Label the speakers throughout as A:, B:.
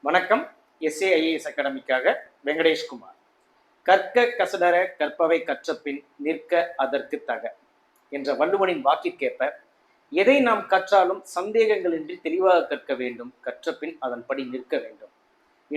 A: வணக்கம். SAIAS அகாடமிக்காக வெங்கடேஷ்குமார். கற்க கசடர கற்பவை கற்றபின் நிற்க அதற்கு தக என்ற வள்ளுவனின் வாக்கிற்கேற்ப எதை நாம் கற்றாலும் சந்தேகங்களின்றி தெளிவாக கற்க வேண்டும், கற்றபின் அதன்படி நிற்க வேண்டும்.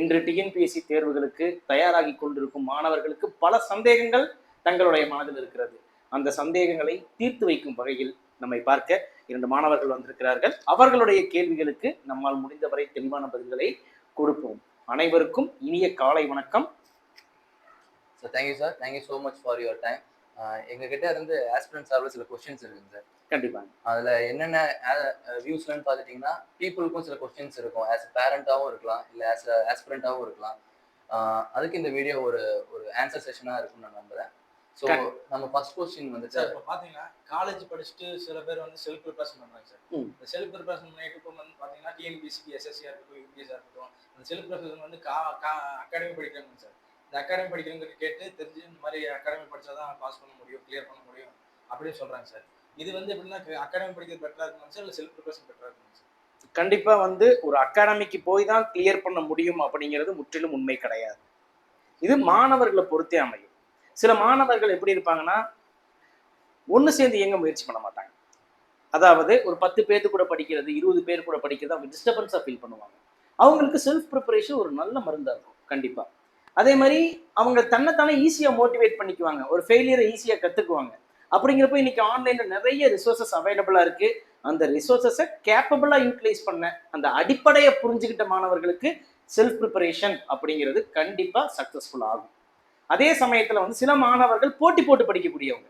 A: இன்று TNPSC தேர்வுகளுக்கு தயாராகி கொண்டிருக்கும் மாணவர்களுக்கு பல சந்தேகங்கள் தங்களுடைய மனதில் இருக்கிறது. அந்த சந்தேகங்களை தீர்த்து வைக்கும் வகையில் நம்மை பார்க்க 2 மாணவர்கள் வந்திருக்கிறார்கள். அவர்களுடைய கேள்விகளுக்கு நம்மால் முடிந்தவரை தெளிவான பதில்களை கொடுப்போம். அனைவருக்கும் இனிய காலை வணக்கம்.
B: Thank you sir, thank you so much for your time. எங்ககிட்ட இருந்து ஆஸ்பிரன்ட் சார்பில் சில கொஸ்டின்ஸ் இருக்குங்க சார்.
A: கண்டிப்பாக
B: அதில் என்னென்ன வியூஸ்லன்னு பார்த்துட்டிங்கன்னா, பீப்புளுக்கும் சில கொஸ்டின்ஸ் இருக்கும். ஆஸ் பேரண்டாகவும் இருக்கலாம், இல்லை ஆஸ் ஆஸ்பிரண்டாகவும் இருக்கலாம். அதுக்கு இந்த வீடியோ ஒரு ஆன்சர் செஷனாக இருக்கும்னு நான் நம்புகிறேன். ஸோ நம்ம ஃபர்ஸ்ட் கொஸ்டின் வந்து
C: சார், இப்போ பார்த்தீங்கன்னா காலேஜ் படிச்சுட்டு சில பேர் வந்து செல்ஃப் ப்ரிப்பரேஷன் பண்ணுறாங்க சார். இந்த செல்ஃப் ப்ரிப்பரேஷன் பண்ணிட்டு இப்போ வந்து பார்த்தீங்கன்னா டிஎன்பிஎஸ்சிக்கு எஸ்எஸ்சியாக இருக்கட்டும், யூபிஎஸ்சியாக இருக்கட்டும், அந்த செல்ஃப் ப்ரிப்பரேஷன் வந்து அகாடமி படிக்கிறாங்க சார். இந்த அகாடமி படிக்கிறவங்க கேட்டு தெரிஞ்சு இந்த மாதிரி அகாடமி படித்தா தான் பாஸ் பண்ண முடியும், கிளியர் பண்ண முடியும் அப்படின்னு சொல்கிறாங்க சார். இது வந்து எப்படின்னா அகாடமி படிக்கிறது பெட்டராக இருக்குமா சார், இல்லை செல்ஃப் ப்ரிப்பரேஷன் பெட்டராக இருக்குமா சார்?
A: கண்டிப்பாக வந்து ஒரு அகாடமிக்கு போய் தான் கிளியர் பண்ண முடியும் அப்படிங்கிறது முற்றிலும் உண்மை கிடையாது. இது மாணவர்களை பொறுத்தே அமையும். சில மாணவர்கள் எப்படி இருப்பாங்கன்னா, ஒன்று சேர்ந்து இயங்க முயற்சி பண்ண மாட்டாங்க. அதாவது ஒரு 10 பேர்த்து கூட படிக்கிறது, 20 பேர் கூட படிக்கிறது அவங்க டிஸ்டர்பன்ஸாக ஃபீல் பண்ணுவாங்க. அவங்களுக்கு செல்ஃப் ப்ரிப்பரேஷன் ஒரு நல்ல மருந்தாக இருக்கும் கண்டிப்பாக. அதே மாதிரி அவங்க தன்னைத்தானே ஈஸியாக மோட்டிவேட் பண்ணிக்குவாங்க, ஒரு ஃபெயிலியரை ஈஸியாக கற்றுக்குவாங்க. அப்படிங்கிறப்ப இன்னைக்கு ஆன்லைனில் நிறைய ரிசோர்ஸஸ் அவைலபிளாக இருக்குது. அந்த ரிசோர்ஸஸை கேப்பபிளாக யூட்டிலைஸ் பண்ண அந்த அடிப்படையை புரிஞ்சுக்கிட்ட மாணவர்களுக்கு செல்ஃப் ப்ரிப்பரேஷன் அப்படிங்கிறது கண்டிப்பாக சக்ஸஸ்ஃபுல் ஆகும். அதே சமயத்தில் வந்து சில மாணவர்கள் போட்டி போட்டு படிக்கக்கூடியவங்க,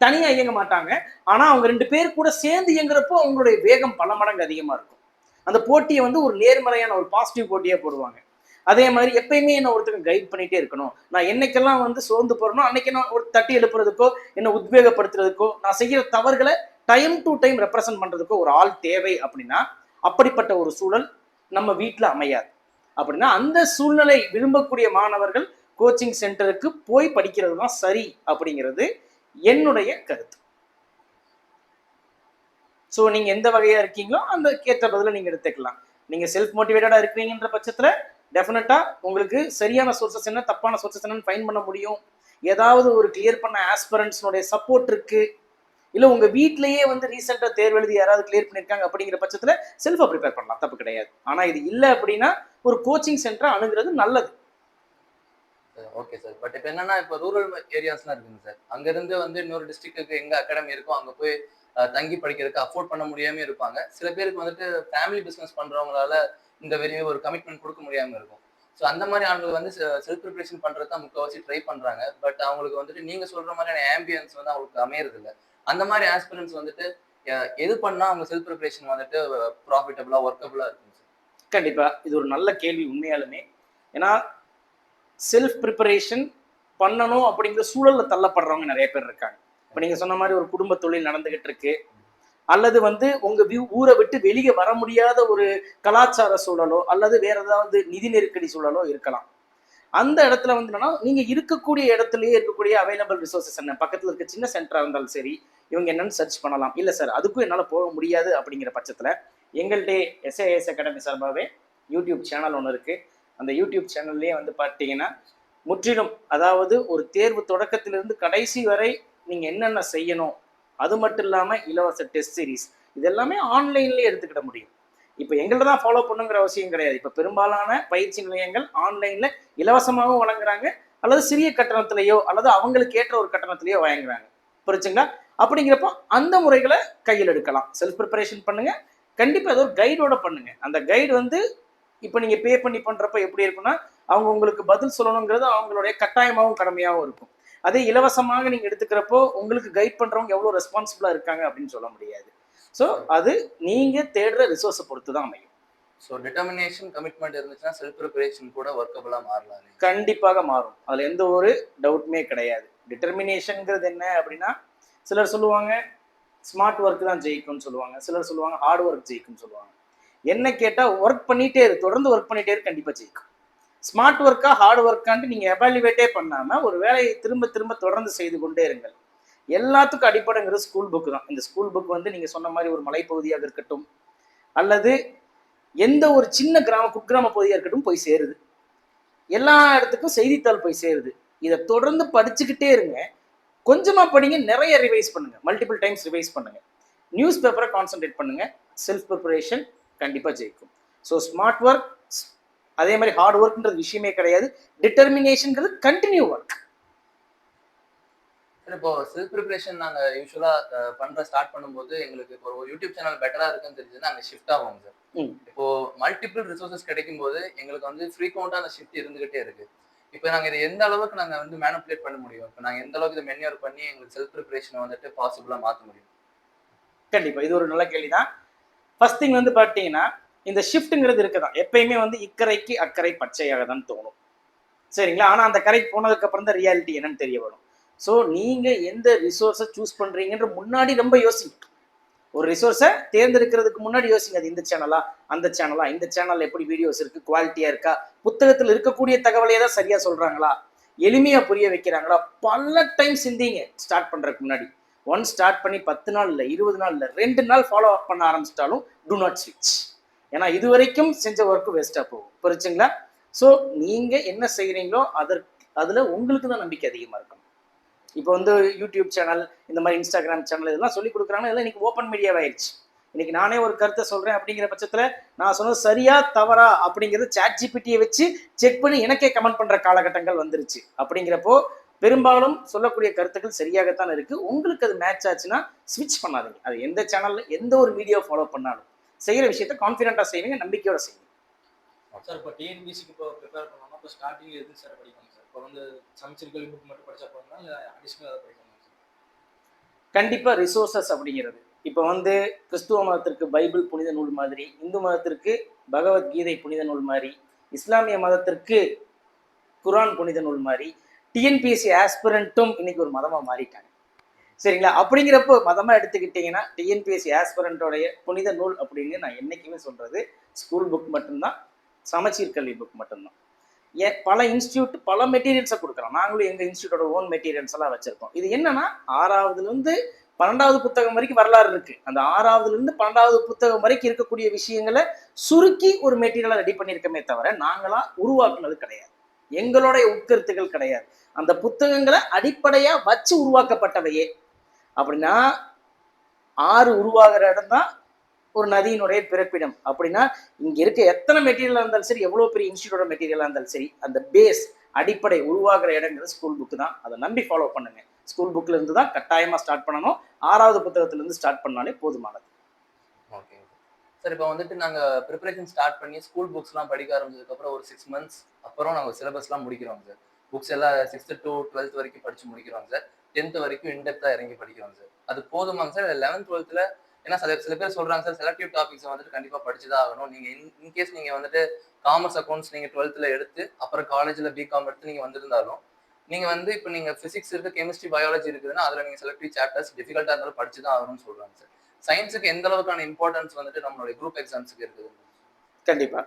A: தனியாக இயங்க மாட்டாங்க. ஆனால் அவங்க 2 பேர் கூட சேர்ந்து இயங்குறப்போ அவங்களுடைய வேகம் பல மடங்கு அதிகமாக இருக்கும். அந்த போட்டியை வந்து ஒரு நேர்மறையான ஒரு பாசிட்டிவ் போட்டியாக போடுவாங்க. அதே மாதிரி எப்பயுமே என்ன ஒருத்தருக்கு கைட் பண்ணிகிட்டே இருக்கணும். நான் என்னைக்கெல்லாம் வந்து சோர்ந்து போகிறனோ அன்னைக்கு நான் ஒரு தட்டி எழுப்புறதுக்கோ, என்னை உத்வேகப்படுத்துறதுக்கோ, நான் செய்கிற தவறுகளை டைம் டு டைம் ரெப்ரசன்ட் பண்ணுறதுக்கோ ஒரு ஆள் தேவை. அப்படின்னா அப்படிப்பட்ட ஒரு சூழல் நம்ம வீட்டில் அமையாது. அப்படின்னா அந்த சூழ்நிலை விரும்பக்கூடிய மாணவர்கள் கோச்சிங் சென்டருக்கு போய் படிக்கிறது தான் சரி அப்படிங்கிறது என்னுடைய கருத்து. ஸோ நீங்கள் எந்த வகையாக இருக்கீங்களோ அந்த கேட்ட பதிலை நீங்கள் எடுத்துக்கலாம். நீங்கள் செல்ஃப் மோட்டிவேட்டடாக இருக்கிறீங்கன்ற பட்சத்தில் டெஃபினட்டாக உங்களுக்கு சரியான சோர்சஸ் என்ன, தப்பான சோர்சஸ் என்னன்னு ஃபைன் பண்ண முடியும். ஏதாவது ஒரு கிளியர் பண்ண ஆஸ்பிரண்ட்ஸ்னுடைய சப்போர்ட் இருக்குது, இல்லை உங்கள் வீட்டிலேயே வந்து ரீசெண்டாக தேர்வு எழுதி யாராவது கிளியர் பண்ணியிருக்காங்க அப்படிங்கிற பட்சத்தில் செல்ஃபாக ப்ரிப்பேர் பண்ணலாம், தப்பு கிடையாது. ஆனால் இது இல்லை அப்படின்னா ஒரு கோச்சிங் சென்டரை அணுகிறது நல்லது.
B: ஓகே சார், பட் இப்போ என்னன்னா, இப்போ ரூரல் ஏரியாஸ்லாம் இருக்குங்க சார். அங்கேருந்து வந்து இன்னொரு டிஸ்ட்ரிக்ட்டுக்கு எங்கே அகாடமி இருக்கோ அங்கே போய் தங்கி படிக்கிறதுக்கு அஃபோர்ட் பண்ண முடியாமல் இருப்பாங்க. சில பேருக்கு வந்துட்டு ஃபேமிலி பிஸ்னஸ் பண்ணுறவங்களால இந்த வெளியே ஒரு கமிட்மெண்ட் கொடுக்க முடியாமல் இருக்கும். ஸோ அந்த மாதிரி ஆண்கள் வந்து செல்ஃப் ப்ரிப்பரேஷன் பண்ணுறது தான் முக்கால்வாசி ட்ரை பண்ணுறாங்க. பட் அவங்களுக்கு வந்துட்டு நீங்கள் சொல்கிற மாதிரியான ஆம்பியன்ஸ் வந்து அவங்களுக்கு அமையறதில்லை. அந்த மாதிரி ஆஸ்பிரன்ஸ் வந்துட்டு எது பண்ணால் அவங்க செல்ஃப் ப்ரிப்பரேஷன் வந்துட்டு ப்ராஃபிட்டபுளாக ஒர்க்கபுளாக இருக்கும் சார்?
A: கண்டிப்பாக இது ஒரு நல்ல கேள்வி உண்மையாலுமே. ஏன்னா செல்ஃப் ப்ரிப்பரேஷன் பண்ணணும் அப்படிங்கிற சூழலில் தள்ளப்படுறவங்க நிறைய பேர் இருக்காங்க. இப்போ நீங்கள் சொன்ன மாதிரி ஒரு குடும்ப தொழில் நடந்துகிட்டு இருக்கு, அல்லது வந்து உங்கள் ஊரை விட்டு வெளியே வர முடியாத ஒரு கலாச்சார சூழலோ அல்லது வேற ஏதாவது நிதி நெருக்கடி சூழலோ இருக்கலாம். அந்த இடத்துல வந்து என்னன்னா, நீங்கள் இருக்கக்கூடிய இடத்துலயே இருக்கக்கூடிய அவைலபிள் ரிசோர்ஸஸ் என்ன, பக்கத்தில் இருக்க சின்ன சென்டராக இருந்தாலும் சரி, இவங்க என்னன்னு சர்ச் பண்ணலாம். இல்லை சார் அதுக்கும் என்னால் போக முடியாது அப்படிங்கிற பட்சத்தில் எங்கள்கிட்ட SAIAS அகாடமி சார்பாகவே யூடியூப் சேனல் ஒன்று இருக்குது. அந்த யூடியூப் சேனல்லே வந்து பார்த்தீங்கன்னா முற்றிலும், அதாவது ஒரு தேர்வு தொடக்கத்திலிருந்து கடைசி வரை நீங்கள் என்னென்ன செய்யணும், அது மட்டும் இல்லாமல் இலவச டெஸ்ட் சீரீஸ், இதெல்லாமே ஆன்லைன்லேயே எடுத்துக்கிட முடியும். இப்போ எங்கள்கிட்ட தான் ஃபாலோ பண்ணுங்கிற அவசியம் கிடையாது. இப்போ பெரும்பாலான பயிற்சி நிலையங்கள் ஆன்லைனில் இலவசமாகவும் வழங்குறாங்க, அல்லது சிறிய கட்டணத்திலேயோ அல்லது அவங்களுக்கு ஏற்ற ஒரு கட்டணத்திலேயோ வழங்குறாங்க. புரிச்சுங்களா? அப்படிங்கிறப்போ அந்த முறைகளை கையில் எடுக்கலாம். செல்ஃப் ப்ரிப்பரேஷன் பண்ணுங்க, கண்டிப்பாக ஏதோ ஒரு கைடோட பண்ணுங்க. அந்த கைடு வந்து இப்போ நீங்கள் பே பண்ணி பண்ணுறப்ப எப்படி இருக்குன்னா, அவங்க உங்களுக்கு பதில் சொல்லணுங்கிறது அவங்களுடைய கட்டாயமாகவும் கடமையாகவும் இருக்கும். அதே இலவசமாக நீங்கள் எடுத்துக்கிறப்போ உங்களுக்கு கைட் பண்ணுறவங்க எவ்வளோ ரெஸ்பான்சிபிளாக இருக்காங்க அப்படின்னு சொல்ல முடியாது. ஸோ அது நீங்கள் தேடுற ரிசோர்ஸை பொறுத்து தான் அமையும்.
B: ஸோ டிட்டர்மினேஷன், கமிட்மெண்ட் இருந்துச்சுன்னா செல்ஃப் ப்ரிப்பரேஷன் கூட ஒர்க்கபுளாக மாறலாம்.
A: கண்டிப்பாக மாறும், அதில் எந்த ஒரு டவுட்டுமே கிடையாது. டிட்டர்மினேஷனுங்கிறது என்ன அப்படின்னா, சிலர் சொல்லுவாங்க ஸ்மார்ட் ஒர்க் தான் ஜெயிக்கும்னு சொல்லுவாங்க, சிலர் சொல்லுவாங்க ஹார்ட் ஒர்க் ஜெயிக்கும்னு சொல்லுவாங்க. என்ன கேட்டால் ஒர்க் பண்ணிகிட்டே தொடர்ந்து ஒர்க் பண்ணிகிட்டே கண்டிப்பாக ஜெயிக்கும். ஸ்மார்ட் ஒர்க்கா ஹார்ட் ஒர்க்கான்ட்டு நீங்கள் எவாலுவேட்டே பண்ணாமல் ஒரு வேலையை திரும்ப திரும்ப தொடர்ந்து செய்து கொண்டே இருங்கள். எல்லாத்துக்கும் அடிப்படைங்கிறது ஸ்கூல் புக்கு தான். இந்த ஸ்கூல் புக் வந்து நீங்கள் சொன்ன மாதிரி ஒரு மலைப்பகுதியாக இருக்கட்டும், அல்லது எந்த ஒரு சின்ன குக்கிராம பகுதியாக இருக்கட்டும் போய் சேருது. எல்லா இடத்துக்கும் செய்தித்தாள் போய் சேருது. இதை தொடர்ந்து படிச்சுக்கிட்டே இருங்க. கொஞ்சமா படிங்க, நிறைய ரிவைஸ் பண்ணுங்க, மல்டிபிள் டைம்ஸ் ரிவைஸ் பண்ணுங்க. நியூஸ் பேப்பரை கான்சென்ட்ரேட் பண்ணுங்க. செல்ஃப் ப்ரிப்பரேஷன் கண்டிப்பா ஜெயிக்கும். ஸோ ஸ்மார்ட் ஒர்க், அதே மாதிரி ஹார்ட் ஒர்க்ன்றது விஷயமே கிடையாது. டிட்டர்மினேஷன்ங்கிறது கண்டினியூ ஒர்க்.
B: இப்போ செல்ஃப் ப்ரிப்பரேஷன் நாங்க யூஸ்வலா ஸ்டார்ட் பண்ணும்போது எங்களுக்கு இப்போ ஒரு யூடியூப் சேனல் பெட்டரா இருக்குன்னு தெரிஞ்சதுன்னா அங்கே ஷிஃப்ட் ஆகும் சார். இப்போ மல்டிபிள் ரிசோர்சஸ் கிடைக்கும் போது எங்களுக்கு வந்து ஃப்ரீக்வெண்டா அந்த ஷிஃப்ட் இருந்துகிட்டே இருக்கு. இப்போ நாங்க இதை எந்த அளவுக்கு நாங்க வந்து மேனிபுலேட் பண்ண முடியும்? இப்போ நாங்க எந்த அளவுக்கு இதை மென்யூர் பண்ணி எங்களுக்கு செல்ஃப் ப்ரிப்பரேஷனை வந்துட்டு பாசிபிளா மாற்ற முடியும்?
A: கண்டிப்பா இது ஒரு நல்ல கேள்விதான். ஃபர்ஸ்ட் திங் வந்து பார்த்தீங்கன்னா, இந்த ஷிஃப்ட்டுங்கிறது இருக்குதான். எப்பயுமே வந்து இக்கரைக்கு அக்கறை பச்சையாக தான் தோணும், சரிங்களா? ஆனா அந்த கரைக்கு போனதுக்கு அப்புறம் தான் ரியாலிட்டி என்னன்னு தெரிய வரும். ஸோ நீங்க எந்த ரிசோர்ஸை சூஸ் பண்றீங்கன்ற முன்னாடி ரொம்ப யோசிங்க. ஒரு ரிசோர்ஸை தேர்ந்தெடுக்கிறதுக்கு முன்னாடி யோசிங்க. அது இந்த சேனலா, அந்த சேனலா, இந்த சேனல்ல எப்படி வீடியோஸ் இருக்கு, குவாலிட்டியா இருக்கா, புத்தகத்தில் இருக்கக்கூடிய தகவலையே தான் சரியா சொல்றாங்களா, எளிமையா புரிய வைக்கிறாங்களா, பல டைம் சிந்திங்க ஸ்டார்ட் பண்றதுக்கு முன்னாடி. ஒன் ஸ்டார்ட் பண்ணி 10 நாள் இல்லை, 20 நாள் இல்லை, 2 நாள் ஃபாலோ அப் பண்ண ஆரம்பிச்சிட்டாலும் டூ நாட் ஸ்விட்ச். ஏன்னா இது வரைக்கும் செஞ்ச ஒர்க்கு வேஸ்டா போகும். புரிச்சுங்களா? ஸோ நீங்க என்ன செய்யறீங்களோ அதுல உங்களுக்கு தான் நம்பிக்கை அதிகமா இருக்கும். இப்போ வந்து யூடியூப் சேனல், இந்த மாதிரி இன்ஸ்டாகிராம் சேனல் இதெல்லாம் சொல்லி கொடுக்குறாங்கன்னா இதெல்லாம் இன்னைக்கு ஓப்பன் மீடியாவாயிடுச்சு. இன்னைக்கு நானே ஒரு கருத்தை சொல்றேன் அப்படிங்கிற பட்சத்துல நான் சொன்னது சரியா தவறா அப்படிங்கிறது ChatGPT வச்சு செக் பண்ணி எனக்கே கமெண்ட் பண்ற காலகட்டங்கள் வந்துருச்சு. அப்படிங்கிறப்போ பெரும்பாலும் சொல்லக்கூடிய கருத்துக்கள் சரியாகத்தான் இருக்கு. உங்களுக்கு அது மேட்ச் ஆச்சுன்னா ஸ்விட்ச் பண்ணாதீங்க. அது எந்த சேனல்ல எந்த ஒரு வீடியோ ஃபாலோ பண்ணாலும் செய்யற விஷயத்த கான்ஃபிடென்ட்டா செய்வீங்க, நம்பிக்கையோட செய்வீங்க.
C: சார் இப்போ டிஎன்பிசிக்கு இப்போ ப்ரிப்பேர் பண்ணோம்னா இப்போ ஸ்டார்டிங் எது சார் படிக்கணும் சார்? இப்போ வந்து சமச்சீர் கல்வி புக் மட்டும் படிச்சா போதுமா இல்லை அடிஷ்னலாக அதை படிக்கணும் சார்?
A: கண்டிப்பா ரிசோர்சஸ் அப்படிங்கிறது இப்போ வந்து கிறிஸ்துவ மதத்திற்கு பைபிள் புனித நூல் மாதிரி, இந்து மதத்திற்கு பகவத்கீதை புனித நூல் மாதிரி, இஸ்லாமிய மதத்திற்கு குரான் புனித நூல் மாதிரி, டிஎன்பிஎஸ்சி ஆஸ்பிரண்ட்டும் இன்னைக்கு ஒரு மதமா மாறிட்டாங்க, சரிங்களா? அப்படிங்கிறப்போ மதமா எடுத்துக்கிட்டீங்கன்னா டிஎன்பிஎஸ்சி ஆஸ்பிரண்டோடைய புனித நூல் அப்படின்னு நான் என்னைக்குமே சொல்றது ஸ்கூல் புக் மட்டும்தான், சமச்சீர் கல்வி புக் மட்டும்தான். பல இன்ஸ்டியூட் பல மெட்டீரியல்ஸை கொடுக்குறோம். நாங்களும் எங்கள் இன்ஸ்டியூட்டோட ஓன் மெட்டீரியல்ஸ் எல்லாம் வச்சிருக்கோம். இது என்னன்னா 6வதுலேருந்து 12வது புத்தகம் வரைக்கும் வரலாறு இருக்கு. அந்த 6வதுலேருந்து 12வது புத்தகம் வரைக்கும் இருக்கக்கூடிய விஷயங்களை சுருக்கி ஒரு மெட்டீரியலை ரெடி பண்ணியிருக்கமே தவிர நாங்களா உருவாக்குனது கிடையாது. எங்களுடைய உட்கருத்துகள் கிடையாது. அந்த புத்தகங்களை அடிப்படையா வச்சு உருவாக்கப்பட்டவையே. அப்படின்னா 6 உருவாகிற இடம் தான் ஒரு நதியினுடைய பிறப்பிடம். அப்படின்னா இங்க இருக்க எத்தனை மெட்டீரியலா இருந்தாலும் சரி, எவ்வளவு பெரிய இன்ஸ்டியூட்டோட மெட்டீரியலா இருந்தாலும் சரி, அந்த பேஸ் அடிப்படை உருவாகிற இடங்கிறது ஸ்கூல் புக் தான். அதை நம்பி ஃபாலோ பண்ணுங்க. ஸ்கூல் புக்ல இருந்து தான் கட்டாயமா ஸ்டார்ட் பண்ணணும். 6வது புத்தகத்துல இருந்து ஸ்டார்ட் பண்ணாலே போதுமானது.
B: Okay sir. இப்போ வந்துட்டு நாங்க ப்ரிப்பரேஷன் ஸ்டார்ட் பண்ணி ஸ்கூல் புக்ஸ்லாம் படிக்க ஆரம்பிச்சதுக்கு அப்புறம் ஒரு 6 மந்த்ஸ் அப்புறம் நாங்கள் சிலபஸ்லாம் முடிக்கிறோம் சார். புக்ஸ் எல்லாம் 6th to 12th வரைக்கும் படிச்சு முடிக்கிறோம் சார். 10th வரைக்கும் இன்டெப்தா இறங்கி படிக்கிறோம் சார். அது போதுமாங்க சார்? 11th 12th ஏன்னா சில பேர் சொல்றாங்க சார் செலக்டிவ் டாபிக்ஸ் வந்துட்டு கண்டிப்பா படிச்சுதான் ஆகணும். நீங்க இன்கேஸ் நீங்க வந்துட்டு காமர்ஸ் அக்கௌண்ட்ஸ் நீங்க 12th எடுத்து அப்புறம் காலேஜ்ல பிகாம் எடுத்து நீங்க வந்திருந்தாலும் நீங்க வந்து இப்போ நீங்க பிசிக்ஸ் இருக்கு, கெமிஸ்ட்ரி, பயாலஜி இருக்குதுன்னா அதுல நீங்க செலக்டிவ் சாப்டர்ஸ் டிஃபிகல்ட்டா இருந்தாலும் படிச்சுதான் ஆகணும்னு சொல்றாங்க சார். சயின்ஸுக்கு எந்த அளவுக்கான இம்பார்ட்டன்ஸ் வந்துட்டு நம்மளுடைய குரூப் எக்ஸாம்ஸுக்கு இருக்குது?
A: கண்டிப்பா.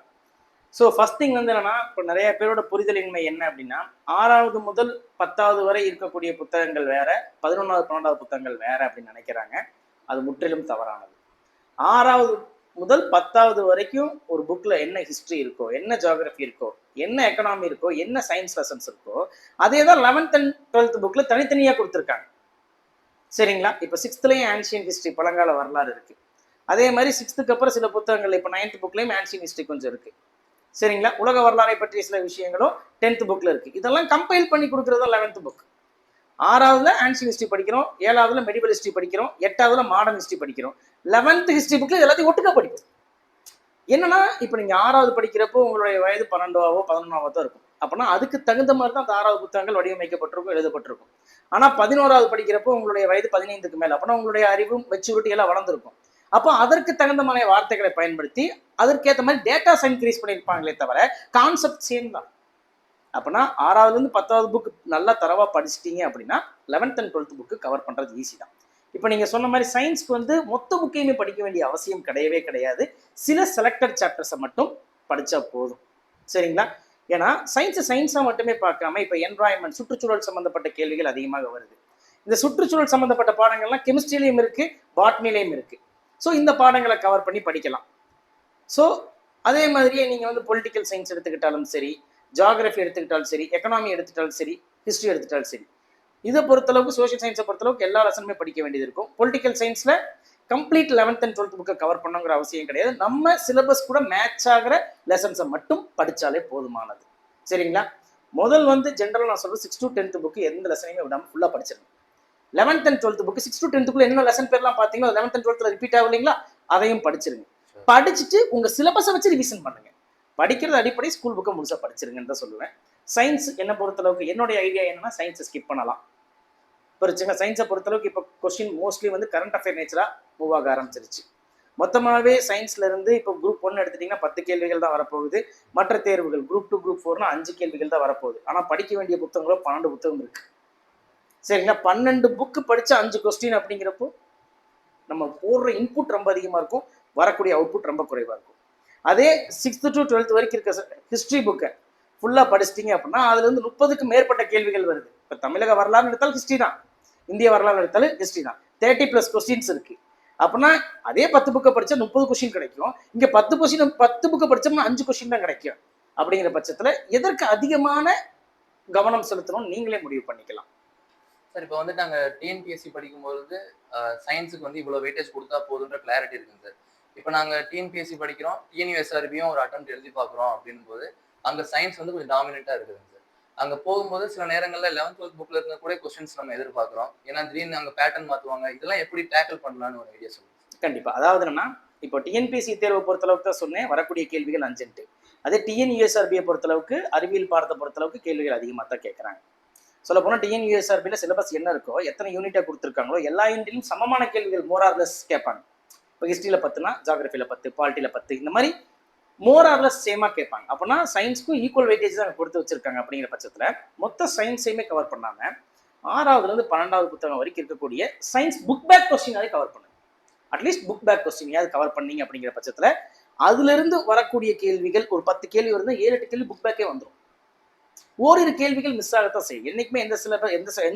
A: ஸோ ஃபர்ஸ்ட் திங் வந்து என்னன்னா, இப்போ நிறைய பேரோட புரிதலின்மை என்ன அப்படின்னா, 6வது முதல் 10வது வரை இருக்கக்கூடிய புத்தகங்கள் வேற, 11வது 12வது புத்தகங்கள் வேற அப்படின்னு நினைக்கிறாங்க. அது முற்றிலும் தவறானது. 6வது முதல் 10வது வரைக்கும் ஒரு புக்ல என்ன ஹிஸ்டரி இருக்கோ, என்ன ஜியோகிராஃபி இருக்கோ, என்ன எக்கனாமி இருக்கோ, என்ன சயின்ஸ் லெசன்ஸ் இருக்கோ, அதே தான் 11th and 12th புக்ல தனித்தனியா கொடுத்துருக்காங்க, சரிங்களா? இப்போ 6thலயும் ஆன்ஷியன் ஹிஸ்டரி பழங்கால வரலாறு இருக்கு. அதே மாதிரி 6th அப்புறம் சில புத்தகங்கள் இப்போ 9th புக்லயும் ஆன்ஷியன் ஹிஸ்டரி கொஞ்சம் இருக்கு, சரிங்களா? உலக வரலாறை பற்றிய சில விஷயங்களும் 10th புக்ல இருக்கு. இதெல்லாம் கம்பைல் பண்ணி கொடுக்குறது 11th புக். 6வதுல ஆன்ஷியன் ஹிஸ்டரி படிக்கிறோம், 7வதுல மெடிவல் ஹிஸ்டரி படிக்கிறோம், 8வதுல மாடர்ன் ஹிஸ்டரி படிக்கிறோம். 11th ஹிஸ்டரி புக்ல எல்லாத்தையும் ஒட்டுக்கா படிப்போம். என்னன்னா இப்போ நீங்க 6வது படிக்கிறப்போ உங்களுடைய வயது 12ஆவோ 11ஆவோ இருக்கும். அப்படின்னா அதுக்கு தகுந்த மாதிரி தான் அந்த 6வது புத்தகங்கள் வடிவமைக்கப்பட்டிருக்கும், எழுதப்பட்டிருக்கும். ஆனா 11வது படிக்கிறப்போ உங்களுடைய வயது 15க்கு மேல, அப்படின்னா உங்களுடைய அறிவும் மெச்சூரிட்டி எல்லாம் வளர்ந்துருக்கும். அப்போ அதற்கு தகுந்த மாதிரி வார்த்தைகளை பயன்படுத்தி அதற்கேற்ற மாதிரி டேட்டாஸ் இன்க்ரீஸ் பண்ணியிருப்பாங்களே தவிர கான்செப்ட் சேம் தான். அப்படின்னா 6வதுலேருந்து 10வது புக் நல்லா தரவா படிச்சிட்டீங்க அப்படின்னா 11th and 12th book cover பண்றது ஈஸி தான். இப்போ நீங்க சொன்ன மாதிரி சயின்ஸ்க்கு வந்து மொத்த புக்கையுமே படிக்க வேண்டிய அவசியம் கிடையவே கிடையாது. சில செலக்டட் சாப்டர்ஸை மட்டும் படிச்சா போதும், சரிங்களா? ஏன்னா சயின்ஸா மட்டுமே பார்க்காம இப்போ என்வாயன்மெண்ட், சுற்றுச்சூழல் சம்பந்தப்பட்ட கேள்விகள் அதிகமாக வருது. இந்த சுற்றுச்சூழல் சம்பந்தப்பட்ட பாடங்கள்லாம் கெமிஸ்ட்ரியிலையும் இருக்கு, பாட்னிலையும் இருக்கு. ஸோ இந்த பாடங்களை கவர் பண்ணி படிக்கலாம். ஸோ அதே மாதிரியே நீங்கள் வந்து பொலிட்டிக்கல் சயின்ஸ் எடுத்துக்கிட்டாலும் சரி, ஜியாகிரபி எடுத்துக்கிட்டாலும் சரி, எக்கனாமி எடுத்துக்கிட்டாலும் சரி, ஹிஸ்ட்ரி எடுத்துக்கிட்டாலும் சரி, இதை பொறுத்தளவுக்கு சோஷியல் சயின்ஸை பொறுத்தளவுக்கு எல்லா லெசனுமே படிக்க வேண்டியது இருக்கும். பொலிட்டிக்கல் சயின்ஸில் கம்ப்ளீட் 11th and 12th புக்கை கவர் பண்ணுங்கிற அவசியம் கிடையாது. நம்ம சிலபஸ் கூட மேட்ச் ஆகிற லெசன்ஸை மட்டும் படித்தாலே போதுமானது. சரிங்களா? முதல் வந்து ஜென்ரலாக நான் சொல்கிறேன் 6 to 10th புக்கு எந்த லெசனையுமே விடாமல் ஃபுல்லாக படிச்சிருங்க. 11th and 12th book 6 to 10th என்ன லெசன் பேர்லாம் பார்த்தீங்கன்னா 11th and 12th ரிப்பீட் ஆகும் இல்லைங்களா, அதையும் படிச்சிருங்க. படிச்சுட்டு உங்கள் சிலபஸை வச்சு ரிவிஷன் பண்ணுங்க. படிக்கிறது அடிப்படை, ஸ்கூல் புக்கை முழுசாக படிச்சிருங்கன்னு தான் சொல்லுவேன். சயின்ஸ் என்னை பொறுத்தளவுக்கு என்னுடைய ஐடியா என்னன்னா சயின்ஸை ஸ்கிப் பண்ணலாம். புரிச்சுங்க? சயின்ஸை பொறுத்தளவுக்கு இப்போ கொஸ்டின் மோஸ்ட்லி வந்து கரண்ட் அஃபேர் நேச்சராக மூவ் ஆக ஆரம்பிச்சிருச்சு. மொத்தமாகவே சயின்ஸ்ல இருந்து இப்போ குரூப் 1 எடுத்துட்டீங்கன்னா 10 கேள்விகள் தான் வரப்போகுது. மற்ற தேர்வுகள் குரூப் 2 குரூப் 4னா 5 கேள்விகள் தான் வரப்போகுது. ஆனால் படிக்க வேண்டிய புத்தகங்களோ 12 புத்தகம் இருக்கு. சரிங்களா? 12 புக்கு படிச்சா 5 கொஸ்டின் அப்படிங்கிறப்போ நம்ம போடுற இன்புட் ரொம்ப அதிகமாக இருக்கும், வரக்கூடிய அவுட்புட் ரொம்ப குறைவாக இருக்கும். அதே 6th to 12th வரைக்கும் இருக்க ஹிஸ்ட்ரி புக்கை ஃபுல்லாக படிச்சிட்டிங்க அப்படின்னா அதுல இருந்து 30க்கு மேற்பட்ட கேள்விகள் வருது. இப்போ தமிழக வரலாறு எடுத்தாலும் ஹிஸ்ட்ரி தான், இந்திய வரலாறு எடுத்தாலும் ஹிஸ்ட்ரி தான். 30+ கொஸ்டின்ஸ் இருக்கு. அப்படின்னா அதே 10 புக்கை படிச்சா 30 கொஸ்டின் கிடைக்கும். இங்கே 10 புக்கை படிச்சோம்னா 5 கொஸ்டின் தான் கிடைக்கும். அப்படிங்கிற பட்சத்தில் எதற்கு அதிகமான கவனம் செலுத்தணும்னு நீங்களே முடிவு பண்ணிக்கலாம்.
B: சார் இப்போ வந்து நாங்கள் டிஎன்பிஎஸ்சி படிக்கும்போது சயின்ஸுக்கு வந்து இவ்வளோ வெயிட்டேஜ் கொடுத்தா போதுன்ற கிளாரிட்டி இருக்குங்க சார். இப்போ நாங்கள் டிஎன்பிஎஸ்சி படிக்கிறோம், டிஎன்யூஎஸ்ஆர்பியும் ஒரு அட்டெம்ப்ட் எழுதி பார்க்குறோம் அப்படின் போது அங்கே சயின்ஸ் வந்து கொஞ்சம் டாமினெண்ட்டாக இருக்குதுங்க சார். அங்கே போகும்போது சில நேரங்களில் 11th 12th புக்கில் இருந்த கூட கொஸ்டின்ஸ் நம்ம எதிர்பார்க்குறோம். ஏன்னா திடீர்னு அங்கே பேட்டர்ன் மாற்றுவாங்க. இதெல்லாம் எப்படி டேக்கிள் பண்ணலான்னு ஒரு ஐடியா சொல்லுங்கள்.
A: கண்டிப்பாக. அதாவது என்னன்னா இப்போ டிஎன்பிஎஸ்சி தேர்வை பொறுத்தளவுக்கு தான் சொன்னேன் வரக்கூடிய கேள்விகள் 5. அதே டிஎன்யூஎஸ்ஆர்பியை பொறுத்தளவுக்கு அறிவியல் பாடத்தை பொறுத்தளவுக்கு கேள்விகள் அதிகமாக தான் கேட்குறாங்க. சொல்ல போனால் டிஎன்யூஎஸ்ஆர்பியில் சிலபஸ் என்ன இருக்கோ, எத்தனை யூனிட்டாக கொடுத்துருக்காங்களோ எல்லா யூனிட்லையும் சமமான கேள்விகள் மோரார்லெஸ் கேட்பாங்க. இப்போ ஹிஸ்ட்ரியில் 10னா ஜியாகிரபியில் 10, பாலிட்டியில் 10, இந்த மாதிரி மோரார்லெஸ் சேமாக கேட்பாங்க. அப்படின்னா சயின்ஸ்க்கும் ஈக்குவல் வெயிட்டேஜ் தான் கொடுத்து வச்சிருக்காங்க. அப்படிங்கிற பட்சத்தில் மொத்த சயின்ஸையுமே கவர் பண்ணாமல் 6வதுலேருந்து 12வது புத்தகம் வரைக்கும் இருக்கக்கூடிய சயின்ஸ் புக் பேக் கொஸ்டினாலே கவர் பண்ணுங்க. அட்லீஸ்ட் புக் பேக் கொஸ்டினையாவது கவர் பண்ணீங்க. அப்படிங்கிற பட்சத்தில் அதுலேருந்து வரக்கூடிய கேள்விகள் ஒரு 10 கேள்வி வருது, 7-8 கேள்வி புக் பேக்கே வந்துடும். ஓரிரு கேள்விகள் மிஸ் ஆகத்தான் செய்யும். என்னைக்குமே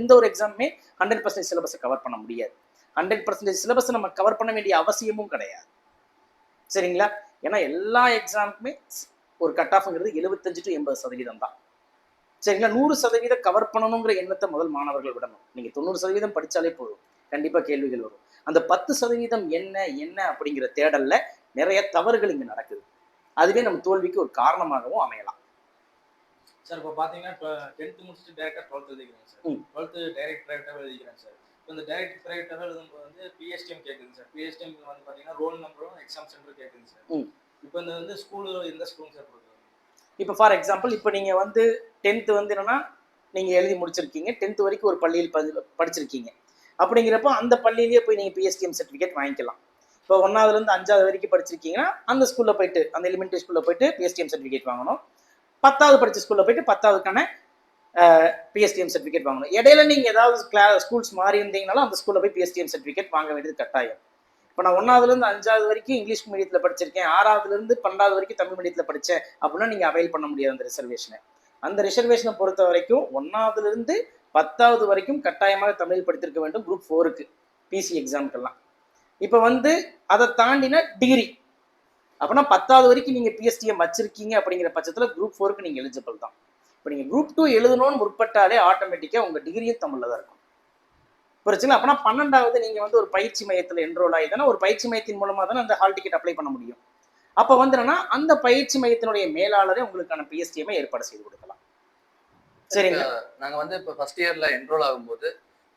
A: எந்த ஒரு எக்ஸாமுமே 100% சிலபஸை கவர் பண்ண முடியாது. 100% சிலபஸை நம்ம கவர் பண்ண வேண்டிய அவசியமும் கிடையாது. சரிங்களா? ஏன்னா எல்லா எக்ஸாமுக்குமே ஒரு கட் ஆஃப்ங்கிறது 75 to 80% தான். சரிங்களா? 100% கவர் பண்ணணுங்கிற எண்ணத்தை முதல் மாணவர்கள் விடணும். நீங்கள் 90% படித்தாலே போதும், கண்டிப்பாக கேள்விகள் வரும். அந்த 10% என்ன அப்படிங்கிற தேடல்ல நிறைய தவறுகள் இங்கே நடக்குது. அதுவே நம்ம தோல்விக்கு ஒரு காரணமாகவும் அமையலாம்.
C: சார் இப்போ பார்த்தீங்கன்னா இப்போ 10th முடிச்சுட்டு டேரெக்டாக 12th எழுதிக்கிறேன் சார். 12th டைரக்ட் ப்ரைவேட்டாக எழுதிக்கிறேன் சார். இப்போ இந்த டைரக்ட் ப்ரைவேட்டாக எழுதும்போது வந்து பிஎஸ்டிஎம் கேட்குது சார். பிஎஸ்டிஎம் வந்து பார்த்தீங்கன்னா ரோல் நம்பரும் எக்ஸாம் சென்டரும் கேட்குது சார். இப்போ இந்த வந்து ஸ்கூலு எந்த ஸ்கூலுங்க சார் கொடுக்குறது?
A: இப்போ ஃபார் எக்ஸாம்பிள் இப்போ நீங்கள் வந்து 10th வந்து என்னன்னா நீங்கள் எழுதி முடிச்சிருக்கீங்க, 10th வரைக்கும் ஒரு பள்ளியில் படிச்சிருக்கீங்க. அப்படிங்கிறப்போ அந்த பள்ளியிலேயே போய் நீங்கள் பிஎஸ்டிஎம் சர்டிஃபிகேட் வாங்கிக்கலாம். இப்போ 1வதுலேருந்து 5வது வரைக்கும் படிச்சிருக்கீங்கன்னா அந்த ஸ்கூலில் போயிட்டு, அந்த எலிமெண்ட்ரி ஸ்கூலில் போயிட்டு பிஎஸ்டிஎம் சர்டிஃபிகேட் வாங்கணும். 10வது படித்த ஸ்கூலில் போயிட்டு 10வதுக்கான பிஎஸ்டிஎம் சர்டிஃபிகேட் வாங்கணும். இடையில நீங்கள் ஏதாவது ஸ்கூல்ஸ் மாறி இருந்தீங்கனாலும் அந்த ஸ்கூலில் போய் பிஎஸ்டிஎம் சர்டிஃபிகேட் வாங்க வேண்டியது கட்டாயம். இப்போ நான் 1வதுலேருந்து 5வது வரைக்கும் இங்கிலீஷ் மீடியத்தில் படிச்சிருக்கேன், 6வதுலேருந்து 12வது வரைக்கும் தமிழ் மீடியத்தில் படித்தேன் அப்படின்னா நீங்கள் அவைல் பண்ண முடியாது அந்த ரிசர்வேஷனை. அந்த ரிசர்வேஷனை பொறுத்த வரைக்கும் 1வதுலேருந்து 10வது வரைக்கும் கட்டாயமாக தமிழ் படித்திருக்க வேண்டும் குரூப் 4க்கு பிசி எக்ஸாமுக்கெல்லாம். இப்போ வந்து அதை தாண்டின டிகிரி அப்படின்னா 10வது வரைக்கும் நீங்கள் பிஎஸ்டிஎம் வச்சிருக்கீங்க. அப்படிங்கிற பட்சத்தில் குரூப் 4க்கு நீங்கள் எலிஜிபிள் தான். இப்போ நீங்கள் குரூப் 2 எழுதணும்னு முற்பட்டாலே ஆட்டோமேட்டிக்காக உங்கள் டிகிரியும் தமிழில் தான் இருக்கும். புரிச்சுங்களா? அப்படின்னா 12வது நீங்கள் வந்து ஒரு பயிற்சி மையத்தில் என்ரோல் ஆகிதானே, ஒரு பயிற்சி மையத்தின் மூலமாக தானே அந்த ஹால் டிக்கெட் அப்ளை பண்ண முடியும். அப்போ வந்து என்னன்னா அந்த பயிற்சி மையத்தினுடைய மேலாளரே உங்களுக்கான பிஎஸ்டிஎம்ஐ ஏற்பாடு செய்து கொடுக்கலாம். சரிங்களா?
B: நாங்கள் வந்து இப்போ ஃபர்ஸ்ட் இயரில் என்ரோல் ஆகும்போது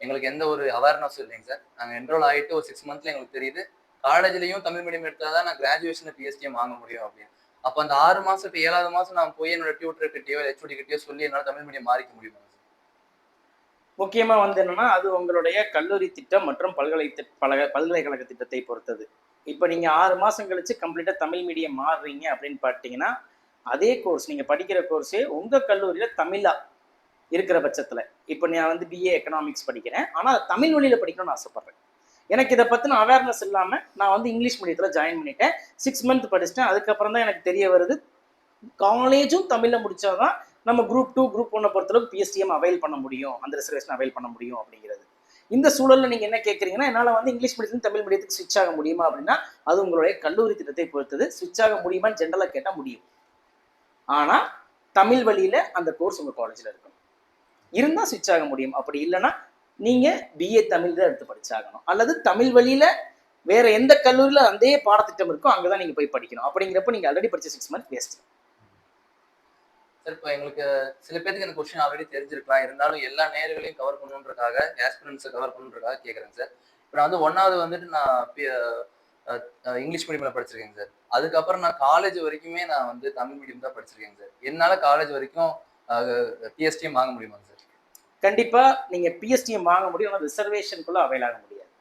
B: எங்களுக்கு எந்த ஒரு அவேர்னஸும் இல்லைங்க சார். நாங்கள் என்ரோல் ஆகிட்டு ஒரு 6 monthல எங்களுக்கு தெரியுது காலேஜ்லையும் தமிழ் மீடியம் எடுத்தால் தான் நான் கிராஜுவேஷனில் பிஎஸ்டிஎம் வாங்க முடியும் அப்படின்னு. அப்போ அந்த 6 மாதம் இப்போ 7வது மாதம் நான் போய் என்னோட டியூட்டர் கிட்டேயோ ஹெச்ஓடி கிட்டேயோ சொல்லி என்னால் தமிழ் மீடியம் மாறிக்க முடியுமா?
A: முக்கியமாக வந்து என்னன்னா அது உங்களுடைய கல்லூரி திட்டம் மற்றும் பல்கலைக்கழக திட்டத்தை பொறுத்தது. இப்போ நீங்கள் 6 மாதம் கழிச்சு கம்ப்ளீட்டாக தமிழ் மீடியம் மாறுறீங்க அப்படின்னு பார்த்தீங்கன்னா அதே கோர்ஸ் நீங்கள் படிக்கிற கோர்ஸே உங்கள் கல்லூரியில் தமிழா இருக்கிற பட்சத்தில், இப்போ நான் வந்து பிஏ எக்கனாமிக்ஸ் படிக்கிறேன், ஆனால் தமிழ் வழியில் படிக்கணும்னு ஆசைப்பட்றேன். எனக்கு இதை பற்றின அவேர்னஸ் இல்லாமல் நான் வந்து இங்கிலீஷ் மீடியத்தில் ஜாயின் பண்ணிட்டேன், 6 month படிச்சிட்டேன். அதுக்கப்புறம் தான் எனக்கு தெரிய வருது காலேஜும் தமிழில் முடிச்சாதான் நம்ம குரூப் 2 குரூப் 1 பொறுத்தளவுக்கு பிஎஸ்டிஎம் அவைல் பண்ண முடியும், அந்த ரிசர்வேஷன் அவைல் பண்ண முடியும் அப்படிங்கிறது. இந்த சூழல்ல நீங்க என்ன கேட்குறீங்கன்னா, என்னால வந்து இங்கிலீஷ் மீடியத்துல தமிழ் மீடியத்துக்கு ஸ்விட்ச் ஆக முடியுமா அப்படின்னா, அது உங்களுடைய கல்லூரி திட்டத்தை பொறுத்தது. ஸ்விட்ச் ஆக முடியுமான்னு ஜென்ரலா கேட்டா முடியும். ஆனா தமிழ் வழியில அந்த கோர்ஸ் உங்க காலேஜ்ல இருக்கணும். இருந்தா ஸ்விட்ச் ஆக முடியும். அப்படி இல்லைன்னா நீங்க பிஏ தமிழ் தான் எடுத்து படிச்சாகணும். அல்லது தமிழ் வழியில வேற எந்த கல்லூரியில அதே பாடத்திட்டம் இருக்கோ அங்கதான் நீங்க போய் படிக்கணும். அப்படிங்கிறப்ப நீங்க ஆல்ரெடி படிச்ச 6 மந்த் வேஸ்ட்.
B: சார் இப்போ எங்களுக்கு சில பேருக்கு இந்த கொஸ்டின் ஆல்ரெடி தெரிஞ்சிருக்கலாம், இருந்தாலும் எல்லா நேயர்களையும் கவர் பண்ணணுன்றக்காக, ஆஸ்பிரண்ட்ஸை கவர் பண்ணணுன்றக்காக கேட்குறேன் சார். இப்போ நான் வந்து 1வது வந்துட்டு நான் இங்கிலீஷ் மீடியமில் படிச்சிருக்கேங்க சார். அதுக்கப்புறம் நான் காலேஜ் வரைக்குமே நான் வந்து தமிழ் மீடியம் தான் படிச்சிருக்கேங்க சார். என்னால் காலேஜ் வரைக்கும் பிஎஸ்டிஎம் வாங்க முடியுமாங்க சார்?
A: கண்டிப்பா நீங்க பிஎஸ்டிஎம் வாங்க முடியும். ஆனால் ரிசர்வேஷனுக்குள்ள அவைல் ஆக முடியாது.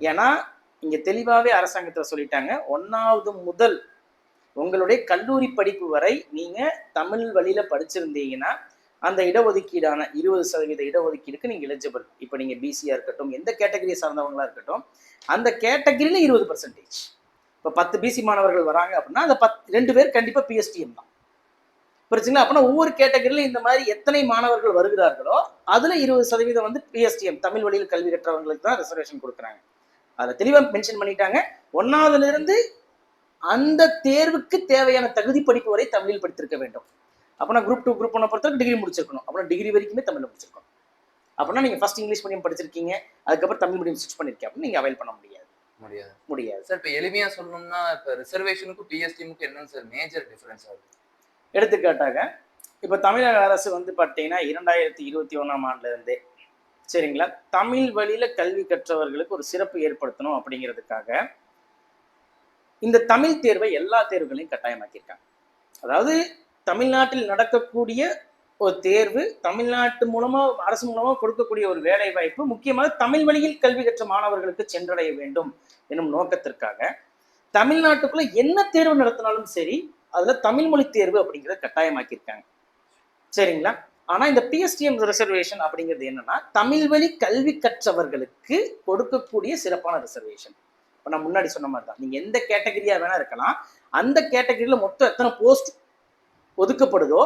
A: ஏன்னா இங்க தெளிவாவே அரசாங்கத்தில் சொல்லிட்டாங்க, 1வது முதல் உங்களுடைய கல்லூரி படிப்பு வரை நீங்க தமிழ் வழியில படிச்சிருந்தீங்கன்னா அந்த இடஒதுக்கீடான 20% இடஒதுக்கீடுக்கு நீங்க எலிஜிபிள். இப்போ நீங்க பிசியா இருக்கட்டும், எந்த கேட்டகரியை சார்ந்தவங்களா இருக்கட்டும், அந்த கேட்டகரியில 20%. இப்போ 10 பிசி மாணவர்கள் வராங்க அப்படின்னா அந்த 2 பேர் கண்டிப்பா பிஎஸ்டிஎம் தான். புரிச்சுங்களா? அப்படின்னா ஒவ்வொரு கேட்டகரியில இந்த மாதிரி எத்தனை மாணவர்கள் வருகிறார்களோ அதுல 20% வந்து பிஎஸ்டிஎம் தமிழ் வழியில் கல்வி கற்றவங்களுக்கு தான் ரிசர்வேஷன் கொடுக்குறாங்க. அதை தெளிவா மென்ஷன் பண்ணிட்டாங்க. 1வதுல இருந்து அந்த தேர்வுக்கு தேவையான தகுதி படிப்பு வரை தமிழில் படித்திருக்க வேண்டும். அப்படின்னா குரூப் 2 குரூப் 1 பொறுத்தவரைக்கும் டிகிரி முடிச்சிருக்கணும். அப்படின்னா டிகிரி வரைக்குமே தமிழ்ல முடிச்சிருக்கணும். அப்படின்னா நீங்க ஃபர்ஸ்ட் இங்கிலீஷ் மீடியம் படிச்சிருக்கீங்க, அதுக்கப்புறம் தமிழ் மீடியம் ஸ்விட்ச் பண்ணிருக்கீங்க அப்படின்னு நீங்க அவைல் பண்ண முடியாது. முடியாது
B: சார். இப்போ எளிமையா சொல்லணும்னா இப்போ ரிசர்வேஷனுக்கும் பிஎஸ்டிஎம்க்கு என்னன்னு சார் மேஜர் டிஃபரன்ஸ் ஆகுது?
A: எடுத்துக்காட்டாக இப்போ தமிழக அரசு வந்து பார்த்தீங்கன்னா 2021ஆம் ஆண்டுல இருந்தே சரிங்களா, தமிழ் வழியில கல்வி கற்றவர்களுக்கு ஒரு சிறப்பு ஏற்படுத்தணும் அப்படிங்கிறதுக்காக இந்த தமிழ் தேர்வை எல்லா தேர்வுகளையும் கட்டாயமாக்கியிருக்காங்க. அதாவது தமிழ்நாட்டில் நடக்கக்கூடிய ஒரு தேர்வு, தமிழ்நாட்டு மூலமா அரசு மூலமா கொடுக்கக்கூடிய ஒரு வேலை வாய்ப்பு முக்கியமாக தமிழ் வழியில் கல்வி கற்ற மாணவர்களுக்கு சென்றடைய வேண்டும் என்னும் நோக்கத்திற்காக தமிழ்நாட்டுக்குள்ள என்ன தேர்வு நடத்தினாலும் சரி அதுல தமிழ் மொழி தேர்வு அப்படிங்கிறத கட்டாயமாக்கியிருக்காங்க. சரிங்களா? ஆனா இந்த பிஎஸ்டிஎம் ரிசர்வேஷன் அப்படிங்கிறது என்னன்னா தமிழ் வழி கல்வி கற்றவர்களுக்கு கொடுக்கக்கூடிய சிறப்பான ரிசர்வேஷன். இப்போ நான் முன்னாடி சொன்ன மாதிரி தான், நீங்க எந்த கேட்டகரியா வேணா இருக்கலாம், அந்த கேட்டகரியில மொத்தம் எத்தனை போஸ்ட் ஒதுக்கப்படுதோ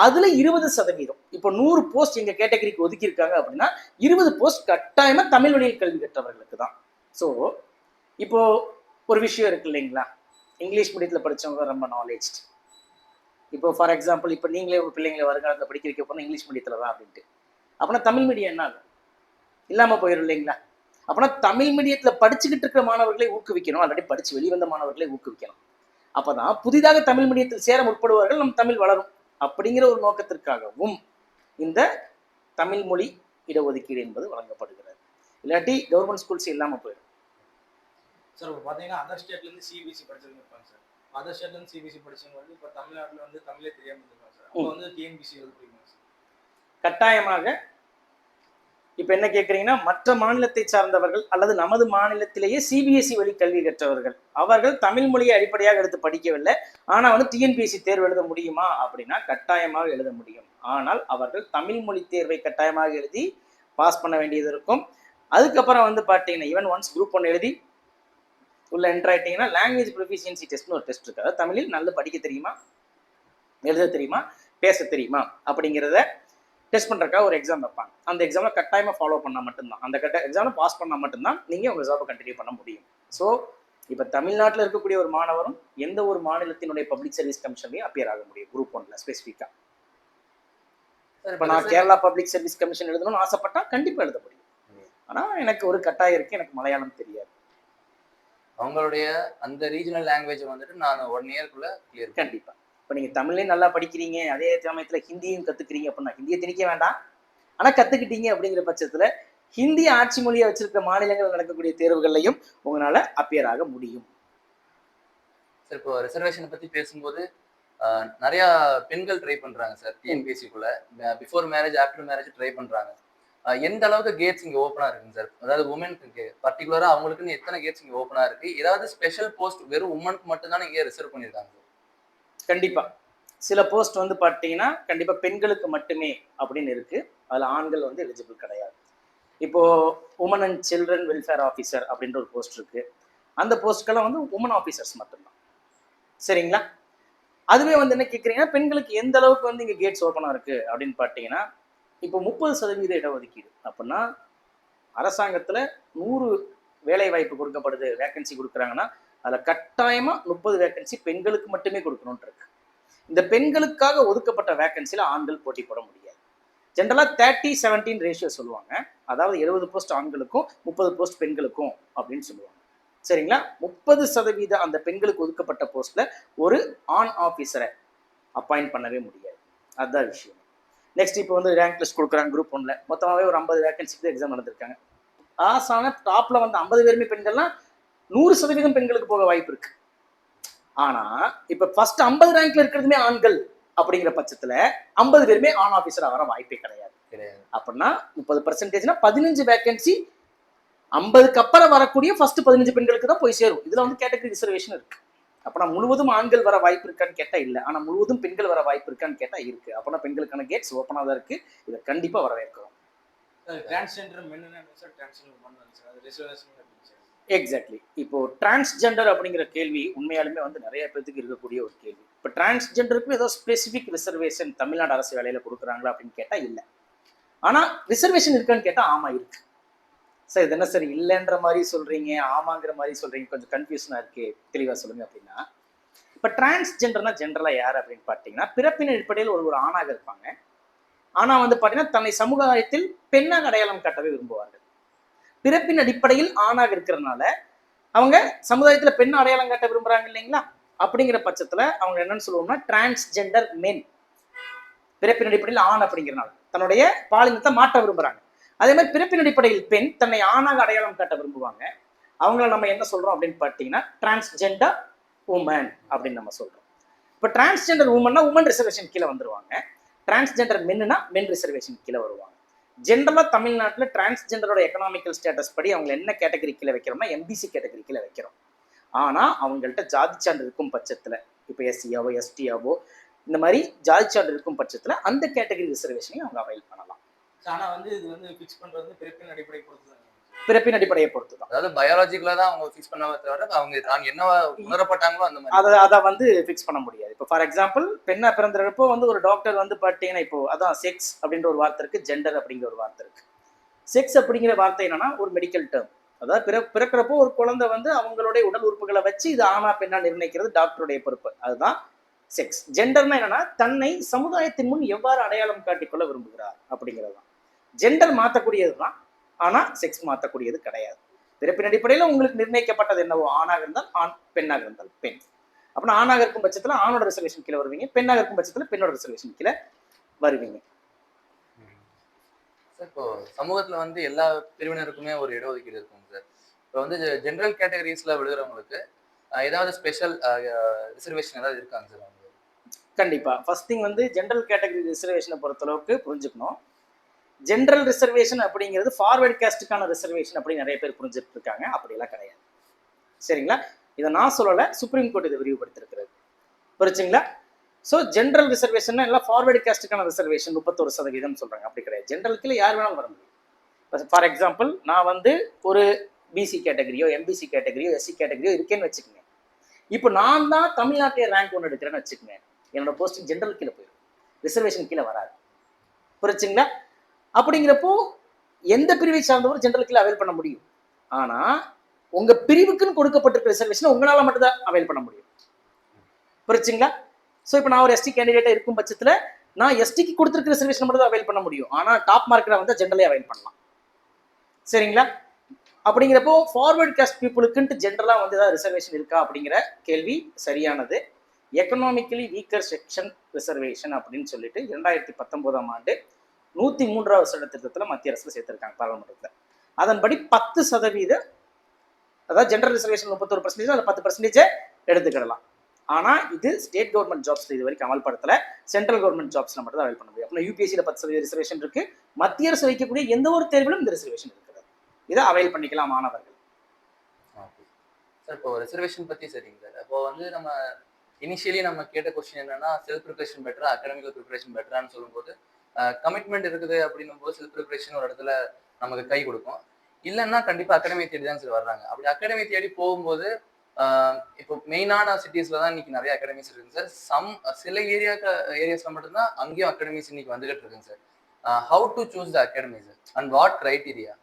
A: அதுல 20%. இப்போ 100 போஸ்ட் எங்க கேட்டகரிக்கு ஒதுக்கி இருக்காங்க அப்படின்னா 20 போஸ்ட் கட்டாயமா தமிழ் வழியில் கல்வி கற்றவர்களுக்கு தான். ஸோ இப்போ ஒரு விஷயம் இருக்கு இல்லைங்களா, இங்கிலீஷ் மீடியத்துல படிச்சவங்க ரொம்ப நாலேஜ். இப்போ ஃபார் எக்ஸாம்பிள் இப்போ நீங்களே உங்க பிள்ளைங்களை வருங்காலத்தில் படிக்க வைக்க போனா இங்கிலீஷ் மீடியத்துல தான் அப்படின்ட்டு, அப்படின்னா தமிழ் மீடியம் என்ன ஆகும்? இல்லாம போயிடும் இல்லைங்களா? அப்படின்னா தமிழ் மீடியத்துல படிச்சுக்கிட்டு இருக்கிற மாணவர்களை ஊக்குவிக்கணும், ஆல்ரெடி படிச்சு வெளிவந்த மாணவர்களை ஊக்குவிக்கணும். அப்பதான் புதிதாக தமிழ் மீடியத்தில் சேர முற்படுவார்கள், நம் தமிழ் வளரும் அப்படிங்கிற ஒரு நோக்கத்திற்காகவும் இந்த தமிழ் மொழி இடஒதுக்கீடு என்பது வழங்கப்படுகிறது. இல்லாட்டி கவர்மெண்ட் ஸ்கூல்ஸ் இல்லாம போயிடும்.
C: சார் இப்போ பார்த்தீங்கன்னா அதர் ஸ்டேட்லேருந்து சிபிஎஸ்சி படிச்சவங்க இருப்பாங்க சார். அதர் ஸ்டேட்லேருந்து சிபிஎஸ்சி படிச்சவங்க வந்து இப்போ தமிழ்நாட்டில் வந்து தமிழே தெரியாமல் இருப்பாங்க சார். அப்போ வந்து டிஎன்பிசி எழுத முடியுமா சார்?
A: கட்டாயமாக. இப்ப என்ன கேட்குறீங்கன்னா, மற்ற மாநிலத்தை சார்ந்தவர்கள் அல்லது நமது மாநிலத்திலேயே சிபிஎஸ்இ வழி கல்வி கற்றவர்கள் அவர்கள் தமிழ் மொழியை அடிப்படையாக எடுத்து படிக்கவில்லை, ஆனா வந்து டிஎன்பிஎஸ்சி தேர்வு எழுத முடியுமா அப்படின்னா கட்டாயமாக எழுத முடியும். ஆனால் அவர்கள் தமிழ் மொழி தேர்வை கட்டாயமாக எழுதி பாஸ் பண்ண வேண்டியது இருக்கும். அதுக்கப்புறம் வந்து பார்த்தீங்கன்னா ஈவன் ஒன்ஸ் குரூப் 1 எழுதி உள்ள என்டர் ஆயிட்டீங்கன்னா லாங்குவேஜ் ப்ரொஃபிஷியன்சி டெஸ்ட்னு ஒரு டெஸ்ட் இருக்கு. அதாவது தமிழில் நல்ல படிக்க தெரியுமா, எழுத தெரியுமா, பேச தெரியுமா அப்படிங்கிறத டெஸ்ட் பண்றதுக்காக ஒரு எக்ஸாம் வைப்பாங்க. அந்த எக்ஸாம்ல கட்டாயமா ஃபாலோ பண்ணா மட்டும்தான், அந்த எக்ஸாம்ல பாஸ் பண்ணா மட்டும்தான் நீங்க உங்க ஜாபை கண்டினியூ பண்ண முடியும். ஸோ இப்ப தமிழ்நாட்டில் இருக்கக்கூடிய ஒரு மாணவரும் எந்த ஒரு மாநிலத்தினுடைய பப்ளிக் சர்வீஸ் கமிஷன்லையும் அப்பியர் ஆக முடியும் குரூப் 1ல ஸ்பெசிஃபிக்கா. இப்ப நான் கேரளா பப்ளிக் சர்வீஸ் கமிஷன் எழுதணும்னு ஆசைப்பட்டா கண்டிப்பா எழுத முடியும். ஆனா எனக்கு ஒரு கட்டாயம் இருக்கு, எனக்கு மலையாளம் தெரியாது.
B: அவங்களுடைய அந்த ரீஜனல் லாங்குவேஜ் வந்துட்டு நான் 1 இயர்க்குள்ள கிளியர்.
A: கண்டிப்பா. இப்போ நீங்க தமிழ்லையும் நல்லா படிக்கிறீங்க, அதே சமயத்துல ஹிந்தியும் கத்துக்கிறீங்க அப்படின்னா ஹிந்தியை திணிக்க வேண்டாம், ஆனா கத்துக்கிட்டீங்க அப்படிங்கிற பட்சத்துல ஹிந்தி ஆட்சி மொழியை வச்சிருக்க மாநிலங்கள் நடக்கக்கூடிய தேர்வுகள்லையும் உங்களால அப்பியர் ஆக முடியும்.
B: சார் இப்போ ரிசர்வேஷனை பத்தி பேசும்போது நிறைய பெண்கள் ட்ரை பண்றாங்க சார் டிஎன்பிஎஸ்சிக்குள்ள. Before marriage after marriage try பண்றாங்க. எந்த அளவுக்கு கேட்ஸ் இங்க ஓப்பனா இருக்குங்க சார்? அதாவது உமனுக்கு பர்டிகுலரா அவங்களுக்குன்னு எத்தனை கேட்ஸ் இங்க ஓப்பனா இருக்கு? ஏதாவது ஸ்பெஷல் போஸ்ட் வெறும் உமனுக்கு மட்டும் தான் இங்க ரிசர்வ் பண்ணிருக்காங்க?
A: கண்டிப்பா சில போஸ்ட் வந்து பார்த்தீங்கன்னா கண்டிப்பா பெண்களுக்கு மட்டுமே அப்படின்னு இருக்கு, அதுல ஆண்கள் வந்து எலிஜிபிள் கிடையாது. இப்போ woman and children welfare officer அப்படின்ற ஒரு போஸ்ட் இருக்கு. அந்த போஸ்ட்கெல்லாம் வந்து உமன் ஆஃபீஸர்ஸ் மட்டும்தான். சரிங்களா? அதுவே வந்து என்ன கேட்குறீங்கன்னா பெண்களுக்கு எந்த அளவுக்கு வந்து இங்கே கேட்ஸ் ஓப்பனாக இருக்கு அப்படின்னு பார்த்தீங்கன்னா இப்போ 30% இடஒதுக்கீடு அப்படின்னா அரசாங்கத்துல 100 வேலை வாய்ப்பு கொடுக்கப்படுது, வேகன்சி கொடுக்குறாங்கன்னா அதுல கட்டாயமா 30 வேகன்சி பெண்களுக்கு மட்டுமே கொடுக்கணும்னு இருக்கு. இந்த பெண்களுக்காக ஒதுக்கப்பட்ட வேகன்சில ஆண்கள் போட்டி போட முடியாது. ஜென்ரலா 30-17 ரேஷியோ சொல்லுவாங்க. அதாவது 70 போஸ்ட் ஆண்களுக்கும் 30 போஸ்ட் பெண்களுக்கும் அப்படின்னு சொல்லுவாங்க. சரிங்களா? 30% அந்த பெண்களுக்கு ஒதுக்கப்பட்ட போஸ்ட்ல ஒரு ஆண் ஆபீசரை அப்பாயிண்ட் பண்ணவே முடியாது. அதுதான் விஷயம். நெக்ஸ்ட் இப்போ வந்து ரேங்க் லிஸ்ட் கொடுக்குறாங்க குரூப் 1ல மொத்தமாகவே ஒரு 50 வேகன்சிக்கு எக்ஸாம் நடந்திருக்காங்க. ஆசான டாப்ல வந்து 50 பேருமே பெண்கள்னா 100% பெண்களுக்கு போக வாய்ப்பு இருக்கு. ஆனா இப்ப ஃபர்ஸ்ட் 50 ரேங்க்ல இருக்கிறதுமே ஆண்கள் அப்படிங்கிற பட்சத்துல 50 பேருமே ஆன் ஆபீசரா வர வாய்ப்பே கிடையாது. அப்படின்னா 30%னா 15 வேகன்சி 50க்கு அப்புறம் வரக்கூடிய ஃபர்ஸ்ட் 15 பெண்களுக்கு தான் போய் சேரும். இதுல வந்து கேட்டகரி ரிசர்வேஷன் இருக்கு. அப்பனா முழுவதும் ஆண்கள் வர வாய்ப்பு இருக்கான்னு கேட்டா இல்ல. ஆனா முழுவதும் பெண்கள் வர வாய்ப்பு இருக்கான்னு கேட்டா இருக்கு. அப்பனா பெண்களுக்கான கேட்ஸ் ஓப்பனா தான் இருக்கு. இதை கண்டிப்பா வரவேற்கிறோம்.
C: டிரான்ஸ்ஜெண்டர் மென்னா சார், டிரான்ஸ்ஜெண்டர் பண்ணலாம் சார், அது ரிசர்வேஷன் அப்படின்னு சார்.
A: எக்ஸாக்ட்லி. இப்போ டிரான்ஸ்ஜெண்டர் அப்படிங்கிற கேள்வி உண்மையாலுமே வந்து நிறைய பேருக்கு இருக்கக்கூடிய ஒரு கேள்வி. இப்போ டிரான்ஸ்ஜெண்டருக்கு ஏதோ ஸ்பெசிபிக் ரிசர்வேஷன் தமிழ்நாடு அரசு வேலையில கொடுக்குறாங்களா அப்படின்னு கேட்டா இல்ல. ஆனா ரிசர்வேஷன் இருக்கான்னு கேட்டா ஆமா இருக்கு. சார் இது என்ன சார் இல்லைன்ற மாதிரி சொல்றீங்க, ஆமாங்கிற மாதிரி சொல்றீங்க, கொஞ்சம் கன்ஃபியூஷனா இருக்கு, தெளிவா சொல்லுங்க அப்படின்னா, இப்ப டிரான்ஸ்ஜெண்டர்னா ஜென்ரலா யார் அப்படின்னு பாத்தீங்கன்னா பிறப்பின் அடிப்படையில் ஒரு ஆணாக இருப்பாங்க. ஆனா வந்து பாத்தீங்கன்னா தன்னை சமுதாயத்தில் பெண்ணாக அடையாளம் காட்டவே விரும்புவார்கள். பிறப்பின் அடிப்படையில் ஆணாக இருக்கிறதுனால அவங்க சமுதாயத்துல பெண் அடையாளம் காட்ட விரும்புறாங்க இல்லைங்களா? அப்படிங்கிற பட்சத்துல அவங்க என்னன்னு சொல்லுவோம்னா டிரான்ஸ்ஜெண்டர் மென். பிறப்பின் அடிப்படையில் ஆண் அப்படிங்கிறனால தன்னுடைய பாலினத்தை மாற்ற விரும்புறாங்க. அதே மாதிரி பிறப்பின் அடிப்படையில் பெண் தன்னை ஆணாக அடையாளம் காட்ட விரும்புவாங்க. அவங்கள நம்ம என்ன சொல்றோம் அப்படின்னு பார்த்தீங்கன்னா டிரான்ஸ்ஜெண்டர் உமன் அப்படின்னு நம்ம சொல்றோம். இப்போ டிரான்ஸ்ஜெண்டர் உமன்னா உமன் ரிசர்வேஷன் கீழே வந்துருவாங்க. டிரான்ஸ்ஜெண்டர் மென்னுனா மென் ரிசர்வேஷன் கீழே வருவாங்க. ஜென்ரலாக தமிழ்நாட்டில் டிரான்ஸ்ஜெண்டரோட எக்கனாமிக்கல் ஸ்டேட்டஸ் படி அவங்க என்ன கேட்டகரி கீழே வைக்கிறோம்னா எம்பிசி கேட்டகரி கீழே வைக்கிறோம். ஆனால் அவங்கள்ட்ட ஜாதி சான்று இருக்கும் பட்சத்தில், இப்போ எஸ்சியாவோ எஸ்டியாவோ இந்த மாதிரி ஜாதி சான்று இருக்கும் பட்சத்தில் அந்த கேட்டகரி ரிசர்வேஷனையும் அவங்க அவைல் பண்ணலாம்.
C: ஆனா வந்து இது வந்து ஃபிக்ஸ் பண்றது பிறப்பின் அடிப்படை பொறுத்து தான்.
A: பிறப்பின் அடிப்படையை பொறுத்து தான்.
B: அதாவது பயாலஜிக்கலா தான் அவங்க ஃபிக்ஸ் பண்ணவே தவிர அவங்க தான் என்ன உணரப்பட்டாங்களோ அந்த மாதிரி
A: அதை வந்து ஃபிக்ஸ் பண்ண முடியாது. இப்போ ஃபார் எக்ஸாம்பிள் பெண்ணா பிறந்தப்போ வந்து ஒரு டாக்டர் வந்து பார்த்தீங்கன்னா இப்போ அதான் செக்ஸ் அப்படின்ற ஒரு வார்த்தை இருக்கு, ஜெண்டர் அப்படிங்கிற ஒரு வார்த்தை இருக்கு. செக்ஸ் அப்படிங்கிற வார்த்தை என்னன்னா ஒரு மெடிக்கல் டேர்ம். அதாவது பிறக்கிறப்போ ஒரு குழந்தை வந்து அவங்களுடைய உடல் உறுப்புகளை வச்சு இது ஆணா பெண்ணா நிர்ணயிக்கிறது டாக்டருடைய பொறுப்பு. அதுதான் செக்ஸ். ஜெண்டர்னா என்னன்னா தன்னை சமுதாயத்தின் முன் எவ்வாறு அடையாளம் காட்டிக்கொள்ள விரும்புகிறார் அப்படிங்கிறது தான். ஜெண்டர் மாற்றக்கூடியது தான், ஆனா செக்ஸ் மாற்றக்கூடியது கிடையாது. பிறப்பின் அடிப்படையில் உங்களுக்கு நிர்ணயிக்கப்பட்டது என்னவோ ஆணாக இருந்தால் ஆண், பெண்ணாக இருந்தால் பெண். அப்படின்னா ஆணாக இருக்கும் பட்சத்தில் ஆணோட ரிசர்வேஷன் கீழே வருவீங்க, பெண்ணாக இருக்கும் பட்சத்தில் பெண்ணோட ரிசர்வேஷன் கீழே வருவீங்க.
B: சார் இப்போ சமூகத்துல வந்து எல்லா பிரிவினருக்குமே ஒரு இடஒதுக்கீடு இருக்கும் சார். இப்போ வந்து ஜென்ரல் கேட்டகரிஸ்ல விழுகிறவங்களுக்கு ஏதாவது ஸ்பெஷல் ரிசர்வேஷன் ஏதாவது இருக்காங்க சார்?
A: கண்டிப்பா. ஃபர்ஸ்ட் திங் வந்து ஜென்ரல் கேட்டகரி ரிசர்வேஷனை பொறுத்தளவுக்கு புரிஞ்சுக்கணும். ஜென்ரல் ரிசர்வேஷன் அப்படிங்கிறது ஃபார்வர்ட் காஸ்டுக்கான ரிசர்வேஷன் அப்படி நிறைய பேர் புரிஞ்சுட்டு இருக்காங்க. அப்படியெல்லாம் கிடையாது. சரிங்களா? இதை நான் சொல்லலை, சுப்ரீம் கோர்ட் இதை விரிவுபடுத்திருக்கிறது. புரிச்சுங்களா? ஸோ ஜென்ரல் ரிசர்வேஷன் எல்லாம் ஃபார்வர்டு காஸ்டுக்கான ரிசர்வேஷன் 31% சொல்றாங்க. அப்படி கிடையாது. ஜென்ரலுக்குள்ள யார் வேணாலும் வர முடியும். ஃபார் எக்ஸாம்பிள் நான் வந்து ஒரு பிசி கேட்டகரியோ எம்பிசி கேட்டகரியோ எஸ்சி கேட்டகரியோ இருக்கேன்னு வச்சுக்கோங்க. இப்போ நான் தான் தமிழ்நாட்டிலே ரேங்க் 1 எடுக்கிறேன்னு வச்சுக்கோங்க. என்னோட போஸ்டிங் ஜென்ரல் கீழே போயிடும், ரிசர்வேஷன் கீழே வராது. புரிச்சுங்களா? அப்படிங்கிறப்போ எந்த பிரிவை சார்ந்தவரும் ஜென்ரல் கீழே அவைல் பண்ண முடியும். ஆனா உங்க பிரிவுக்குன்னு கொடுக்கப்பட்டிருக்க ரிசர்வேஷன் உங்களால மட்டும் தான் அவைல் பண்ண முடியும். புரிச்சுங்களா? ஸோ இப்போ நான் ஒரு எஸ்டி கேண்டிடேட்டா இருக்கும் பட்சத்தில் நான் எஸ்டிக்கு கொடுத்துருக்க ரிசர்வேஷன் மட்டும் தான் அவைல் பண்ண முடியும். ஆனால் டாப் மார்க்கெட்டை வந்து ஜென்ரலே அவைல் பண்ணலாம். சரிங்களா? அப்படிங்கிறப்போ ஃபார்வர்ட் காஸ்ட் பீப்புளுக்குன்ட்டு ஜென்ரலாக வந்து ஏதாவது ரிசர்வேஷன் இருக்கா அப்படிங்கிற கேள்வி சரியானது. எக்கனாமிக்கலி வீக்கர் செக்ஷன் ரிசர்வேஷன் அப்படின்னு சொல்லிட்டு 2019ஆம் ஆண்டு 103வது சட்டத்திட்டத்தில் மத்திய அரசு சேர்த்திருக்காங்க பாராளுமன்றத்தில். அதன்படி 10%, அதாவது ஜென்ரல் ரிசர்வேஷன் 31%, அதில் 10% எடுத்துக்கிடலாம். ஆனால் இது ஸ்டேட் கவர்மெண்ட் ஜாப்ஸ் இது வரைக்கும் அமல்படுத்தலை. சென்ட்ரல் கவர்மெண்ட் ஜாப்ஸ்ல மட்டும் தான் அவைல் பண்ண முடியும். அப்படின்னா யூபிஎஸ்சியில் 10% ரிசர்வேஷன் இருக்கு. மத்திய அரசு வைக்கக்கூடிய எந்த ஒரு தேர்விலும் இந்த ரிசர்வேஷன் இருக்கிறது. இதை அவைல் பண்ணிக்கலாம் மாணவர்கள்.
B: சார் இப்போ ரிசர்வேஷன் பத்தி சரிங்க சார். அப்போ வந்து நம்ம இனிஷியலி நம்ம கேட்ட கொஸ்டின் என்னன்னா செல்ஃப் ப்ரிப்பரேஷன் பெட்டரா அகாடமிக்கல் ப்ரிப்பரேஷன் பெட்டரான்னு சொல்லும்போது கமிட்மெண்ட் இருக்குது அப்படின்னும் போது செல்ஃப் ப்ரிப்பரேஷன் ஒரு இடத்துல நமக்கு கை கொடுக்கும். இல்லைன்னா கண்டிப்பா அகாடமி தேடி தான் சார் வர்றாங்க. அப்படி அகாடமி தேடி போகும்போது இப்போ மெயினான சிட்டிஸ்ல தான் இன்னைக்கு நிறைய அகாடமிஸ் இருக்குங்க சார். சில ஏரியாஸ்ல மட்டும்தான் அங்கேயும் அகாடமிஸ் இன்னைக்கு வந்துகிட்டு இருக்குங்க sir. How to choose the academy sir and what criteria?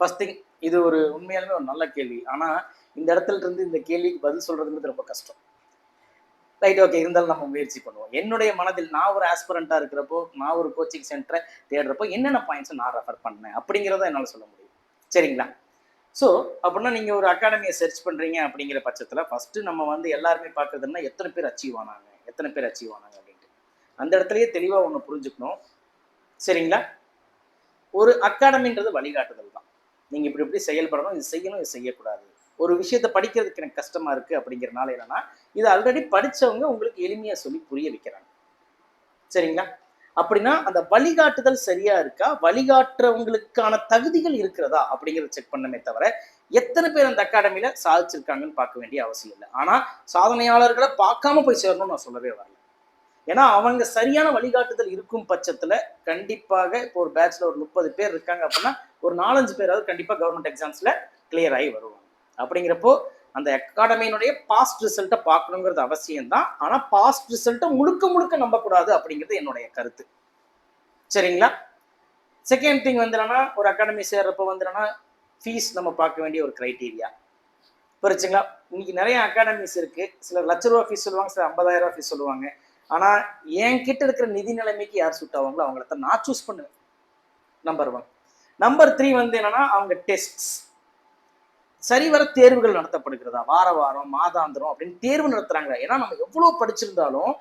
A: First thing இது ஒரு உண்மையாலுமே ஒரு நல்ல கேள்வி. ஆனா இந்த இடத்துல இருந்து இந்த கேள்விக்கு பதில் சொல்றதுங்கிறது ரொம்ப கஷ்டம். ரைட், ஓகே, இருந்தாலும் நம்ம முயற்சி பண்ணுவோம். என்னுடைய மனதில் நான் ஒரு ஆஸ்பிரண்டா இருக்கிறப்போ, நான் ஒரு கோச்சிங் சென்டரை தேடுறப்போ என்னென்ன பாயிண்ட்ஸ் நான் ரெஃபர் பண்ணேன் அப்படிங்கிறத என்னால் சொல்ல முடியும். சரிங்களா? ஸோ அப்படின்னா நீங்கள் ஒரு அகாடமியை சர்ச் பண்ணுறீங்க அப்படிங்கிற பட்சத்தில் ஃபஸ்ட்டு நம்ம வந்து எல்லாருமே பார்க்குறதுன்னா எத்தனை பேர் அச்சீவ் ஆனாங்க அப்படின்ட்டு அந்த இடத்துலயே தெளிவாக ஒன்று புரிஞ்சுக்கணும். சரிங்களா? ஒரு அகாடமின்றது வழிகாட்டுதல் தான். நீங்கள் இப்படி செயல்படணும், இது செய்யணும், இது செய்யக்கூடாது. ஒரு விஷயத்த படிக்கிறதுக்கு எனக்கு கஷ்டமா இருக்கு அப்படிங்கிறனால என்னன்னா இது ஆல்ரெடி படிச்சவங்க உங்களுக்கு எளிமையா சொல்லி புரிய வைக்கிறாங்க. சரிங்களா? அப்படின்னா அந்த வழிகாட்டுதல் சரியா இருக்கா, வழிகாட்டுறவங்களுக்கான தகுதிகள் இருக்கிறதா அப்படிங்கிறத செக் பண்ணமே தவிர எத்தனை பேர் அந்த அகாடமியில சாதிச்சிருக்காங்கன்னு பார்க்க வேண்டிய அவசியம் இல்லை. ஆனா சாதனையாளர்களை பார்க்காம போய் சேரணும்னு நான் சொல்லவே வரல. ஏன்னா அவங்க சரியான வழிகாட்டுதல் இருக்கும் பட்சத்துல கண்டிப்பாக இப்போ ஒரு பேட்ச்ல ஒரு 30 பேர் இருக்காங்க அப்படின்னா ஒரு 4-5 பேராவது கண்டிப்பா கவர்மெண்ட் எக்ஸாம்ஸ்ல கிளியர் ஆகி வருவாங்க. அப்படிங்கிறப்போ அந்த அகாடமியினுடைய பாஸ்ட் ரிசல்ட்டை பார்க்கணுங்கிறது அவசியம் தான். ஆனா பாஸ்ட் ரிசல்ட்டை முழுக்க நம்பக்கூடாது அப்படிங்கிறது என்னுடைய கருத்து. சரிங்களா? செகண்ட் திங் வந்து என்னன்னா ஒரு அகாடமி சேர்றப்போ வந்து என்னன்னா ஃபீஸ் நம்ம பார்க்க வேண்டிய ஒரு கிரைட்டீரியா. புரிச்சுங்களா? இன்னைக்கு நிறைய அகாடமிஸ் இருக்கு. சிலர் ₹1,00,000 ஃபீஸ் சொல்லுவாங்க, சிலர் ₹50,000 ஃபீஸ் சொல்லுவாங்க. ஆனா என்கிட்ட இருக்கிற நிதி நிலைமைக்கு யார் சூட் ஆவாங்களோ அவங்கள நான் சூஸ் பண்ணுவேன். நம்பர் 1. நம்பர் 3 வந்து என்னன்னா அவங்க டெஸ்ட் சரிவர தேர்வுகள் நடத்தப்படுகிறதா, வாரம் மாதாந்திரம் அப்படின்னு தேர்வு நடத்துறாங்க. ஏன்னா நம்ம எவ்வளவு படிச்சிருந்தாலும்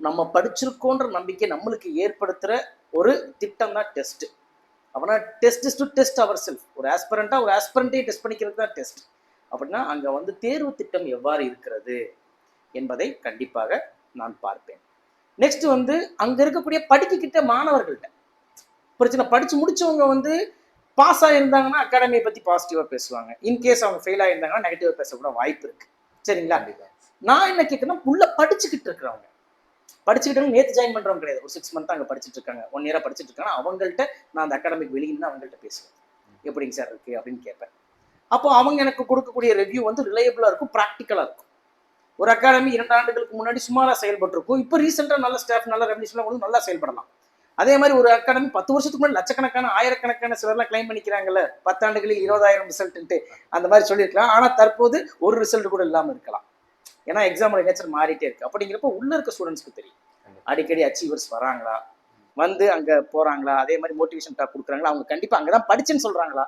A: நம்ம படிச்சிருக்கோன்ற நம்பிக்கை நம்மளுக்கு ஏற்படுத்துற ஒரு திட்டம் தான் டெஸ்ட். அப்படின்னா test is to test our self. ஒரு ஆஸ்பிரண்டே டெஸ்ட் பண்ணிக்கிறது தான் டெஸ்ட். அப்படின்னா அங்க வந்து தேர்வு திட்டம் எவ்வாறு இருக்கிறது என்பதை கண்டிப்பாக நான் பார்ப்பேன். நெக்ஸ்ட் வந்து அங்க இருக்கக்கூடிய படிக்கிட்ட மாணவர்கள்ட்ட பிரச்சனை படிச்சு முடிச்சவங்க வந்து பாஸ் ஆயிருந்தாங்கன்னா அகாடமியை பத்தி பாசிட்டிவா பேசுவாங்க. இன்கேஸ் அவங்க ஃபெயில் ஆயிருந்தாங்கன்னா நெகட்டிவா பேசக்கூட வாய்ப்பு இருக்கு. சரிங்களா? நான் என்ன கேட்கறேன்னா உள்ள படிச்சுக்கிட்டு இருக்கிறவங்க நேற்று ஜாயின் பண்றவங்க கிடையாது. ஒரு 6 மந்த் அங்க படிச்சுட்டு இருக்காங்க, 1 இயரா படிச்சுட்டு இருக்காங்க. அவங்கள்ட்ட நான் அந்த அகாடமிக் வெளியிருந்து அவங்கள்ட்ட பேசுவேன். எப்படிங்க சார் இருக்கு அப்படின்னு கேட்பேன். அப்போ அவங்க எனக்கு கொடுக்கக்கூடிய ரிவ்யூ வந்து ரிலையபிளா இருக்கும், ப்ராக்டிக்கலா இருக்கும். ஒரு அகாடமி 2 ஆண்டுகளுக்கு முன்னாடி சுமாரா செயல்பட்டு இருக்கும். இப்போ ரீசெண்டா நல்ல ஸ்டாஃப், நல்ல ரெவன்யூஸ்லாம் வந்து நல்லா செயல்படலாம். அதே மாதிரி ஒரு அகாடமி 10 வருஷத்துக்கு முன்னாடி லட்சக்கணக்கான ஆயிரக்கணக்கான சிலர்லாம் கிளைம் பண்ணிக்கிறாங்கல்ல, 10 ஆண்டுகளில் 20,000 ரிசல்ட்டு அந்த மாதிரி சொல்லியிருக்கலாம். ஆனா தற்போது ஒரு ரிசல்ட் கூட இல்லாம இருக்கலாம். ஏன்னா எக்ஸாமோட நேச்சர் மாறிட்டே இருக்கு. அப்படிங்கிறப்ப உள்ள இருக்க ஸ்டூடெண்ட்ஸ்க்கு தெரியும் அடிக்கடி அச்சீவர்ஸ் வராங்களா, வந்து அங்க போறாங்களா, அதே மாதிரி மோட்டிவேஷன் டாக் கொடுக்குறாங்களா, அவங்க கண்டிப்பா அங்கதான் படிச்சுன்னு சொல்றாங்களா,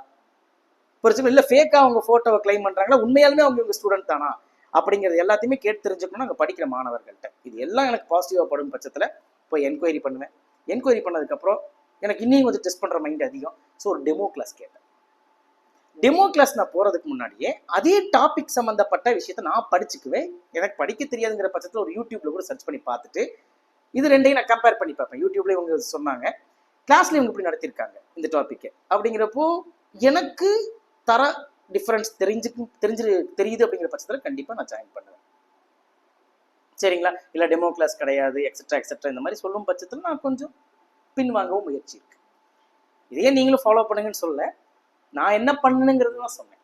A: பிரச்சனை இல்லை ஃபேக்கா அவங்க போட்டோவை கிளைம் பண்றாங்களா, உண்மையாலுமே அவங்க இவங்க ஸ்டூடெண்ட் தானா அப்படிங்கிறது எல்லாத்தையுமே கேட்டு தெரிஞ்சுக்கணும் அங்க படிக்கிற மாணவர்கள்ட்ட. இது எல்லாம் எனக்கு பாசிட்டிவா படும் பட்சத்துல போய் என்கொயரி பண்ணுவேன். என்கொயரி பண்ணதுக்கப்புறம் எனக்கு இன்னும் கொஞ்சம் டெஸ்ட் பண்ற மைண்ட் அதிகம். ஸோ ஒரு டெமோ கிளாஸ் கேட்டேன். டெமோ கிளாஸ் நான் போறதுக்கு முன்னாடியே அதே டாபிக் சம்பந்தப்பட்ட விஷயத்த நான் படிச்சுக்குவேன். எனக்கு படிக்க தெரியாதுங்கிற பட்சத்தில் ஒரு யூடியூப்ல கூட சர்ச் பண்ணி பார்த்துட்டு இது ரெண்டையும் நான் கம்பேர் பண்ணி பார்ப்பேன். யூடியூப்ல இவங்க சொன்னாங்க, கிளாஸ்ல இவங்க இப்படி நடத்திருக்காங்க இந்த டாபிக். அப்படிங்கிறப்போ எனக்கு தர டிஃபரன்ஸ் தெரியுது அப்படிங்கிற பட்சத்தில் கண்டிப்பா நான் ஜாயின் பண்ணுவேன். சரிங்களா? இல்லை டெமோ கிளாஸ் கிடையாது எக்ஸெட்ரா இந்த மாதிரி சொல்லும் பட்சத்தில் நான் கொஞ்சம் பின்வாங்கவும் முயற்சி இருக்கு. இதையே நீங்களும் ஃபாலோ பண்ணுங்கன்னு சொல்ல, நான் என்ன பண்ணுங்கிறது தான் சொன்னேன்.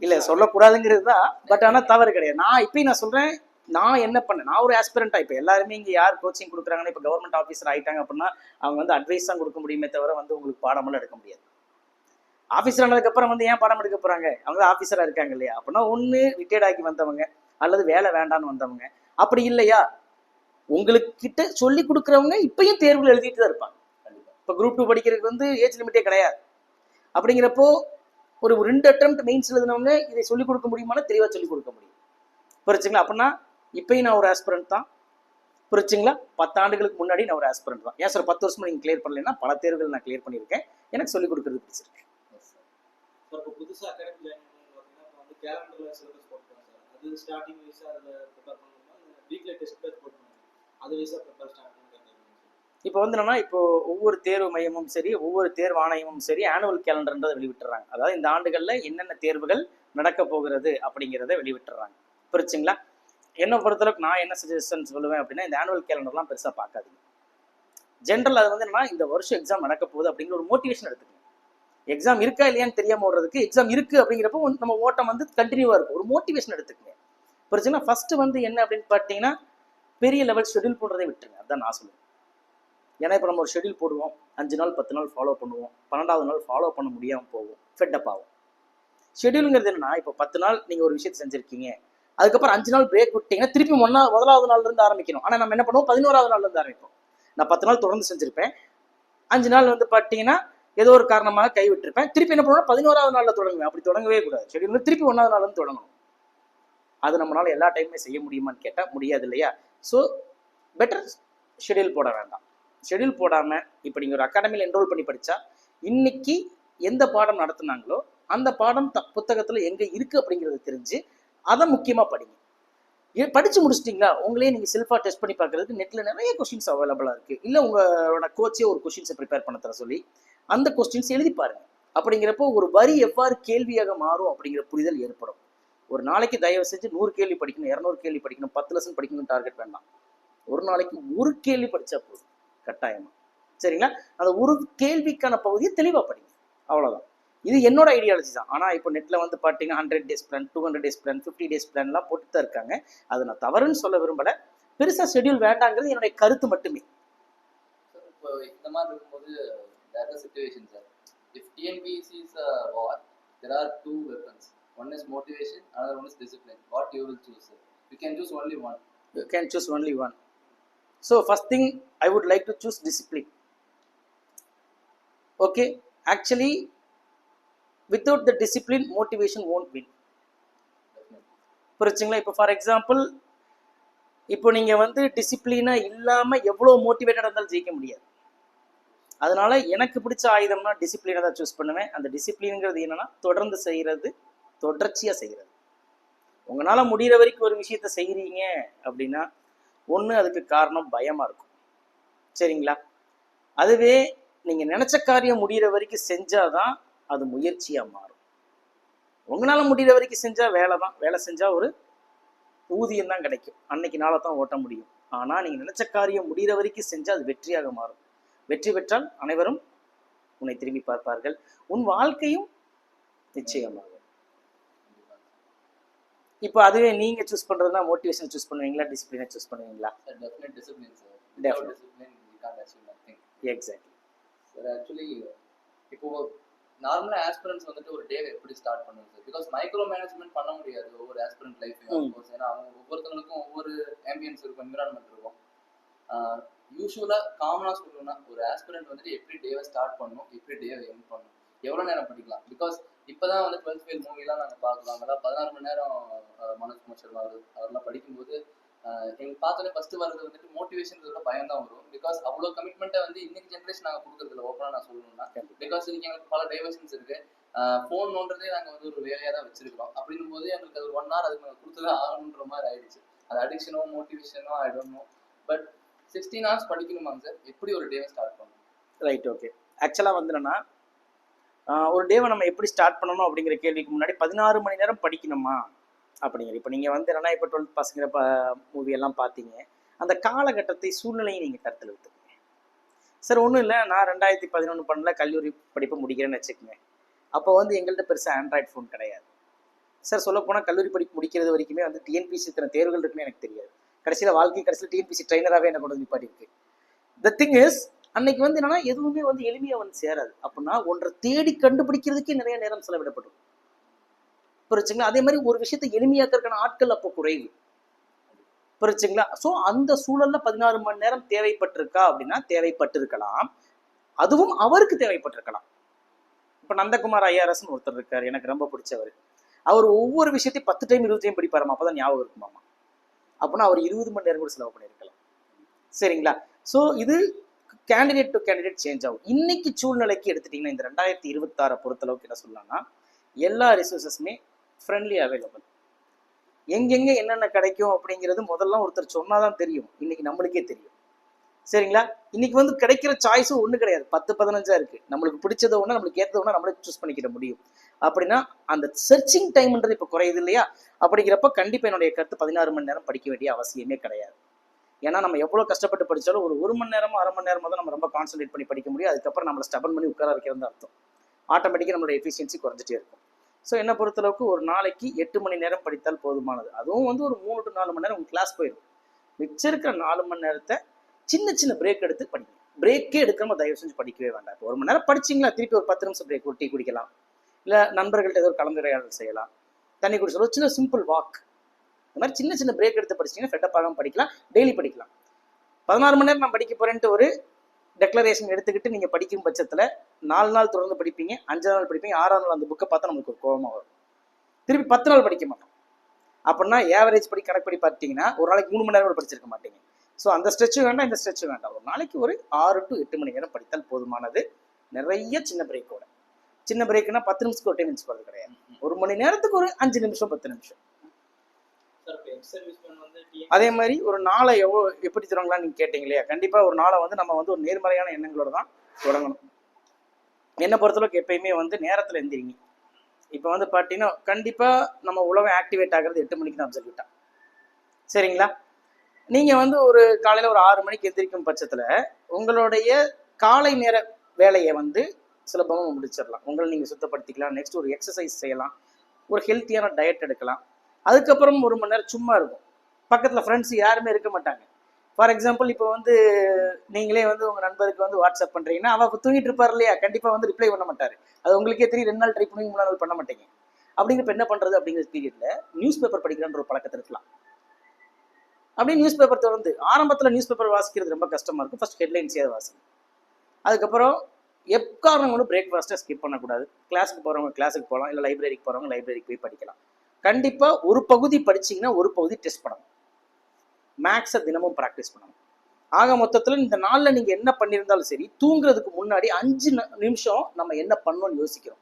A: இல்லை சொல்லக்கூடாதுங்கிறது தான், பட் ஆனால் தவறு கிடையாது. நான் இப்பயும் நான் சொல்றேன், நான் என்ன பண்ணேன், நான் ஒரு ஆஸ்பிரண்டா இப்போ எல்லாருமே இங்கே யார் கோச்சிங் கொடுக்குறாங்கன்னா இப்போ கவர்மெண்ட் ஆஃபீஸர் ஆகிட்டாங்க அப்படின்னா அவங்க வந்து அட்வைஸ் தான் கொடுக்க முடியுமே தவிர வந்து உங்களுக்கு பாடமெல்லாம் எடுக்க முடியாது. ஆஃபீஸர் ஆனதுக்கப்புறம் வந்து ஏன் பாடம் எடுக்க போறாங்க, அவங்க ஆஃபீஸரா இருக்காங்க இல்லையா? அப்படின்னா ஒன்று ரிட்டையர்ட் ஆகி வந்தவங்க அல்லது வேலை வேண்டான்னு வந்தவங்க. அப்படி இல்லையா உங்களுக்கு கிட்ட சொல்லி கொடுக்குறவங்க இப்பயும் தேர்வுகள் எழுதிட்டு தான் இருப்பாங்க. இப்போ குரூப் 2 படிக்கிறதுக்கு வந்து ஏஜ் லிமிட்டே கிடையாது. அப்படிங்கிறப்போ ஒரு 2 அட்டெம்ப்ட் மெயின்ஸ் எழுதினவங்க இதை சொல்லிக் கொடுக்க முடியுமானா தெளிவாக சொல்லிக் கொடுக்க முடியும். புரிச்சுங்களா? அப்படின்னா இப்பயும் நான் ஒரு ஆஸ்பிரண்ட் தான். புரிச்சுங்களா? 10 ஆண்டுகளுக்கு முன்னாடி நான் ஒரு ஆஸ்பிரண்ட் தான். ஏன் சார் 10 வருஷமா நீங்க கிளியர் பண்ணலைன்னா பல தேர்வுகள் நான் கிளியர் பண்ணியிருக்கேன். எனக்கு சொல்லிக் கொடுக்கறது பிடிச்சிருக்கு.
C: இப்போ புதுசாக அகாடமி ஜாயின் பண்ணீங்கன்னா வந்து கேலண்டர்ல சிலபஸ் போட்டுருவாங்க சார். அது ஸ்டார்டிங் வைஸாக அதில் ப்ரிப்பேர் பண்ணணும்னா வீக்லி டெஸ்ட் பேட்ச் போட்டுருவாங்க. அது வைஸாக ப்ரிப்பேர் ஸ்டார்ட் பண்ணுறது.
A: இப்போ வந்து என்னன்னா இப்போ ஒவ்வொரு தேர்வு மையமும் சரி, ஒவ்வொரு தேர்வு ஆணையமும் சரி ஆனுவல் கேலண்டர்ன்றதை வெளிவிட்டுறாங்க. அதாவது இந்த ஆண்டுகளில் என்னென்ன தேர்வுகள் நடக்க போகிறது அப்படிங்கிறத வெளிவிட்டுறாங்க. புரிச்சுங்களா? என்னை பொறுத்தளவுக்கு நான் என்ன சஜஷன் சொல்லுவேன் அப்படின்னா, இந்த ஆனுவல் கேலண்டர்லாம் பெருசாக பார்க்காதீங்க. ஜென்ரல் அது வந்து என்னன்னா இந்த வருஷம் எக்ஸாம் நடக்க போகுது அப்படிங்கிற ஒரு மோட்டிவேஷன் எடுத்துக்கணும். எக்ஸாம் இருக்கா இல்லையான்னு தெரியாம ஓடுறதுக்கு எக்ஸாம் இருக்கு அப்படிங்கிறப்போ நம்ம ஓட்டம் வந்து கண்டினியூவா இருக்கும். ஒரு மோட்டிவேஷன் எடுத்துக்கங்க. பிரச்சனை ஃபர்ஸ்ட் வந்து என்ன அப்படின்னு பார்த்தீங்கன்னா பெரிய லெவல் ஷெட்யூல் போடுறதை விட்டுருங்க. அதுதான் நான் சொல்லுவேன். ஏன்னா இப்போ நம்ம ஒரு ஷெட்யூல் போடுவோம், 5 நாள் 10 நாள் ஃபாலோ பண்ணுவோம், 12வது நாள் ஃபாலோ பண்ண முடியாமல் போகும், ஃபெட்டப் ஆகும். ஷெட்யூலுங்கிறது என்னன்னா, இப்போ 10 நாள் நீங்கள் ஒரு விஷயத்தை செஞ்சுருக்கீங்க, அதுக்கப்புறம் 5 நாள் பிரேக் விட்டீங்கன்னா திருப்பி முதலாவது நாள்ல இருந்து ஆரம்பிக்கணும். ஆனால் நம்ம என்ன பண்ணுவோம், 11வது நாள்ல இருந்து ஆரம்பிப்போம். நான் 10 நாள் தொடர்ந்து செஞ்சிருப்பேன், 5 நாள் வந்து பார்த்தீங்கன்னா ஏதோ ஒரு காரணமாக கைவிட்டிருப்பேன், திருப்பி என்ன பண்ணுவோம், 11வது நாள்ல தொடங்குவேன். அப்படி தொடங்கவே கூடாது. ஷெட்யூல் திருப்பி 1வது நாள்ல இருந்து தொடங்கணும். அது நம்மளால எல்லா டைமுமே செய்ய முடியுமான்னு கேட்டால் முடியாது இல்லையா? ஸோ பெட்டர் ஷெட்யூல் போட வேண்டாம். ஷெட்யூல் போடாமல் இப்போ நீங்கள் ஒரு அகாடமியில் என்ரோல் பண்ணி படித்தா இன்னைக்கு எந்த பாடம் நடத்துனாங்களோ அந்த பாடம் புத்தகத்தில் எங்கே இருக்குது அப்படிங்கிறத தெரிஞ்சு அதை முக்கியமாக படிங்க. படித்து முடிச்சிட்டிங்களா, உங்களே நீங்கள் செல்ஃபாக டெஸ்ட் பண்ணி பார்க்குறதுக்கு நெட்டில் நிறைய கொஸ்டின்ஸ் அவைலபிளாக இருக்குது. இல்லை உங்களோட கோச்சே ஒரு கொஸ்டின்ஸை ப்ரிப்பேர் பண்ண தர சொல்லி அந்த கொஸ்டின்ஸ் எழுதி பாருங்க. அப்படிங்கிறப்போ ஒரு வரி எவ்வாறு கேள்வியாக மாறும் அப்படிங்கிற புரிதல் ஏற்படும். ஒரு நாளைக்கு தயவு செஞ்சு 100 கேள்வி படிக்கணும், 200 கேள்வி படிக்கணும், 10 லெசன் படிக்கணும்னு டார்கெட் வேண்டாம். ஒரு நாளைக்கு ஒரு கேள்வி படித்தா போதும் கட்டாயமா. சரிங்களா? அந்த ஒரு கேள்விக்கான பகுதியை தெளிவாக படிங்க, அவ்வளோதான். இது என்னோட ஐடியாலஜி தான். ஆனால் இப்போ நெட்டில் வந்து பார்த்தீங்கன்னா 100 days plan, 200 days plan, 50 days பிளான்லாம் போட்டு தான் இருக்காங்க. அது நான் தவறுன்னு சொல்ல விரும்பலை. பெருசாக ஷெட்யூல் வேண்டாங்கிறது என்னுடைய கருத்து மட்டுமே.
B: இப்போ இந்த மாதிரி இருக்கும்போது there are situations sir. If TNPSC is a war, there are two weapons. One is motivation, another one is discipline. What you will choose sir? You can choose only one.
A: You can choose only one. So first thing I would like to choose discipline. Okay, actually without the discipline motivation won't win. புரிச்சுங்களா? இப்போ for example இப்போ நீங்கள் வந்து டிசிப்ளினாக இல்லாமல் எவ்வளோ மோட்டிவேட்டடாக இருந்தாலும் ஜெயிக்க முடியாது. அதனால எனக்கு பிடிச்ச ஆயுதம்னா டிசிப்ளினை தான் சூஸ் பண்ணுவேன். அந்த டிசிப்ளின்ங்கிறது என்னன்னா தொடர்ந்து செய்கிறது, தொடர்ச்சியாக செய்கிறது. உங்களால் முடிகிற வரைக்கும் ஒரு விஷயத்த செய்கிறீங்க அப்படின்னா ஒன்று அதுக்கு காரணம் பயமாக இருக்கும். சரிங்களா? அதுவே நீங்கள் நினச்ச காரியம் முடிகிற வரைக்கும் செஞ்சால் தான் அது முயற்சியாக மாறும். உங்களால் முடிகிற வரைக்கும் செஞ்சால் வேலை தான், வேலை செஞ்சால் ஒரு ஊதியம் தான் கிடைக்கும், அன்னைக்கு நாளை தான் ஓட்ட முடியும். ஆனால் நீங்கள் நினச்ச காரியம் முடிகிற வரைக்கும் செஞ்சால் அது வெற்றியாக மாறும். வெற்றி பெற்றால் அனைவரும் உன்னை திரும்பி பார்ப்பார்கள், உன் வாழ்க்கையும் நிச்சயமாகும். இப்போ அதுவே நீங்க சூஸ் பண்றதுனா மோட்டிவேஷன் சூஸ் பண்ணுவீங்களா, டிசிப்ளினை சூஸ் பண்ணுவீங்களா?
B: Sir definite discipline sir.
A: Definitely.
B: Discipline we can't achieve nothing.
A: Exactly
B: sir actually இப்போ நார்மலா ஆஸ்பிரன்ட்ஸ் வந்துட்டு ஒரு டே எப்படி ஸ்டார்ட் பண்ணுங்க சார்? பிகாஸ் மைக்ரோ மேனேஜ்மெண்ட் பண்ண முடியாது ஒவ்வொரு ஆஸ்பிரண்ட் லைஃப்லையும். கோர்ஸ் ஏன்னா அவங்க ஒவ்வொருத்தங்களுக்கும் ஒவ்வொரு ஆம்பியன்ஸ் இருக்கும், என்விரான்மெண்ட் இருக்கும். யூஸ்வலா காமனா சொல்லணும்னா ஒரு ஆஸ்பிரண்ட் வந்துட்டு எப்படி டேவை ஸ்டார்ட் பண்ணணும், எப்படி டேவை எண்ட் பண்ணணும், எவ்வளோ நேரம் படிக்கலாம்? பிகாஸ் இப்போதான் வந்து 12th ஃபெயில் மூவிலாம் நாங்கள் பார்க்கலாம். அதெல்லாம் 16 மணி நேரம் மனோஜ்குமார் சர்மா அதெல்லாம் படிக்கும்போது எங்களுக்கு பார்த்தோன்னே ஃபர்ஸ்ட் வர்றது வந்துட்டு மோட்டிவேஷன் பயம் தான் வரும். பிகாஸ் அவ்வளோ கமிட்மெண்ட்டை வந்து இன்னைக்கு ஜென்ரேஷன் நாங்கள் கொடுக்குறதில்ல. ஓப்பனாக நான் சொல்லணும்னா பிகாஸ் இன்னைக்கு எங்களுக்கு பல டைவர்ஷன்ஸ் இருக்கு. ஃபோன் நோன்றதே நாங்கள் வந்து ஒரு வேலையாக தான் வச்சிருக்கிறோம். அப்படின்னும் போது எங்களுக்கு அது 1 hour அதுக்கு நாங்கள் கொடுத்துதான் ஆகணுன்ற மாதிரி ஆயிடுச்சு. அது அடிக்ஷனோ மோட்டிவேஷனோ I don't know. But 16 hours படிக்கணுமாங்க சார்? எப்படி ஒரு டேவை ஸ்டார்ட் பண்ணணும்?
A: Right, okay. ஆக்சுவலாக வந்து என்னன்னா ஒரு டேவை நம்ம எப்படி ஸ்டார்ட் பண்ணணும் அப்படிங்கிற கேள்விக்கு முன்னாடி 16 மணி நேரம் படிக்கணுமா அப்படிங்கிற, இப்போ நீங்கள் வந்து என்னன்னா இப்போ 12th பசங்கிற மூவியெல்லாம் பார்த்தீங்க, அந்த காலகட்டத்தை சூழ்நிலையை நீங்கள் கருத்தில் எடுத்துக்கோங்க. சார் ஒன்றும் இல்லை, நான் 2011 பண்ணல கல்லூரி படிப்பை முடிக்கிறேன்னு வச்சுக்கோங்க. அப்போ வந்து எங்கள்கிட்ட பெருசாக ஆண்ட்ராய்டு ஃபோன் கிடையாது. சார் சொல்லப்போனால் கல்லூரி படிப்பு முடிக்கிறது வரைக்குமே வந்து டிஎன்பிசி இத்தனை தேர்வுகள் இருக்குன்னு எனக்கு தெரியாது. கடைசியில் டிஎன்பிசி ட்ரைனராகவே என்ன கொண்டு வந்து நிப்பாட்டி இருக்கு. த திங் இஸ் அன்னைக்கு வந்து என்னன்னா எதுவுமே வந்து எளிமையாக வந்து சேராது. அப்படின்னா ஒன்றை தேடி கண்டுபிடிக்கிறதுக்கே நிறைய நேரம் செலவிடப்படும். புரிச்சுங்களா? அதே மாதிரி ஒரு விஷயத்தை எளிமையாக்கிறதுக்கான ஆட்கள் அப்போ குறைவு. புரிச்சுங்களா? ஸோ அந்த சூழல்ல 16 மணி நேரம் தேவைப்பட்டிருக்கா அப்படின்னா தேவைப்பட்டிருக்கலாம். அதுவும் அவருக்கு தேவைப்பட்டிருக்கலாம். இப்போ நந்தகுமார் ஐஆர்எஸ்ன்னு ஒருத்தர் இருக்காரு, எனக்கு ரொம்ப பிடிச்சவர். அவர் ஒவ்வொரு விஷயத்தையும் 10 டைம் 20 டைம் படிப்பாராமா, அப்போதான் ஞாபகம் இருக்குமாமா. அப்படின்னா அவர் 20 மணி நேரம் கூட செலவு பண்ணியிருக்கலாம். சரிங்களா? ஸோ இது கேண்டிடேட் டு கேண்டிடேட் சேஞ்ச் ஆகும். இன்னைக்கு சூழ்நிலைக்கு எடுத்துட்டீங்கன்னா இந்த 2026 பொறுத்தளவுக்கு என்ன சொல்லலாம்னா எல்லா ரிசோர்ஸஸுமே ஃப்ரெண்ட்லி அவைலபிள். எங்கெங்கே என்னென்ன கிடைக்கும் அப்படிங்கிறது முதல்ல ஒருத்தர் சொன்னாதான் தெரியும். இன்னைக்கு நம்மளுக்கே தெரியும். சரிங்களா? இன்னைக்கு வந்து கிடைக்கிற சாய்ஸும் ஒன்றும் கிடையாது, 10-15 இருக்கு. நம்மளுக்கு பிடிச்சத ஒன்று, நம்மளுக்கு ஏற்றத ஒன்று நம்மளே சூஸ் பண்ணிக்கிட முடியும். அப்படின்னா அந்த சர்ச்சிங் டைம்ன்றது இப்போ குறையுது இல்லையா? அப்படிங்கிறப்ப கண்டிப்பாக என்னுடைய கருத்து 16 மணி நேரம் படிக்க வேண்டிய அவசியமே கிடையாது. ஏன்னா நம்ம எவ்வளோ கஷ்டப்பட்டு படித்தாலும் ஒரு 1 மணி நேரமோ 1/2 மணி நேரமோ தான் நம்ம ரொம்ப கான்சன்ட்ரேட் பண்ணி படிக்க முடியும். அதுக்கப்புறம் நம்மளை ஸ்டபன் பண்ணி உட்கார வைக்கிறது அர்த்தம். ஆட்டோமேட்டிக்காக நம்மளோட எஃபிஷியன்சி குறைஞ்சிட்டே இருக்கும். ஸோ என்னை பொறுத்தளவுக்கு ஒரு நாளைக்கு 8 மணி நேரம் படித்தால் போதுமானது. அதுவும் வந்து ஒரு 3 to 4 மணி நேரம் உங்கள் கிளாஸ் போயிடும். மிச்சம் இருக்கிற 4 மணி நேரத்தை சின்ன சின்ன பிரேக் எடுத்து படிங்க. பிரேக்கே எடுக்காம தயவு செஞ்சு படிக்கவே வேண்டாம். இப்போ 1 மணி நேரம் படிச்சிங்களா, திருப்பி ஒரு 10 நிமிஷம் பிரேக், ஒரு டீ குடிக்கலாம், இல்லை நண்பர்கள்ட்ட ஏதோ ஒரு கலந்துரையாடல் செய்யலாம், தண்ணி குடிச்சலாம், ஒரு சின்ன சிம்பிள் வாக், இந்த மாதிரி சின்ன சின்ன பிரேக் எடுத்து படிச்சிங்கன்னா ஃபெட்டப் ஆகாமல் படிக்கலாம். டெய்லி படிக்கலாம். 16 மணி நேரம் நான் படிக்க போகிறேன்ட்டு ஒரு டெக்ளரேஷன் எடுத்துக்கிட்டு நீங்கள் படிக்கும் பட்சத்தில் 4 நாள் தொடர்ந்து படிப்பீங்க, 5 நாள் படிப்பீங்க, 6ஆம் நாள் அந்த புக்கை பார்த்தா நமக்கு ஒரு கோபமாக வரும். திருப்பி 10 நாள் படிக்க மாட்டோம். அப்படின்னா ஏவரேஜ் படி கணக்கு படி பார்த்தீங்கன்னா ஒரு நாளைக்கு 3 மணி நேரம் கூட படிச்சிருக்க மாட்டீங்க. ஸோ அந்த ஸ்ட்ரெச்சும் வேண்டாம், இந்த ஸ்ட்ரெச்சும் வேண்டாம். ஒரு நாளைக்கு ஒரு 6 to 8 மணி நேரம் படித்தால் போதுமானது. நிறைய சின்ன பிரேக்கோட. சின்ன பிரேக்குன்னா 10 நிமிஷத்துக்கு ஒரு டைம் மிஸ் பண்ணுறது கிடையாது. 1 மணி நேரத்துக்கு ஒரு 5 நிமிஷம் 10 நிமிஷம். அதே மாதிரி ஒரு நாளை எப்படி தொடங்கலாம்னு நீங்கள் கேட்டீங்க இல்லையா? கண்டிப்பாக ஒரு நாளை வந்து நம்ம வந்து ஒரு நேர்மறையான எண்ணங்களோட தான் தொடங்கணும். என்னை பொறுத்தளவுக்கு எப்பயுமே வந்து நேரத்தில் எந்திரிங்க. இப்போ வந்து பார்த்தீங்கன்னா கண்டிப்பாக நம்ம உலகம் ஆக்டிவேட் ஆகிறது 8 மணிக்கு தான் அப்சல்யூட்டாக. சரிங்களா? நீங்கள் வந்து ஒரு காலையில் ஒரு 6 மணிக்கு எந்திரிக்கும் பட்சத்தில் உங்களுடைய காலை நேர வேலையை வந்து சுலபமாக முடிச்சிடலாம். உங்களை நீங்கள் சுத்தப்படுத்திக்கலாம். நெக்ஸ்ட் ஒரு எக்ஸசைஸ் செய்யலாம், ஒரு ஹெல்த்தியான டயட் எடுக்கலாம். அதுக்கப்புறம் 1 மணி நேரம் சும்மா இருக்கும். பக்கத்தில் ஃப்ரெண்ட்ஸ் யாருமே இருக்க மாட்டாங்க. ஃபார் எக்ஸாம்பிள் இப்போ வந்து நீங்களே வந்து உங்கள் நண்பருக்கு வந்து வாட்ஸ்அப் பண்ணுறீங்கன்னா அவள் தூங்கிட்டு இருப்பார் இல்லையா? கண்டிப்பாக வந்து ரிப்ளை பண்ண மாட்டார். அது உங்களுக்கே தெரியும். 2 நாள் ட்ரை பண்ணி 3 நாள் பண்ண மாட்டீங்க. அப்படிங்கிறப்ப என்ன பண்ணுறது அப்படிங்கிற பீரியடில் நியூஸ் பேப்பர் படிக்கிறான்ற ஒரு பழக்கத்தை இருக்கலாம். அப்படியே நியூஸ் பேப்பர் தொடர்ந்து ஆரம்பத்தில் நியூஸ் பேப்பர் வாசிக்கிறது ரொம்ப கஷ்டமாக இருக்கும். ஃபர்ஸ்ட் ஹெட்லைன்ஸே வாசிங்க. அதுக்கப்புறம் எக்காரணம் கூட பிரேக்ஃபாஸ்ட்டை ஸ்கிப் பண்ணக்கூடாது. கிளாஸுக்கு போகிறவங்க கிளாஸுக்கு போகலாம், இல்லை லைப்ரரிக்கு போகிறவங்க லைப்ரரிக்கு போய் படிக்கலாம். கண்டிப்பாக ஒரு பகுதி படிச்சிங்கன்னா ஒரு பகுதி டெஸ்ட் பண்ணணும். மேக்ஸை தினமும் ப்ராக்டிஸ் பண்ணணும். ஆக மொத்தத்தில் இந்த நாளில் நீங்கள் என்ன பண்ணியிருந்தாலும் சரி, தூங்குறதுக்கு முன்னாடி 5 நிமிஷம் நம்ம என்ன பண்ணணும்னு யோசிக்கிறோம்.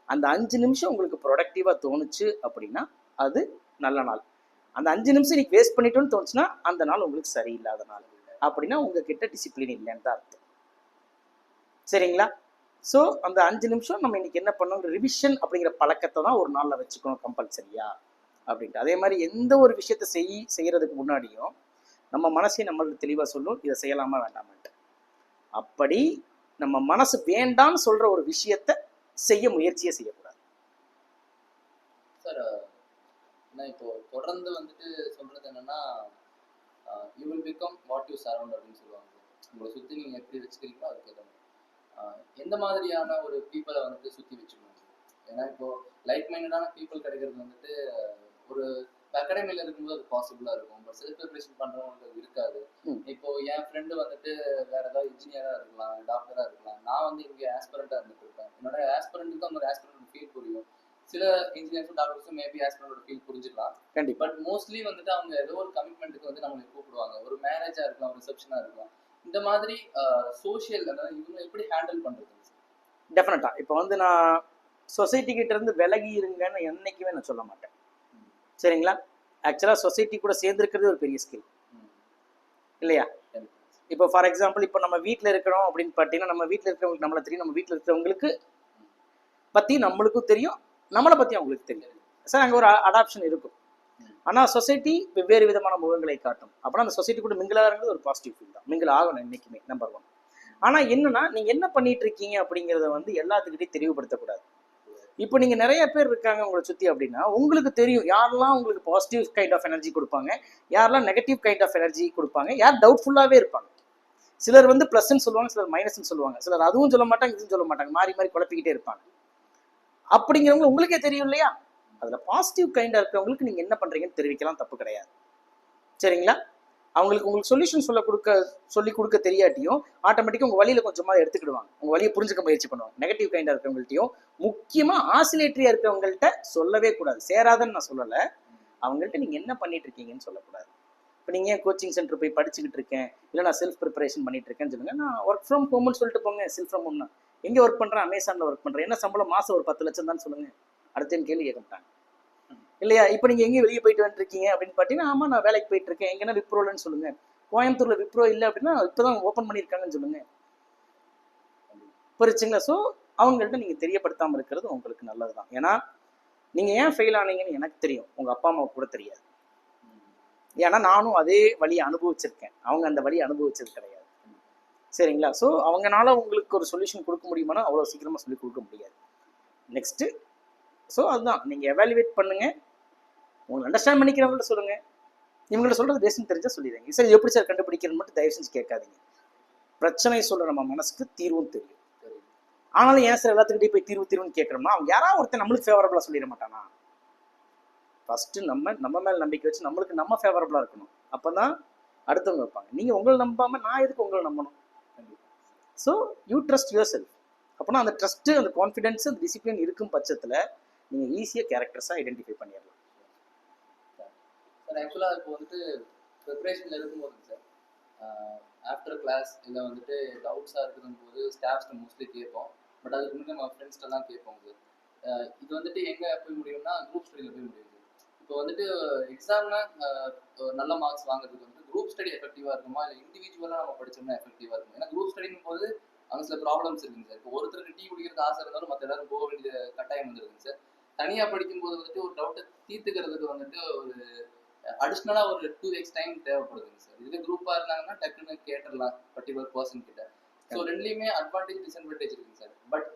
A: அந்த 5 நிமிஷம் உங்களுக்கு ப்ரொடக்டிவாக தோணுச்சு அப்படின்னா அது நல்ல நாள். அந்த 5 நிமிஷம் இன்னைக்கு வேஸ்ட் பண்ணிட்டோன்னு தோணுச்சுன்னா அந்த நாள் உங்களுக்கு சரியில்லாத நாள். அப்படின்னா உங்ககிட்ட டிசிப்ளின் இல்லைன்னு தான் அர்த்தம். சரிங்களா? ஸோ அந்த 5 நிமிஷம் நம்ம இன்னைக்கு என்ன பண்ணோம், ரிவிஷன் அப்படிங்கிற பழக்கத்தை தான் ஒரு நாளில் வச்சுக்கணும் கம்பல்சரியா அப்படின்ட்டு. அதே மாதிரி எந்த ஒரு விஷயத்த செய்யறதுக்கு முன்னாடியும் நம்ம மனசே நம்மளுக்கு தெளிவாக சொல்லும், இதை செய்யலாமா வேண்டாமான்ட்டு. அப்படி நம்ம மனசு வேண்டாம்னு சொல்ற ஒரு விஷயத்த செய்ய முயற்சியே செய்யக்கூடாது.
B: சார் இப்போ தொடர்ந்து வந்துட்டு சொல்றது என்னன்னா, you will become what you surround அப்படின்னு சொல்லுவாங்க. உங்களை சுற்றி நீங்கள் எப்படி வச்சுக்கிறீங்களோ அதுக்கு ஏற்ற மாதிரி எந்த மாதிரியான ஒரு பீப்புளை வந்துட்டு சுற்றி வச்சுக்கணும். ஏன்னா இப்போ லைக் மைண்டடான பீப்புள் கிடைக்கிறது வந்துட்டு ஒரு அகாடமியில் இருக்கும்போது அது பாசிபிளாக இருக்கும். பட் செல்ஃப் ப்ரிப்பரேஷன் பண்ணுறவங்களுக்கு அது இருக்காது. இப்போ என் ஃப்ரெண்டு வந்துட்டு வேற ஏதாவது இன்ஜினியராக இருக்கலாம், டாக்டராக இருக்கலாம். நான் வந்து இங்கே ஆஸ்பிரண்டாக இருந்துட்டு இருப்பேன். என்னோட ஆஸ்பிரண்ட்டுக்கு அந்த ஆஸ்பிரண்ட் ஃபீல் புரியும். சில இன்ஜினியர்ஸும் டாக்டர்ஸும் மேபி ஆஸ்பிரண்டோட ஃபீல் புரிஞ்சுக்கலாம்.
A: கண்டிப்பாக.
B: பட் மோஸ்ட்லி வந்துட்டு அவங்க ஏதோ ஒரு கமிட்மெண்ட்டுக்கு வந்து நம்மளை கூப்பிடுவாங்க. ஒரு மேரேஜாக இருக்கலாம், ஒரு ரிசப்ஷனாக இருக்கலாம். இந்த மாதிரி சோஷியல் அதாவது இவங்க எப்படி ஹேண்டில் பண்ணுறது?
A: டெஃபினட்டா. இப்போ வந்து நான் சொசைட்டி கிட்ட இருந்து விலகி இருங்கன்னு என்னைக்குமே நான் சொல்ல மாட்டேன். சரிங்களா? ஆக்சுவலாக சொசைட்டி கூட சேர்ந்துருக்கிறது ஒரு பெரிய ஸ்கில் இல்லையா? இப்போ ஃபார் எக்ஸாம்பிள் இப்போ நம்ம வீட்டில் இருக்கிறோம் அப்படின்னு பார்த்தீங்கன்னா நம்ம வீட்டில் இருக்கிறவங்களுக்கு நம்மளை தெரியும், நம்ம வீட்டில் இருக்கிறவங்களுக்கு பற்றி நம்மளுக்கும் தெரியும், நம்மளை பற்றி அவங்களுக்கு தெரியும். சார் அங்கே ஒரு அடாப்ஷன் இருக்கும். ஆனால் சொசைட்டி வெவ்வேறு விதமான முகங்களை காட்டும். அப்படின்னா அந்த சொசைட்டி கூட மிங்கிள் ஆகிறது ஒரு பாசிட்டிவ் ஃபீல் தான். மிங்கிள் ஆகணும் என்றைக்குமே, நம்பர் 1. ஆனால் என்னன்னா நீங்கள் என்ன பண்ணிட்டு இருக்கீங்க அப்படிங்கிறத வந்து எல்லாத்துக்கிட்டையும் தெளிவுபடுத்தக்கூடாது. இப்போ நீங்கள் நிறைய பேர் இருக்காங்க உங்களை சுற்றி அப்படின்னா உங்களுக்கு தெரியும் யாரெல்லாம் உங்களுக்கு பாசிட்டிவ் கைண்ட் ஆஃப் எனர்ஜி கொடுப்பாங்க, யாரெல்லாம் நெகட்டிவ் கைண்ட் ஆஃப் எனர்ஜி கொடுப்பாங்க, யார் டவுட்ஃபுல்லாகவே இருப்பாங்க. சிலர் வந்து ப்ளஸ்ன்னு சொல்லுவாங்க, சிலர் மைனஸ்ன்னு சொல்லுவாங்க, சிலர் அதுவும் சொல்ல மாட்டாங்க இதுவும் சொல்ல மாட்டாங்க, மாறி மாறி குழப்பிக்கிட்டே இருப்பாங்க. அப்படிங்கிறவங்க உங்களுக்கே தெரியும் இல்லையா? அதில் பாசிட்டிவ் கைண்டாக இருக்கிறவங்களுக்கு நீங்கள் என்ன பண்ணுறீங்கன்னு தெரிவிக்கலாம், தப்பு கிடையாது. சரிங்களா? உங்களுக்கு சொல்யூஷன் சொல்லி கொடுக்க தெரியாட்டியும் ஆட்டோமேட்டிக்காக உங்கள் வழியில் கொஞ்சமாக எடுத்துக்கிடுவாங்க, உங்கள் வழியை புரிஞ்சுக்க முயற்சி பண்ணுவாங்க. நெகட்டிவ் கைண்டாக இருக்கிறவங்கள்ட்டையும் முக்கியமாக ஆசிலேட்டரியாக இருக்கிறவங்கள்ட்ட சொல்லவே கூடாது. சேராதன்னு நான் சொல்லலை, அவங்கள்ட்ட நீங்கள் என்ன பண்ணிட்டு இருக்கீங்கன்னு சொல்லக்கூடாது. இப்போ நீங்கள் ஏன் கோச்சிங் சென்டர் போய் படிச்சுக்கிட்டு இருக்கேன், இல்லை நான் செல்ஃப் ப்ரிப்பரேஷன் பண்ணிட்டு இருக்கேன்னு சொல்லுங்க. நான் ஒர்க் ஃப்ரம் ஹோம்னு சொல்லிட்டு போங்க. செல்ஃப் ஃப்ரம் ஹோம்னா எங்கே ஒர்க் பண்ணுறேன்? அமேசானில் ஒர்க் பண்ணுறேன். என்ன சம்பளம்? மாதம் ஒரு 10 லட்சம் தான் சொல்லுங்கள். அடுத்த கேள்வி கேட்க மாட்டாங்க இல்லையா? இப்போ நீங்கள் எங்கேயும் வெளியே போயிட்டு வந்துருக்கீங்க அப்படின்னு பார்த்தீங்கன்னா, ஆமாம் நான் வேலைக்கு போயிட்டு இருக்கேன். எங்கன்னா விப்ரோலன்னு சொல்லுங்கள். கோயம்புத்தூரில் விப்ரோ இல்லை அப்படின்னா இப்போ தான் ஓப்பன் பண்ணியிருக்காங்கன்னு சொல்லுங்கள். புரிச்சுங்களா? ஸோ அவங்கள்ட்ட நீங்கள் தெரியப்படுத்தாமல் இருக்கிறது உங்களுக்கு நல்லது தான். ஏன்னா நீங்கள் ஏன் ஃபெயில் ஆனீங்கன்னு எனக்கு தெரியும், உங்கள் அப்பா அம்மாவுக்கு கூட தெரியாது. ஏன்னா நானும் அதே வழியை அனுபவிச்சிருக்கேன், அவங்க அந்த வழியை அனுபவிச்சது கிடையாது. சரிங்களா? ஸோ அவங்களால உங்களுக்கு ஒரு சொல்யூஷன் கொடுக்க முடியுமானா அவ்வளோ சீக்கிரமாக சொல்லி கொடுக்க முடியாது. நெக்ஸ்ட்டு ஸோ அதுதான் நீங்கள் எவாலுவேட் பண்ணுங்கள். உங்களை அண்டர்ஸ்டாண்ட் பண்ணிக்கிறவங்கள்ட்ட சொல்லுங்கள். இவங்கள்ட்ட சொல்கிறது பேசுன்னு தெரிஞ்சால் சொல்லிடுங்க. சார் எப்படி சார் கண்டுபிடிக்கிறன்னு மட்டும் தயவு செஞ்சு கேட்காதீங்க. பிரச்சனை சொல்ற நம்ம மனசுக்கு தீர்வும் தெரியும். ஆனாலும் ஏன் சார் எல்லாத்துக்கிட்டே போய் தீர்வுன்னு கேட்கறோம்னா, அவங்க யாராவது ஒருத்தர் நம்மளுக்கு ஃபேவரபிளா சொல்லிட மாட்டானா? ஃபர்ஸ்ட் நம்ம மேல நம்பிக்கை வச்சு நம்மளுக்கு நம்ம ஃபேவரபிளா இருக்கணும். அப்பதான் அடுத்தவங்க வைப்பாங்க. நீங்க உங்களை நம்பாம நான் எதுக்கு உங்களை நம்பணும்? So you trust your self. அப்படின்னா அந்த ட்ரஸ்ட், அந்த கான்ஃபிடென்ஸ், அந்த டிசிப்ளின் இருக்கும் பட்சத்துல நீங்க ஈஸியா கேரக்டர்ஸா ஐடென்டிஃபை பண்ணிடலாம்.
B: சார் ஆக்சுவலாக இப்போ வந்துட்டு ப்ரிப்பரேஷனில் இருக்கும்போது சார் ஆஃப்டர் கிளாஸ் இல்லை வந்துட்டு டவுட்ஸாக இருக்குதும் போது ஸ்டாஃப்ஸ்ட்டை மோஸ்ட்லி கேட்போம். பட் அதுக்கு முன்னாடி நம்ம ஃப்ரெண்ட்ஸ்ட்டெல்லாம் கேட்போம் சார். இது வந்துட்டு எங்கே போய் முடியும்னா குரூப் ஸ்டடியில் போய் முடியும் சார். இப்போ வந்துட்டு எக்ஸாமில் நல்ல மார்க்ஸ் வாங்குறதுக்கு வந்துட்டு குரூப் ஸ்டடி எஃபெக்டிவாக இருக்குமா இல்லை இண்டிவிஜுவலாக நம்ம படிச்சோம்னா எஃபெக்டிவாக இருக்கும்? ஏன்னா குரூப் ஸ்டடிங்கும் போது அங்கே சில ப்ராப்ளம்ஸ் இருக்குங்க சார். இப்போ ஒருத்தருக்கு டீ குடிக்கிறது ஆசை இருந்தாலும் மற்ற எல்லாரும் போக வேண்டிய கட்டாயம் வந்துருக்குங்க சார். தனியாக படிக்கும்போது வந்துட்டு ஒரு டவுட்டை தீர்த்துக்கிறதுக்கு வந்துட்டு ஒரு அடிஷ்னலா ஒரு 2x டைம் தேவைப்படுதுங்க சார். இதுவே குரூப்பா இருந்தாங்கன்னா டக்குன்னு கேட்டுடலாம் பர்டிகுலர் பர்சன் கிட்ட. ஸோ ரெண்டுலையுமே அட்வான்டேஜ் டிஸ்அட்வான்டேஜ் இருக்குங்க சார். பட்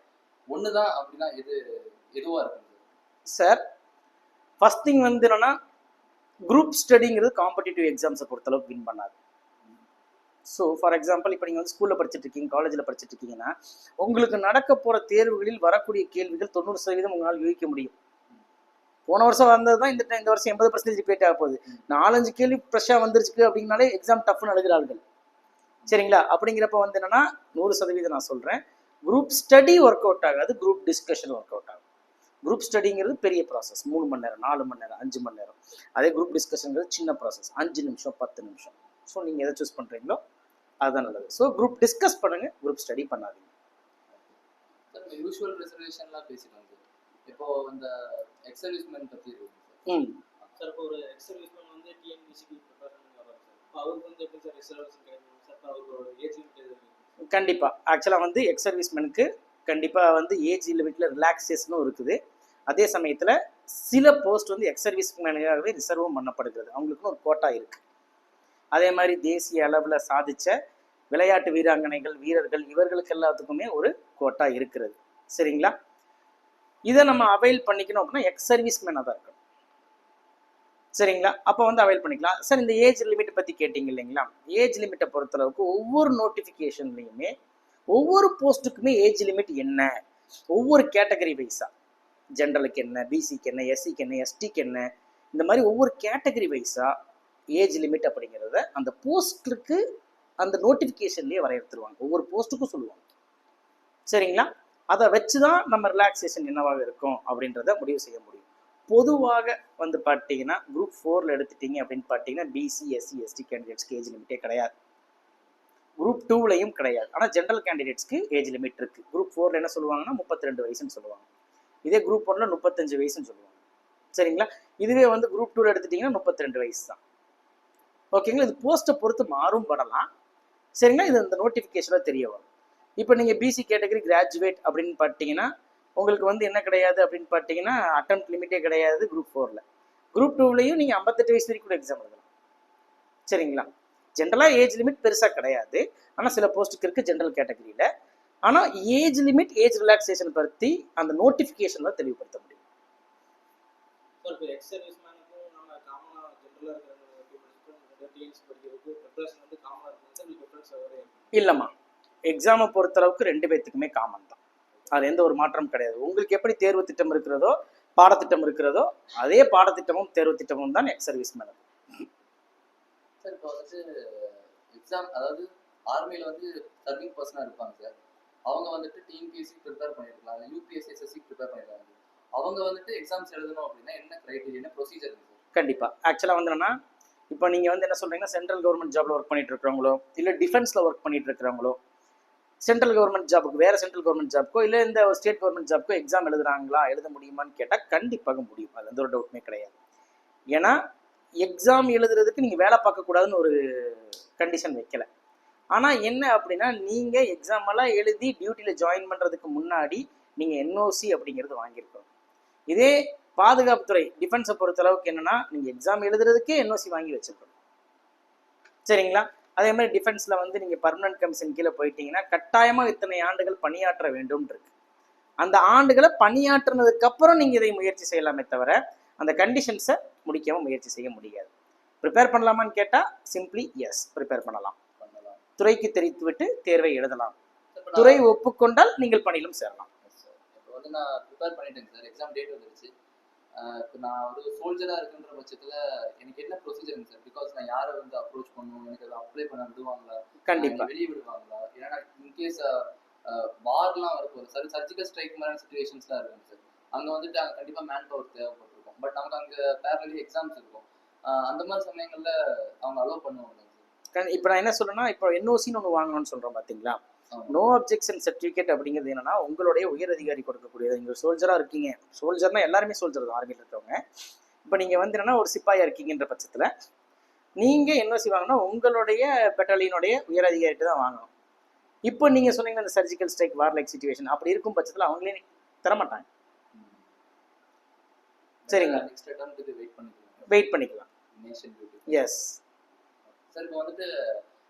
B: ஒண்ணுதான் அப்படின்னா எதுவா இருக்குங்க
A: சார்? ஃபர்ஸ்ட் திங் வந்து என்னன்னா, குரூப் ஸ்டடிங்கிறது காம்படிட்டிவ் எக்ஸாம்ஸை பொறுத்தளவுக்கு வின் பண்ணாது. ஸோ ஃபார் எக்ஸாம்பிள், இப்போ நீங்கள் வந்து ஸ்கூலில் படிச்சுட்டு இருக்கீங்க, காலேஜில் படிச்சுட்டு இருக்கீங்கன்னா, உங்களுக்கு நடக்க போகிற தேர்வுகளில் வரக்கூடிய கேள்விகள் 90% உங்களால் யூகிக்க முடியும். போன வருஷம் வந்தது தான் இந்த வருஷம் 80% ரிப்பீட் ஆக போகுது. 4-5 கேள்வி ஃப்ரெஷ்ஷாக வந்துருச்சு அப்படின்னாலே எக்ஸாம் டஃப்னு அழுகிறார்கள். சரிங்களா? அப்படிங்கிறப்ப வந்து என்னன்னா 100% நான் சொல்கிறேன், குரூப் ஸ்டடி ஒர்க் அவுட் ஆகாது, குரூப் டிஸ்கஷன் ஒர்க் அவுட் ஆகும். குரூப் ஸ்டடிங்கிறது பெரிய ப்ராசஸ், 3 மணி நேரம், 4 மணி நேரம், 5 மணி நேரம். அதே குரூப் டிஸ்கஷனுங்கிறது சின்ன ப்ராசஸ், 5 நிமிஷம், 10 நிமிஷம். ஸோ நீங்கள் எதை சூஸ் பண்ணுறீங்களோ அதுதான் நல்லது. ஸோ குரூப் டிஸ்கஸ் பண்ணுங்க, குரூப் ஸ்டடி பண்ணாதீங்க.
B: சார் யூஷுவல் ரிசர்வேஷன்லாம் பேசிடுவாங்க சார். இப்போ இந்த எக்ஸர்விஸ்மென்ட் பற்றி இருக்கு
C: சார். இப்போ ஒரு எக்ஸர்விஸ்மென்ட் வந்து டிஎன்பிசிக்கு ப்ரிப்பேர் பண்ணி வராங்க சார். இப்போ அவருக்கு வந்து எப்படி சார் ரிசர்வேஷன் கிடைக்கும் சார்? அவருக்கு ஒரு ஏஜ் லிமிட் எது இருக்கு?
A: கண்டிப்பாக ஆக்சுவலாக வந்து எக்ஸர்விஸ்மென்ட்க்கு கண்டிப்பாக வந்து ஏஜ் லிமிட்டில் ரிலாக்ஸேஷனும் இருக்குது. அதே சமயத்தில் சில போஸ்ட் வந்து எக்ஸர்விஸ்மேனுக்காகவே ரிசர்வும் பண்ணப்படுகிறது. அவங்களுக்குன்னு ஒரு கோட்டா இருக்குது. அதே மாதிரி தேசிய அளவில் சாதித்த விளையாட்டு வீராங்கனைகள், வீரர்கள், இவர்களுக்கு எல்லாத்துக்குமே ஒரு கோட்டா இருக்கிறது. சரிங்களா? இதை நம்ம அவைல் பண்ணிக்கணும் அப்படின்னா எக்ஸ் சர்வீஸ்மேனாக தான் இருக்கணும். சரிங்களா? அப்போ வந்து அவைல் பண்ணிக்கலாம். சார் இந்த ஏஜ் லிமிட் பற்றி கேட்டிங்க இல்லைங்களா? ஏஜ் லிமிட்டை பொறுத்தளவுக்கு ஒவ்வொரு நோட்டிஃபிகேஷன்லையுமே ஒவ்வொரு போஸ்ட்டுக்குமே ஏஜ் லிமிட் என்ன, ஒவ்வொரு கேட்டகரி வைஸா, ஜென்ரலுக்கு என்ன, பிசிக்கு என்ன, எஸ்சிக்கு என்ன, எஸ்டிக்கு என்ன, இந்த மாதிரி ஒவ்வொரு கேட்டகரி வைஸா ஏஜ் லிமிட் அப்படிங்கிறத அந்த போஸ்ட்டுக்கு அந்த நோட்டிஃபிகேஷன்லேயே வரையறுத்துருவாங்க. ஒவ்வொரு போஸ்ட்டுக்கும் சொல்லுவாங்க. சரிங்களா? அதை வச்சு தான் நம்ம ரிலாக்ஸேஷன் என்னவாக இருக்கும் அப்படின்றத முடிவு செய்ய முடியும். பொதுவாக வந்து பார்த்தீங்கன்னா குரூப் 4ல் எடுத்துட்டீங்க அப்படின்னு பார்த்தீங்கன்னா பிசி, எஸ்சி, எஸ்டி கேண்டிடேட்ஸ்க்கு ஏஜ் லிமிட்டே கிடையாது. குரூப் 2லையும் கிடையாது. ஆனால் ஜென்ரல் கேண்டிடேட்ஸ்க்கு ஏஜ் லிமிட் இருக்குது. குரூப் 4ல் என்ன சொல்லுவாங்கன்னா 32 வயசுன்னு சொல்லுவாங்க. இதே குரூப் 1ல் 35 வயசுன்னு சொல்லுவாங்க. சரிங்களா? இதுவே வந்து குரூப் 2ல் எடுத்துட்டிங்கன்னா 32 வயசு தான். ஓகேங்களா? இது போஸ்ட்டை பொறுத்து மாறும் படலாம். சரிங்களா? இது இந்த நோட்டிஃபிகேஷனில் தெரிய வரும். இப்போ நீங்கள் பிசி கேட்டகரி கிராஜுவேட் அப்படின்னு பார்த்தீங்கன்னா உங்களுக்கு வந்து என்ன கிடையாது அப்படின்னு பார்த்தீங்கன்னா அட்டெம்ப்ட் லிமிட்டே கிடையாது குரூப் 4ல். குரூப் 2லையும் நீங்கள் 58 வயசு வரைக்கும் கூட எக்ஸாம் எழுதலாம். சரிங்களா? ஜென்ரலாக ஏஜ் லிமிட் பெருசாக கிடையாது. ஆனால் சில போஸ்ட்டுக்கு இருக்குது ஜென்ரல் கேட்டகரியில். ஆனால் ஏஜ் லிமிட், ஏஜ் ரிலாக்ஸேஷன் பற்றி அந்த நோட்டிஃபிகேஷனில் தெளிவுபடுத்த முடியும். இல்லைம்மா, எக்ஸாமை பொறுத்தளவுக்கு 2 பேர்த்துக்குமே காமன் தான். அது எந்த ஒரு மாற்றம் கிடையாது. உங்களுக்கு எப்படி தேர்வு திட்டம் இருக்கிறதோ, பாடத்திட்டம் இருக்கிறதோ, அதே பாடத்திட்டமும் தேர்வு திட்டமும் தான் எக்ஸ் சர்வீஸ்மேன்.
B: சார் இப்போ வந்துட்டு எக்ஸாம், அதாவது ஆர்மியில் வந்து சர்விங் பர்சனாக இருப்பாங்க சார். அவங்க வந்துட்டு டிஎன்பிஎஸ்சி ப்ரிப்பேர் பண்ணியிருக்கலாம், யூபிஎஸ்சி, எஸ்எஸ்சி ப்ரிப்பேர் பண்ணியிருக்காங்க. அவங்க வந்துட்டு எக்ஸாம்ஸ் எழுதணும் அப்படின்னா என்ன கிரைட்டீரியா, என்ன ப்ரொசீஜர் இருக்குது?
A: கண்டிப்பாக ஆக்சுவலாக வந்து என்னன்னா, இப்போ நீங்கள் வந்து என்ன சொல்கிறீங்கன்னா சென்ட்ரல் கவர்மெண்ட் ஜாபில் ஒர்க் பண்ணிட்டு இருக்கிறவங்களோ, இல்லை டிஃபென்ஸில் ஒர்க் பண்ணிட்டு இருக்கிறவங்களோ, சென்ட்ரல் கவர்மெண்ட் ஜாபுக்கு வேறு சென்ட்ரல் கவர்மெண்ட் ஜாப்க்கோ இல்லை இந்த ஸ்டேட் கவர்மெண்ட் ஜாப்க்கோ எக்ஸாம் எழுதுறாங்களா, எழுத முடியுமான்னு கேட்டால் கண்டிப்பாக முடியும். அது எந்த ஒரு டவுட்டுமே கிடையாது. ஏன்னா எக்ஸாம் எழுதுறதுக்கு நீங்கள் வேலை பார்க்கக்கூடாதுன்னு ஒரு கண்டிஷன் வைக்கல. ஆனால் என்ன அப்படின்னா நீங்கள் எக்ஸாம் எல்லாம் எழுதி டியூட்டியில் ஜாயின் பண்ணுறதுக்கு முன்னாடி நீங்கள் என்ஓசி அப்படிங்கிறது வாங்கியிருக்கணும். இதே பாதுகாப்புத்துறை டிஃபென்ஸை பொறுத்தளவுக்கு என்னன்னா நீங்கள் எக்ஸாம் எழுதுறதுக்கே என்ஓசி வாங்கி வச்சிருக்கணும். சரிங்களா? அதே மாதிரி டிஃபென்ஸில் வந்து நீங்கள் பர்மனன்ட் கமிஷன் கீழே போயிட்டீங்கன்னா கட்டாயமாக இத்தனை ஆண்டுகள் பணியாற்ற வேண்டும் இருக்கு. அந்த ஆண்டுகளை பணியாற்றினதுக்கு அப்புறம் நீங்கள் இதை முயற்சி செய்யலாமே தவிர அந்த கண்டிஷன்ஸை முடிக்காமல் முயற்சி செய்ய முடியாது. ப்ரிப்பேர் பண்ணலாமான்னு கேட்டால் சிம்பிளி எஸ், ப்ரிப்பேர் பண்ணலாம். துறைக்கு தெரிவித்துவிட்டு தேர்வை எழுதலாம். துறை ஒப்புக்கொண்டால் நீங்கள் பணியிலும் சேரலாம்.
B: இப்போ வந்து நான் ப்ரிப்பேர் பண்ணிட்டேங்க சார், எக்ஸாம் டேட் வந்துருச்சு. இப்போ நான் ஒரு சோல்ஜரா இருக்குன்ற பட்சத்துல எனக்கு என்ன ப்ரொசீஜருங்க சார்? பிகாஸ் நான் யாரை வந்து அப்ரோச் பண்ணணும், எனக்கு அதை அப்ளை பண்ண விடுவாங்களா,
A: கண்டிப்பா
B: வெளியே விடுவாங்களா? ஏன்னா இன்கேஸ் வார்லாம் வரப்போகுது, சர்ஜிக்கல் ஸ்ட்ரைக் மாதிரியான சுச்சுவேஷன்ஸ்லாம் இருக்குங்க சார். அங்க வந்துட்டு அங்க கண்டிப்பா மேன் பவர் தேவைப்பட்டிருக்கும். பட் நமக்கு அங்க பேரலி எக்ஸாம்ஸ் இருக்கும். அந்த மாதிரி சமயங்கள்ல அவங்க அலோவ் பண்ணுவாங்க சார்.
A: இப்போ நான் என்ன சொல்றேன்னா, இப்போ என்ஓசின்னு ஒன்று வாங்கணும்னு சொல்றோம் பாத்தீங்களா? நோ அப்ஜெக்ஷன் சர்டிஃபிகேட் அப்படிங்கிறது என்னன்னா, உங்களுடைய உயர் அதிகாரி கொடுக்கக்கூடியது. நீங்க சோல்ஜரா இருக்கீங்க, சோல்ஜர்னா எல்லாருமே சோல்ஜர் தான் ஆர்மியில் இருக்கவங்க. இப்போ நீங்க வந்து என்னன்னா ஒரு சிப்பாயா இருக்கீங்கன்ற பட்சத்துல நீங்க என்ஓசி வாங்கினா உங்களுடைய பெட்டாலியனுடைய உயர் அதிகாரிட்டு தான் வாங்கணும். இப்போ நீங்க சொன்னீங்க அந்த சர்ஜிக்கல் ஸ்ட்ரைக் வார் லைக் சிச்சுவேஷன், அப்படி இருக்கும் பட்சத்துல அவங்களே தரமாட்டாங்க. சரிங்களா, வெயிட் பண்ணிக்கலாம். எஸ்
B: சார், இப்போ வந்துட்டு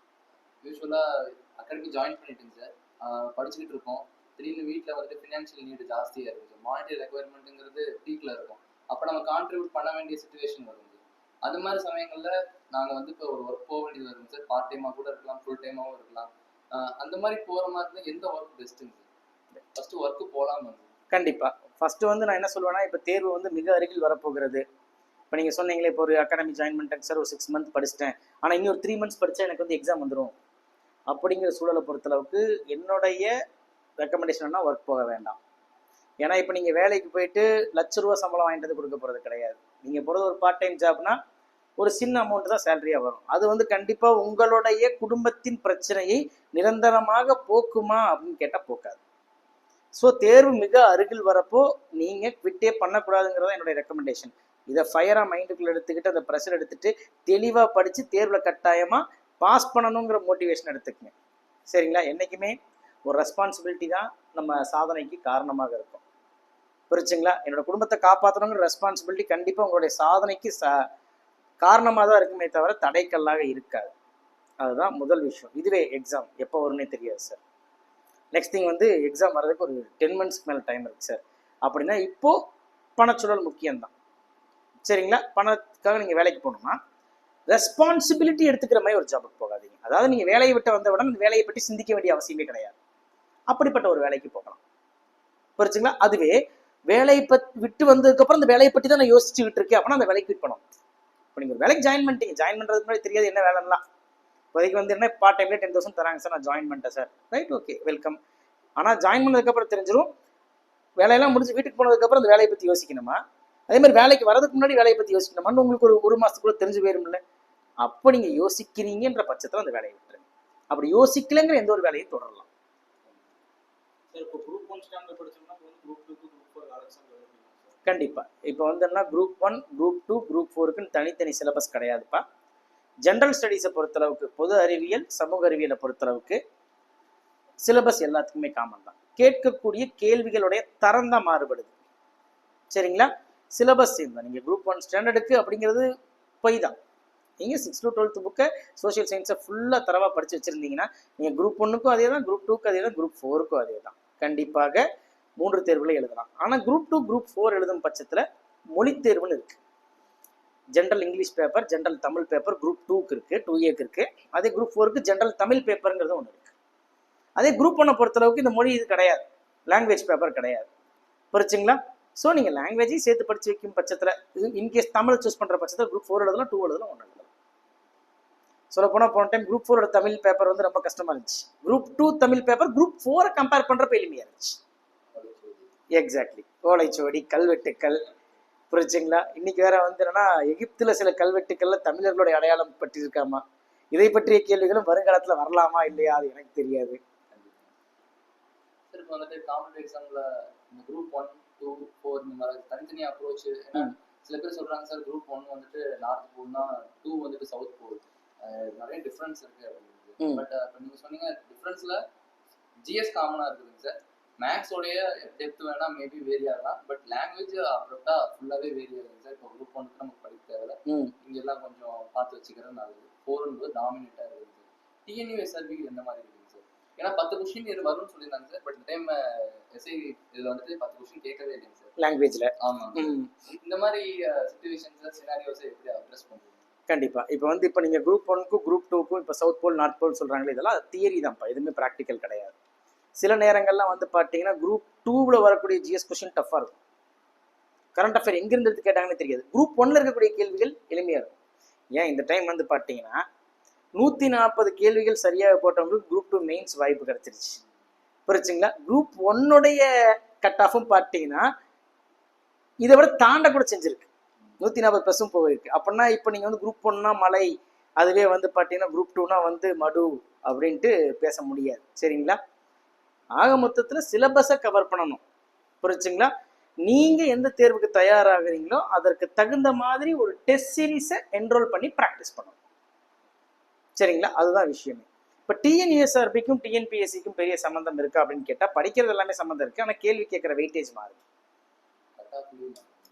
B: யூஸ்வலா அகாடமி ஜாயின் பண்ணிட்டேங்க சார், படிச்சுக்கிட்டு இருக்கோம். திடீர்னு வீட்டில் வந்துட்டு ஃபினான்ஷியல் நீடு ஜாஸ்தியாக இருக்கும் சார், மானிட்டரி ரெக்குவயர்மெண்ட்டுங்கிறது பீக்கில் இருக்கும். அப்போ நம்ம கான்ட்ரிபியூட் பண்ண வேண்டிய சுச்சுவேஷன் வரும் சார். அது மாதிரி சமயங்களில் நாங்கள் வந்து இப்போ ஒரு ஒர்க் போக வேண்டியது வரும் சார். பார்ட் டைமாக கூட இருக்கலாம், ஃபுல் டைமாகவும் இருக்கலாம். அந்த மாதிரி போகிற மாதிரி இருந்தால் எந்த ஒர்க் பெஸ்ட்டுங்க சார்? ஃபஸ்ட்டு ஒர்க்கு போகலாமா?
A: கண்டிப்பாக. ஃபஸ்ட்டு வந்து நான் என்ன சொல்லுவேன்னா, இப்போ தேர்வு வந்து மிக அருகில் வரப்போகிறது. இப்போ நீங்கள் சொன்னீங்களே, இப்போ ஒரு அகாடமி ஜாயின் பண்ணிட்டேன் சார், ஒரு 6 மந்த் படிச்சிட்டேன், ஆனால் இன்னும் ஒரு 3 மந்த்ஸ் படித்தா எனக்கு வந்து எக்ஸாம் வந்துடும் அப்படிங்கிற சூழலை பொறுத்தளவுக்கு என்னுடைய ரெக்கமெண்டேஷன்னா ஒர்க் போக வேண்டாம். ஏன்னா இப்போ நீங்கள் வேலைக்கு போயிட்டு ₹1,00,000 சம்பளம் வாங்கிட்டு கொடுக்க போகிறது கிடையாது. நீங்கள் போகிறது ஒரு பார்ட் டைம் ஜாப்னா ஒரு சின்ன அமௌண்ட் தான் சேலரியாக வரும். அது வந்து கண்டிப்பாக உங்களுடைய குடும்பத்தின் பிரச்சனையை நிரந்தரமாக போக்குமா அப்படின்னு கேட்டால் போக்காது. ஸோ தேர்வு மிக அருகில் வரப்போ நீங்கள் குவிட்டே பண்ணக்கூடாதுங்கிறதா என்னுடைய ரெக்கமெண்டேஷன். இதை ஃபயராக மைண்டுக்குள்ள எடுத்துக்கிட்டு அந்த ப்ரெஷர் எடுத்துகிட்டு தெளிவாக படித்து தேர்வில் கட்டாயமாக பாஸ் பண்ணணுங்கிற மோட்டிவேஷன் எடுத்துக்கங்க. சரிங்களா? என்றைக்குமே ஒரு ரெஸ்பான்சிபிலிட்டி தான் நம்ம சாதனைக்கு காரணமாக இருக்கும். புரிச்சுங்களா? என்னோட குடும்பத்தை காப்பாற்றணுங்கிற ரெஸ்பான்சிபிலிட்டி கண்டிப்பாக உங்களுடைய சாதனைக்கு காரணமாக தான் இருக்குமே தவிர தடைக்கல்லாக இருக்காது. அதுதான் முதல் விஷயம். இதுவே எக்ஸாம் எப்போ வரும்னே தெரியாது சார். நெக்ஸ்ட் திங் வந்து எக்ஸாம் வர்றதுக்கு ஒரு 10 மந்த்ஸ்க்கு மேலே டைம் இருக்குது சார். அப்படின்னா இப்போது பணச்சூழல் முக்கியம்தான். சரிங்களா? பணத்துக்காக நீங்கள் வேலைக்கு போகணும்னா ரெஸ்பான்சிபிலிட்டி எடுத்துக்கிற மாதிரி ஒரு ஜாபுக்கு போகாதீங்க. அதாவது நீங்கள் வேலையை விட்டு வந்த உடனே அந்த வேலையை பற்றி சிந்திக்க வேண்டிய அவசியமே கிடையாது. அப்படிப்பட்ட ஒரு வேலைக்கு போகலாம். புரிச்சுங்களா? அதுவே வேலையை விட்டு வந்ததுக்கப்புறம் அந்த வேலையை பற்றி தான் நான் யோசிச்சுக்கிட்டு இருக்கேன் அப்படின்னா அந்த வேலைக்கு குவிட் பண்ணணும். இப்போ நீங்கள் ஒரு வேலைக்கு ஜாயின் பண்ணிட்டீங்க, ஜாயின் பண்ணுறதுக்கு முன்னாடி தெரியாது என்ன வேலைலாம். இப்போதைக்கு வந்து என்ன பார்ட் டைம்லேயே 10,000 தராங்க சார், நான் ஜாயின் பண்ணிட்டேன் சார், ரைட், ஓகே, வெல்கம். ஆனால் ஜாயின் பண்ணதுக்கப்புறம் தெரிஞ்சிடும் வேலையெல்லாம் முடிஞ்சு வீட்டுக்கு போனதுக்கப்புறம் அந்த வேலையை பற்றி யோசிக்கணுமா, அதே மாதிரி வேலைக்கு வரதுக்கு முன்னாடி வேலையை பற்றி யோசிக்கணுமான்னு உங்களுக்கு ஒரு மாதத்துக்குள்ள தெரிஞ்சு போயிரும்ல. அப்போ நீங்கள் யோசிக்கிறீங்கன்ற பட்சத்தில் அந்த வேலையை விட்டுருங்க. அப்படி யோசிக்கலைங்கிற எந்த ஒரு வேலையும் தொடரலாம். கண்டிப்பாக. இப்போ வந்து என்ன, குரூப் 1, குரூப் 2, குரூப் 4க்குன்னு தனித்தனி சிலபஸ் கிடையாதுப்பா. ஜென்ரல் ஸ்டடீஸை பொறுத்தளவுக்கு, பொது அறிவியல், சமூக அறிவியலை பொறுத்தளவுக்கு சிலபஸ் எல்லாத்துக்குமே காமன் தான். கேட்கக்கூடிய கேள்விகளுடைய தரம் தான் மாறுபடுது. சரிங்களா? சிலபஸ் சேம் தான். நீங்கள் குரூப் 1 ஸ்டாண்டர்டுக்கு அப்படிங்கிறது பொய் தான். நீங்கள் 6 to 12th புக்கை சோஷியல் சயின்ஸை ஃபுல்லாக தரவாக படித்து வச்சுருந்தீங்கன்னா நீங்கள் குரூப் 1க்கும் அதே தான், குரூப் 2க்கும் அதே தான், குரூப் 4க்கும் அதே தான். கண்டிப்பாக 3 தேர்வுகளை எழுதலாம். ஆனால் குரூப் 2, குரூப் 4 எழுதும் பட்சத்தில் மொழி தேர்வுன்னு இருக்குது. General English paper, general Tamil paper group 2க்கு இருக்குது, 2Aக்கு இருக்குது. அதே குரூப் 4க்கு ஜென்ரல் தமிழ் பேப்பருங்கிறது ஒன்று இருக்குது. அதே குரூப் 1 பொறுத்தளவுக்கு இந்த மொழி இது கிடையாது, லாங்குவேஜ் பேப்பர் கிடையாது. புரிச்சுங்களா? ஸோ நீங்கள் லாங்குவேஜையும் சேர்த்து படித்து வைக்கும் பட்சத்தில், இன்கேஸ் தமிழ் சூஸ் பண்ணுற பட்சத்தில் குரூப் 4 எழுதலாம், 2 எழுதலாம், 1 எழுதலாம். சொல்ல போனால் போன டைம் குரூப் 4 தமிழ் பேப்பர் வந்து ரொம்ப கஷ்டமாக இருந்துச்சு. Group 2 Tamil paper group 4 compare பண்ணுறப்ப எளிமையாக இருந்துச்சு. எக்ஸாக்ட்லி. ஓலைச்சுவடி, கல்வெட்டுக்கள். புரிச்சுங்களா? இன்னைக்கு வேற வந்து என்னன்னா, எகிப்துல சில கல்வெட்டுக்கள்ல தமிழர்களுடைய அடையாளம் பற்றி இருக்காமா, இதை பற்றிய கேள்விகளும் வருங்காலத்துல வரலாமா இல்லையா, அது எனக்கு தெரியாது.
B: இப்போ வந்துட்டு காம்படிட்டிவ் எக்ஸாம்ல இந்த குரூப் 1, 2, 4 இந்த மாதிரி தனித்தனி அப்ரோச். சில பேர் சொல்றாங்க சார், குரூப் 1 வந்துட்டு நார்த் போல்னா 2 வந்துட்டு சவுத் போல், நிறைய டிஃபரன்ஸ் இருக்கு அப்படின்னு. பட் இப்போ நீங்க சொன்னீங்க டிஃபரன்ஸ்ல ஜிஎஸ் காமனா இருக்குதுங்க சார். மேக்ஸோடைய டெப்த் வேணா மேபி வேரி ஆகலாம், பட் லாங்குவேஜ் அப்ரோட்டா ஃபுல்லாவே வேரி ஆகுது சார். இப்போ குரூப் 1 நமக்கு படிக்க தேவையில்ல, இங்கெல்லாம் கொஞ்சம் பார்த்து வச்சுக்கிறது நல்லது. 4 டாமினேட்டா இருக்குது சார். டிஎன்யூஎஸ்ஆர்பி எந்த மாதிரி இருக்குங்க சார்? ஏன்னா 10 கொஸ்டின் இது வரும்னு சொல்லியிருந்தாங்க சார், பட் இந்த டைம் எஸ்ஐ இதுல வந்துட்டு 10 கொஸ்டின் கேட்கவே இல்லைங்க சார் லாங்குவேஜ்ல. ஆமா, இந்த மாதிரி சிச்சுவேஷன்ஸ் சினாரியோஸை எப்படி அட்ரஸ் பண்ணுறீங்க?
A: கண்டிப்பா. இப்போ நீங்க குரூப் 1க்கும் குரூப் 2க்கும் இப்போ சவுத் போல் நார்த் போல் சொல்றாங்களே, இதெல்லாம் தியரி தான்ப்பா, எதுவுமே ப்ராக்டிக்கல் கிடையாது. சில நேரங்கள்லாம் வந்து பார்த்தீங்கன்னா குரூப் 2ல வரக்கூடிய ஜிஎஸ் கொஸ்டின் டஃப்பாக இருக்கும். கரண்ட் அஃபேர் எங்கிருந்து எடுத்து கேட்டாங்கன்னு தெரியாது. குரூப் 1ல இருக்கக்கூடிய கேள்விகள் எளிமையாக இருக்கும். ஏன் இந்த டைம் வந்து பார்த்தீங்கன்னா 140 கேள்விகள் சரியாக போட்டவங்களுக்கு குரூப் 2 மெயின்ஸ் வாய்ப்பு கிடைச்சிருச்சு. புரிச்சுங்களா? குரூப் 1உடைய கட் ஆஃபும் பார்த்தீங்கன்னா இதை விட தாண்ட கூட செஞ்சிருக்கு. 140+ போயிருக்கு. அப்படின்னா இப்போ நீங்கள் வந்து குரூப் 1னா மலை, அதுவே வந்து பார்த்தீங்கன்னா குரூப் 2னா வந்து மடு அப்படின்ட்டு பேச முடியாது. சரிங்களா? ஆக மொத்தத்தில் சிலபஸை கவர் பண்ணணும். புரிச்சுங்களா? நீங்கள் எந்த தேர்வுக்கு தயாராகிறீங்களோ அதற்கு தகுந்த மாதிரி ஒரு டெஸ்ட் சீரீஸை என்ரோல் பண்ணி ப்ராக்டிஸ் பண்ணணும். சரிங்களா? அதுதான் விஷயமே. இப்போ டிஎன்யூஎஸ்ஆர்பிக்கும் டிஎன்பிஎஸ்சிக்கும் பெரிய சம்மந்தம் இருக்கா அப்படின்னு கேட்டால் படிக்கிறது எல்லாமே சம்மந்தம் இருக்குது. ஆனால் கேள்வி கேட்குற வெயிட்டேஜ் மாறுது,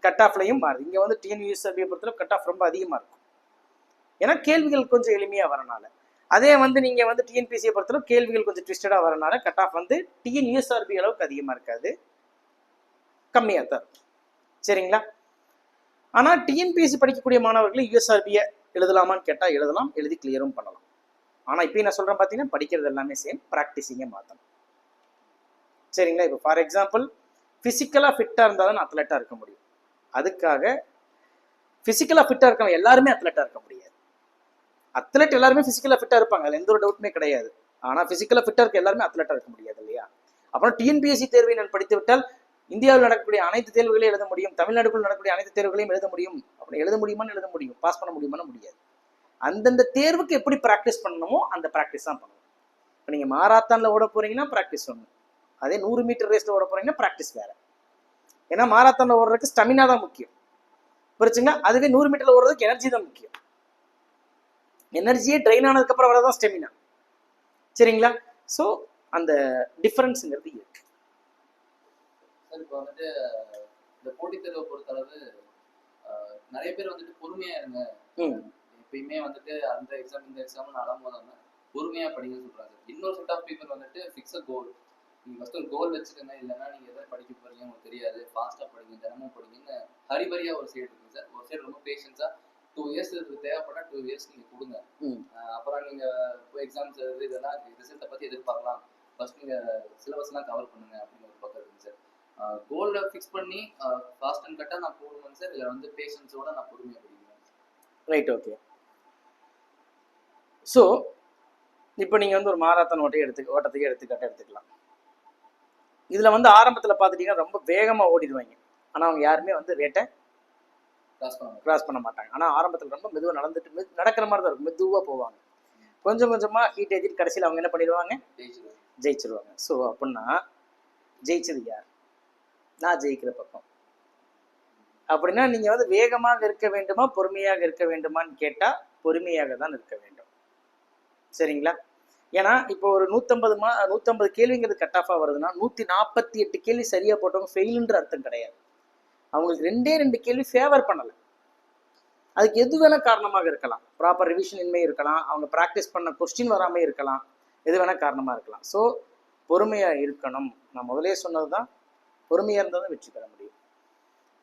A: கட் ஆஃப்லையும் மாறுது. இங்கே வந்து டிஎன்யூஎஸ்ஆர்பியை பொறுத்தவரை கட் ஆஃப் ரொம்ப அதிகமாக இருக்கும். ஏன்னா கேள்விகள் கொஞ்சம் எளிமையாக வரனால. அதே வந்து நீங்கள் வந்து டிஎன்பிஎஸ்சியை பொறுத்தவரை கேள்விகள் கொஞ்சம் ட்விஸ்டடாக வரனால கட் ஆஃப் வந்து டிஎன்யூஎஸ்ஆர்பி அளவுக்கு அதிகமாக இருக்காது, கம்மியாக தான் இருக்கும். சரிங்களா? ஆனால் டிஎன்பிஎஸ்சி படிக்கக்கூடிய மாணவர்கள் யூஎஸ்ஆர்பியை எழுதலாமான்னு கேட்டால் எழுதலாம், எழுதி கிளியரும் பண்ணலாம். ஆனால் இப்போ நான் சொல்கிறேன் பார்த்தீங்கன்னா படிக்கிறது எல்லாமே சேம், ப்ராக்டிஸிங்கே மாற்றணும். சரிங்களா? இப்போ ஃபார் எக்ஸாம்பிள் ஃபிசிக்கலாக ஃபிட்டாக இருந்தால் தான் அத்லெட்டாக இருக்க முடியும். அதுக்காக ஃபிசிக்கலாக ஃபிட்டாக இருக்கவங்க எல்லாருமே அத்லெட்டாக இருக்க முடியாது. அத்லெட் எல்லாருமே ஃபிசிக்கலாக ஃபிட்டாக இருப்பாங்க, அதில் எந்த ஒரு டவுட்டுமே கிடையாது. ஆனால் ஃபிசிக்கலாக ஃபிட்டாக இருக்க எல்லாருமே அத்லெட்டாக இருக்க முடியாது இல்லையா? அப்புறம் டிஎன்பிஎஸ்சி தேர்வை நான் படித்து விட்டால் இந்தியாவில் நடக்கக்கூடிய அனைத்து தேர்வுகளையும் எழுத முடியும், தமிழ்நாடுக்குள் நடக்கக்கூடிய அனைத்து தேர்வுகளையும் எழுத முடியும். அப்படி எழுத முடியுமான்னு எழுத முடியும், பாஸ் பண்ண முடியுமான்னு முடியாது. அந்தந்த தேர்வுக்கு எப்படி ப்ராக்டிஸ் பண்ணணுமோ அந்த ப்ராக்டிஸ் தான் பண்ணணும். இப்போ நீங்கள் மாராத்தானில் ஓட போகிறீங்கன்னா ப்ராக்டிஸ் ஒன்று, அதே 100 மீட்டர் ரேஸில் ஓட போகிறீங்கன்னா ப்ராக்டிஸ் வேறு. ஏன்னா மாராத்தானில் ஓடுறதுக்கு ஸ்டமினா தான் முக்கியம். புரிச்சுங்களா? அதுவே 100 மீட்டரில் ஓடுறதுக்கு எனர்ஜி தான் முக்கியம். எனர்ஜியே ட்ரெயின் ஆனதுக்கப்புறம் வரதான் ஸ்டெமினா. சரிங்களா? ஸோ அந்த டிஃபரன்ஸுங்கிறது இருக்கு.
B: சார் இப்போ வந்துட்டு இந்த போட்டித் தேர்வை பொறுத்தளவு நிறைய பேர் வந்துட்டு பொறுமையா இருங்க, எப்பயுமே வந்துட்டு அந்த எக்ஸாம் இந்த எக்ஸாம் அடம் போதாம பொறுமையா படிங்கன்னு சொல்றாங்க. இன்னொரு செட் ஆஃப் பீப்புள் வந்துட்டு ஃபிக்ஸ் அ கோல், நீங்க ஃபர்ஸ்ட் ஒரு கோல் வச்சுக்கோங்க, இல்லைன்னா நீங்க எதை படிக்க போறீங்க உங்களுக்கு தெரியாது, ஃபாஸ்டா படிங்க, தினமும் படிங்கன்னு ஹரிபரியா ஒரு சைடு இருக்கு சார். ஒரு சைடு ரொம்ப பேஷன்ஸா 2 இயர்ஸ் தேவைப்பட்டா 2 இயர்ஸ் நீங்க கொடுங்க, அப்புறம் நீங்க எக்ஸாம்ஸ் இதெல்லாம் ரிசல்ட்டை பத்தி எதிர்பார்க்கலாம், ஃபர்ஸ்ட் நீங்க சிலபஸ்லாம் கவர் பண்ணுங்க அப்படின்னு ஒரு பக்கம் இருக்கு சார். கோல்ல ஃபிக்ஸ் பண்ணி ஃபாஸ்ட் அண்ட் கட்டா நான் போடுவேன் சார், இல்லை வந்து பேஷன்ஸோட நான் பொறுமையா படிக்கிறேன்.
A: Right, okay. ஸோ இப்போ நீங்கள் வந்து ஒரு மாராத்தான் ஓட்டத்தையே எடுத்துக்கலாம். இதில் வந்து ஆரம்பத்தில் பார்த்துட்டீங்கன்னா ரொம்ப வேகமாக ஓடிடுவாங்க, ஆனால் அவங்க யாருமே வந்து ரேட்டை கிராஸ் பண்ண மாட்டாங்க. ஆனால் ஆரம்பத்தில் ரொம்ப மெதுவாக நடக்கிற மாதிரி தான் இருக்கும், மெதுவாக போவாங்க. கொஞ்சம் கொஞ்சமாக ஹீட் ஏற்றிட்டு கடைசியில் அவங்க என்ன பண்ணிடுவாங்க, ஜெயிச்சிருவாங்க. ஸோ அப்படின்னா ஜெயிச்சது யார்? நான் ஜெயிக்கிற பக்கம். அப்படின்னா நீங்கள் வந்து வேகமாக இருக்க வேண்டுமா பொறுமையாக இருக்க வேண்டுமான்னு கேட்டால் பொறுமையாக தான் இருக்க வேண்டும். சரிங்களா? ஏன்னா இப்போ ஒரு 150 கேள்விங்கிறது கட் ஆஃபாக வருதுன்னா 148 கேள்வி சரியாக போட்டவங்க ஃபெயிலுன்ற அர்த்தம் கிடையாது. அவங்களுக்கு 2 கேள்வி ஃபேவர் பண்ணலை. அதுக்கு எது வேணால் காரணமாக இருக்கலாம். ப்ராப்பர் ரிவிஷன் இன்மை இருக்கலாம், அவங்க ப்ராக்டிஸ் பண்ண கொஸ்டின் வராமல் இருக்கலாம், எது வேணால் காரணமாக இருக்கலாம். ஸோ பொறுமையாக இருக்கணும். நான் முதலே சொன்னது தான், பொறுமையாக இருந்தால் தான் வெற்றி பெற முடியும்.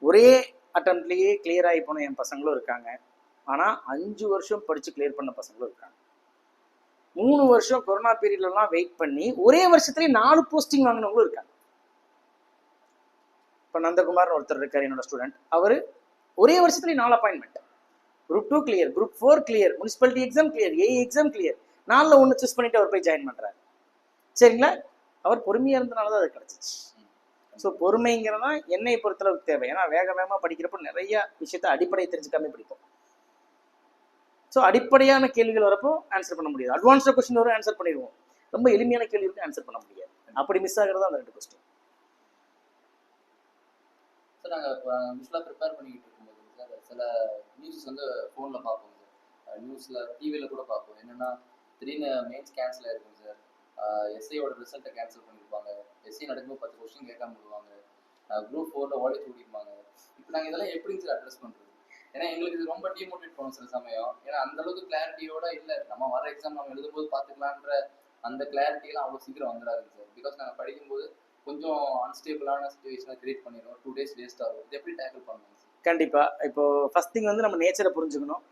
A: ஒரே அட்டம்ப்ட்லேயே கிளியர் ஆகி போன என் பசங்களும் இருக்காங்க, ஆனால் 5 வருஷம் படித்து கிளியர் பண்ண பசங்களும் இருக்காங்க. 3 வருஷம் கொரோனா பீரியட்லாம் வெயிட் பண்ணி ஒரே வருஷத்துலேயே 4 போஸ்டிங் வாங்கினவங்களும் இருக்காங்க. இப்போ நந்தகுமார்னு ஒருத்தர் இருக்கார், என்னோட ஸ்டூடெண்ட். அவர் ஒரே வருஷத்துலேயே 4 appointment, group 2 clear, group 4 clear, municipality exam clear, AI exam clear, 4ல் 1 சூஸ் பண்ணிட்டு அவர் போய் ஜாயின் பண்ணுறாரு. சரிங்களா? அவர் பொறுமையாக இருந்தனால தான் அது கிடச்சிச்சு. ஸோ பொறுமைங்கிறது தான் என்னை பொறுத்தளவுக்கு தேவை. ஏன்னா வேகமாக படிக்கிறப்போ நிறைய விஷயத்த அடிப்படையை தெரிஞ்சுக்காம படிப்போம். ஸோ அடிப்படையான கேள்விகள் வரப்போ ஆன்சர் பண்ண முடியாது. அட்வான்ஸ்டாக கொஸ்டின் வரும், ஆன்சர் பண்ணிடுவோம். ரொம்ப எளிமையான கேள்விக்கு ஆன்சர் பண்ண முடியாது. அப்படி மிஸ் ஆகிறது அந்த 2 கொஸ்டின்.
B: சார் நாங்கள் இப்போ யூஸ்வலாக ப்ரிப்பேர் பண்ணிக்கிட்டு இருக்கும்போது சார் சில நியூஸ் வந்து ஃபோனில் பார்ப்போம் சார், நியூஸில் டிவியில் கூட பார்ப்போம். என்னென்னா திடீர்னு மெயின்ஸ் கேன்சல் ஆயிருக்கும் சார், எஸ்ஐயோட ரிசல்ட்டை கேன்சல் பண்ணியிருப்பாங்க, எஸ்ஐ நடக்கும்போது 10 கொஸ்டின் கேட்காம விடுவாங்க, குரூப் 4ல் ஓடி தூக்கிருப்பாங்க. இப்போ நாங்கள் இதெல்லாம் எப்படிங்க சார் அட்ரஸ் பண்ணுறது? ஏன்னா எங்களுக்கு இது ரொம்ப டிமோட்டிவேட் பண்ணும் சில சமயம். ஏன்னா அந்த அளவுக்கு கிளாரிட்டியோட இல்லை, நம்ம வர எக்ஸாம் நம்ம எழுதும்போது பார்த்துக்கலான்ற அந்த கிளாரிட்டியெல்லாம் அவ்வளோ சீக்கிரம் வந்துடாதுங்க சார். பிகாஸ் நாங்கள் படிக்கும்போது கொஞ்சம் அன்ஸ்டேபிளான சிச்சுவேஷனை கிரியேட் பண்ணிடுவோம், 2 days வேஸ்ட் ஆகும். இது எப்படி டேக்கிள் பண்ணணும் சார்?
A: கண்டிப்பாக. இப்போ ஃபர்ஸ்ட் திங் வந்து நம்ம நேச்சரை புரிஞ்சுக்கணும்.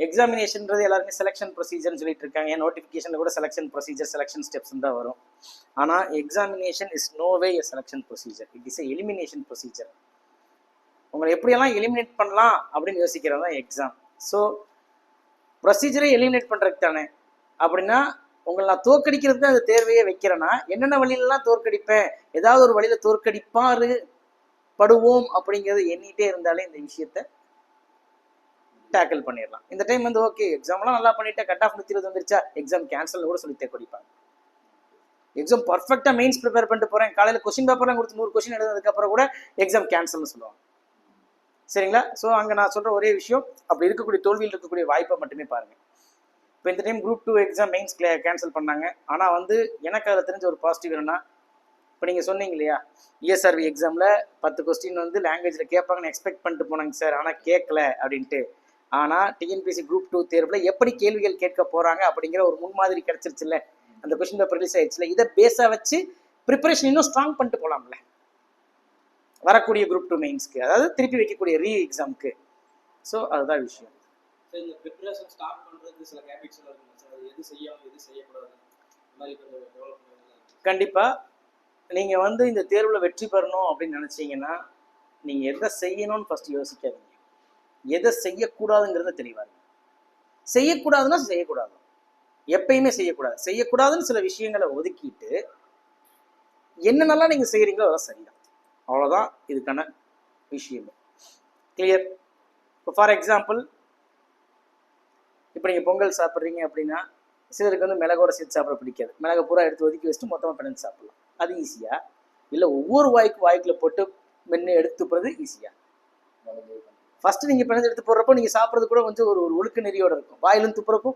A: எக்ஸாமினேஷன்றது எல்லாருமே செலெக்ஷன் ப்ரொசீஜர்னு சொல்லிட்டு இருக்காங்க. ஏன் நோட்டிஃபிகேஷனில் கூட செலெக்ஷன் ப்ரொசீஜர் செலெக்ஷன் ஸ்டெப்ஸ் தான் வரும். ஆனால் examination is no way a selection procedure, it is a elimination procedure. உங்களை எப்படியெல்லாம் எலிமினேட் பண்ணலாம் அப்படின்னு யோசிக்கிறது தான் எக்ஸாம். ஸோ ப்ரொசீஜரை எலிமினேட் பண்ணுறதுக்கு தானே. அப்படின்னா உங்களை நான் தோற்கடிக்கிறதுக்கு தான் அந்த தேர்வையே வைக்கிறேன்னா என்னென்ன வழியிலலாம் தோற்கடிப்பேன், ஏதாவது ஒரு வழியில் தோற்கடிப்பாரு படுவோம் அப்படிங்கிறது எண்ணிட்டே இருந்தாலே இந்த விஷயத்த டேக்கிள் பண்ணிடலாம். இந்த டைம் வந்து ஓகே எக்ஸாம்லாம் நல்லா பண்ணிட்டா, கட் ஆஃப் 120 வந்துருச்சா, எக்ஸாம் கேன்சல் கூட சொல்லி தேக்கடிப்பாங்க. எக்ஸாம் பர்ஃபெக்டாக மெயின்ஸ் ப்ரிப்பேர் பண்ணிட்டு போகிறேன், காலையில் கொஸ்டின் பேப்பர்லாம் கொடுத்து 100 கொஸ்டின் எழுதுனதுக்கப்புறம் கூட எக்ஸாம் கேன்சல்னு சொல்லுவாங்க. சரிங்களா? ஸோ அங்கே நான் சொல்கிற ஒரே விஷயம், அப்படி இருக்கக்கூடிய தோல்வியில் இருக்கக்கூடிய வாய்ப்பை மட்டுமே பாருங்கள். இப்போ இந்த time group 2 exam mains cancel பண்ணாங்க. ஆனால் வந்து எனக்கு அதில் தெரிஞ்ச ஒரு பாசிட்டிவ் என்னன்னா, இப்போ நீங்கள் சொன்னீங்க இல்லையா ESRB எக்ஸாமில் 10 கொஸ்டின் வந்து லாங்குவேஜில் கேட்பாங்கன்னு எக்ஸ்பெக்ட் பண்ணிட்டு போனாங்க சார், ஆனால் கேட்கல அப்படின்ட்டு. ஆனால் TNPSC குரூப் 2 தேர்வில் எப்படி கேள்விகள் கேட்க போகிறாங்க அப்படிங்கிற ஒரு முன்மாதிரி கிடச்சிருச்சுல்ல, அந்த கொஸ்டின் பேப்பர் ரிலீஸ் ஆயிடுச்சுல, இதை பேஸாக வச்சு ப்ரிப்பரேஷன் இன்னும் ஸ்ட்ராங் பண்ணிட்டு போகலாம்ல வரக்கூடிய குரூப் 2 மெயின்ஸ்க்கு, அதாவது திருப்பி வைக்கக்கூடிய எக்ஸாமுக்கு. ஸோ அதுதான் விஷயம்.
C: சார் இந்த ப்ரிப்பரேஷன் ஸ்டார்ட் பண்ணுறதுக்கு சில ஹேபிட்ஸ் எல்லாம் இருக்குங்க சார், அது எது செய்யணும் எது செய்யக்கூடாது இந்த மாதிரி கொஞ்சம் டெவலப் பண்ணுறது.
A: கண்டிப்பாக நீங்கள் வந்து இந்த தேர்வில் வெற்றி பெறணும் அப்படின்னு நினச்சிங்கன்னா நீங்கள் எதை செய்யணும்னு ஃபஸ்ட்டு யோசிக்காதீங்க, எதை செய்யக்கூடாதுங்கிறத தெளிவாங்க. செய்யக்கூடாதுன்னா செய்யக்கூடாது, எப்பயுமே செய்யக்கூடாது. செய்யக்கூடாதுன்னு சில விஷயங்களை ஒதுக்கிட்டு என்னென்னலாம் நீங்கள் செய்கிறீங்களோ அதெல்லாம் சரிதான். அவ்வளோதான் இதுக்கான விஷயமே. கிளியர்? இப்போ ஃபார் எக்ஸாம்பிள், இப்போ நீங்கள் பொங்கல் சாப்பிட்றீங்க அப்படின்னா சிலருக்கு வந்து மிளகோட சேர்த்து சாப்பிட பிடிக்காது, மிளகை பூரா எடுத்து ஒதுக்கி வச்சுட்டு மொத்தமாக பிணைஞ்சு சாப்பிடலாம். அது ஈஸியாக? இல்லை ஒவ்வொரு வாய்க்குள்ள போட்டு மென்று எடுத்து போகிறது ஈஸியாக? ஃபஸ்ட்டு நீங்கள் பிணைஞ்சு எடுத்து போடுறப்போ நீங்கள் சாப்பிட்றது கூட கொஞ்சம் ஒரு ஒழுக்க நெறியோடு இருக்கும், வாயிலும் துப்புறப்போ.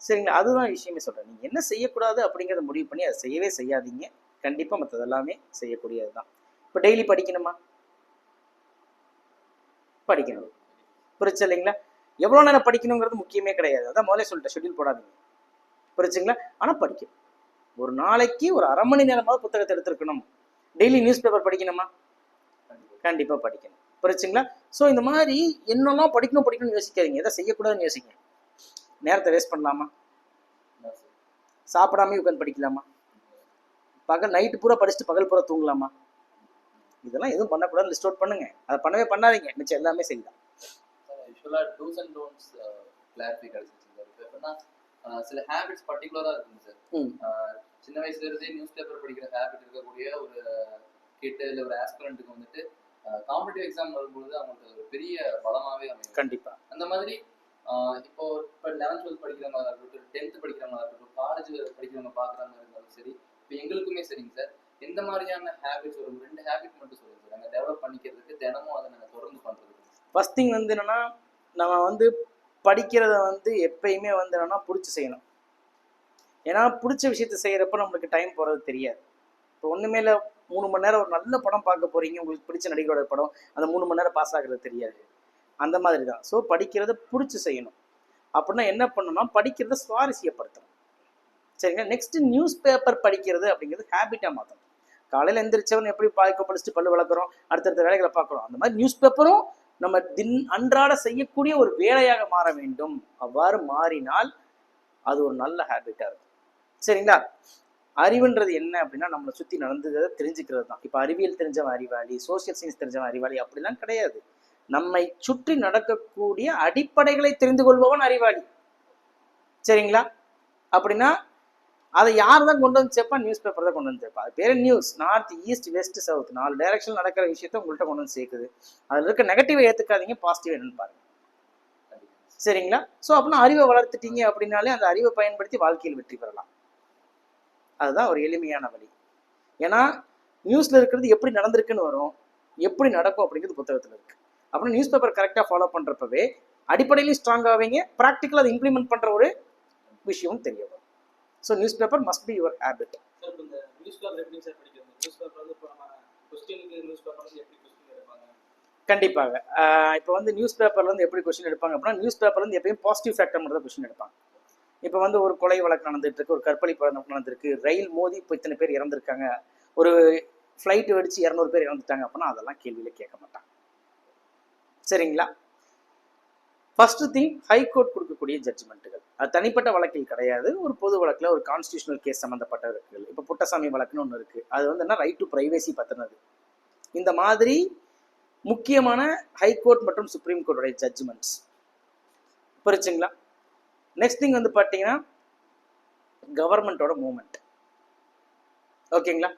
A: சரிங்களா? அதுதான் விஷயமே சொல்கிறேன். நீங்கள் என்ன செய்யக்கூடாது அப்படிங்கிறத முடிவு பண்ணி அதை செய்யவே செய்யாதீங்க. கண்டிப்பாக மற்றது எல்லாமே செய்யக்கூடியது தான். இப்போ டெய்லி படிக்கணுமா? படிக்கணும், புரிச்சு இல்லைங்களா? எவ்வளோ நேரம் படிக்கணுங்கிறது முக்கியமே கிடையாது, அதான் முதலே சொல்லிட்டேன், ஷெட்யூல் போடாதீங்க, புரிச்சுங்களா? ஆனால் படிக்கணும். ஒரு நாளைக்கு ஒரு அரை மணி நேரமாவது புத்தகத்தை எடுத்துருக்கணும். டெய்லி நியூஸ் பேப்பர் படிக்கணுமா? கண்டிப்பாக படிக்கணும், புரிச்சுங்களா? ஸோ இந்த மாதிரி என்னெல்லாம் படிக்கணும்னு யோசிக்காதீங்க, எதை செய்யக்கூடாதுன்னு யோசிங்க. நேரத்தை வேஸ்ட் பண்ணலாமா? சாப்பிடாமே உட்காந்து படிக்கலாமா? பகல் நைட்டு பூரா படிச்சுட்டு பகல் பூரா தூங்கலாமா? இதெல்லாம் எதுவும் பண்ணக்கூடாதுன்னு லிஸ்ட் அவுட் பண்ணுங்க. அதை பண்ணவே பண்ணாதீங்க, மிச்சம் எல்லாமே செய்யலாம்.
B: யூஸ்வலாக டூஸ் அண்ட் டோன்ட்ஸ் கிளாரிஃபை கிடைச்சிச்சு சார். இப்போ எப்படின்னா சில ஹேபிட்ஸ் பர்டிகுலராக இருக்குங்க சார். சின்ன வயசுல இருந்தே நியூஸ் பேப்பர் படிக்கிற ஹேபிட் இருக்கக்கூடிய ஒரு கிட்ட இல்லை ஒரு ஆஸ்பிரண்ட்டுக்கு வந்துட்டு காம்படிட்டிவ் எக்ஸாம் வரும்பொழுது அவங்களுக்கு ஒரு பெரிய பலமாகவே அமையும்.
A: கண்டிப்பாக
B: அந்த மாதிரி இப்போ 11th 12th படிக்கிறவங்க இருக்கட்டும், 10th படிக்கிறவங்க இருக்கட்டும், காலேஜ் படிக்கிறவங்க பார்க்குறாங்க இருந்தாலும் சரி, இப்போ எங்களுக்குமே சரிங்க சார், எந்த மாதிரியான ஹேபிட்ஸ் ஒரு 2 ஹேபிட் மட்டும் சொல்லுங்க சார், நாங்கள் டெவலப் பண்ணிக்கிறதுக்கு தினமும் அதை நாங்கள் தொடர்ந்து பண்ணுறதுக்கு.
A: ஃபர்ஸ்ட் திங் வந்து என்னன்னா, நம்ம வந்து படிக்கிறத வந்து எப்பயுமே வந்து என்னன்னா பிடிச்சி செய்யணும். ஏன்னா பிடிச்ச விஷயத்த செய்கிறப்ப நம்மளுக்கு டைம் போகிறது தெரியாது. இப்போ ஒன்றுமே இல்லை, 3 மணி நேரம் ஒரு நல்ல படம் பார்க்க போகிறீங்க, உங்களுக்கு பிடிச்ச நடிகரோட படம், அந்த 3 மணி நேரம் பாஸ் ஆகிறது தெரியாது. அந்த மாதிரி தான். ஸோ படிக்கிறத பிடிச்சி செய்யணும். அப்படின்னா என்ன பண்ணணும்னா படிக்கிறத சுவாரஸ்யப்படுத்தணும். சரிங்களா? நெக்ஸ்ட்டு நியூஸ் பேப்பர் படிக்கிறது அப்படிங்கிறது ஹேபிட்டாக மாற்றணும். காலையில் எந்திரிச்சவன் எப்படி படிச்சுட்டு பல்லு வளர்க்குறோம், அடுத்தடுத்த வேலைகளை பார்க்குறோம், அந்த மாதிரி நியூஸ் பேப்பரும் நம்ம அன்றாட செய்யக்கூடிய ஒரு வேலையாக மாற வேண்டும். அவ்வாறு மாறினால் அது ஒரு நல்ல ஹேபிட்டாக இருக்கும். சரிங்களா? அறிவுன்றது என்ன அப்படின்னா நம்மளை சுற்றி நடந்ததை தெரிஞ்சுக்கிறது தான். இப்போ அறிவியல் தெரிஞ்சவன் அறிவாளி, சோசியல் சயின்ஸ் தெரிஞ்சவன் அறிவாளி அப்படிலாம் கிடையாது. நம்மை சுற்றி நடக்கக்கூடிய அடிப்படைகளை தெரிந்து கொள்பவன் அறிவாளி. சரிங்களா? அப்படின்னா அதை யார் தான் கொண்டு வந்து சேர்ப்பா? நியூஸ் பேப்பர் தான் கொண்டு வந்து சேர்ப்பா. அது பேர் news. North, east, west, south 4 direction நடக்கிற விஷயத்த உங்கள்கிட்ட கொண்டு வந்து சேர்க்குது. அதில் இருக்க நெகட்டிவை ஏற்றுக்காதீங்க, பாசிட்டிவ் என்னன்னு பாருங்க. சரிங்களா? ஸோ அப்படின்னா அறிவை வளர்த்துட்டீங்க அப்படின்னாலே அந்த அறிவை பயன்படுத்தி வாழ்க்கையில் வெற்றி பெறலாம். அதுதான் ஒரு எளிமையான வழி. ஏன்னா நியூஸில் இருக்கிறது எப்படி நடந்திருக்குன்னு வரும், எப்படி நடக்கும் அப்படிங்கிறது புத்தகத்தில் இருக்குது. அப்புறம் நியூஸ் பேப்பர் கரெக்டாக ஃபாலோ பண்ணுறப்பவே அடிப்படையிலையும் ஸ்ட்ராங் ஆவீங்க, ப்ராக்டிக்கலாக அதை இம்ப்ளிமெண்ட் பண்ணுற ஒரு விஷயமும் தெரிய வரும். So news paper must be your habit.
C: Sir இந்த நியூஸ் பேப்பர் எப்படி சார் படிக்கிறது? நியூஸ் பேப்பர் வந்து இப்போ நம்ம கொஸ்டினுக்கு நியூஸ் பேப்பர் வந்து எப்படி கொஸ்டின் எடுப்பாங்க?
A: கண்டிப்பாக இப்போ வந்து நியூஸ் பேப்பர்லேருந்து எப்படி கொஸ்டின் எடுப்பாங்க அப்படின்னா, நியூஸ் பேப்பர்லேருந்து எப்பயும் பாசிட்டிவ் ஃபேக்டர் மட்டும் தான் கொஸ்டின் எடுப்பாங்க. இப்போ வந்து ஒரு கொலை வழக்கு நடந்துட்டு இருக்கு, ஒரு கற்பழிப்பு நடந்திருக்கு, ரயில் மோதி இப்போ இத்தனை பேர் இறந்துருக்காங்க, ஒரு ஃப்ளைட்டு வெடிச்சு 200 பேர் இறந்துட்டாங்க அப்படின்னா அதெல்லாம் கேள்வியில் கேட்க மாட்டாங்க. சரிங்களா? ஃபர்ஸ்ட் திங் ஹைகோர்ட் கொடுக்கக்கூடிய ஜட்ஜ்மெண்ட்டுகள் அது தனிப்பட்ட வழக்கில் கிடையாது, ஒரு பொது வழக்கில் ஒரு கான்ஸ்டியூஷனல் கேஸ் சம்மந்தப்பட்ட இருக்குகள். இப்போ புட்டசாமி வழக்குன்னு ஒன்று இருக்குது, அது வந்து என்ன ரைட் டு ப்ரைவேசி பற்றினது. இந்த மாதிரி முக்கியமான ஹைகோர்ட் மற்றும் சுப்ரீம் கோர்ட்டுடைய ஜட்ஜ்மெண்ட்ஸ் புரிச்சுங்களா. நெக்ஸ்ட் திங் வந்து பார்த்தீங்கன்னா கவர்மெண்ட்டோட மூவ்மெண்ட். ஓகேங்களா.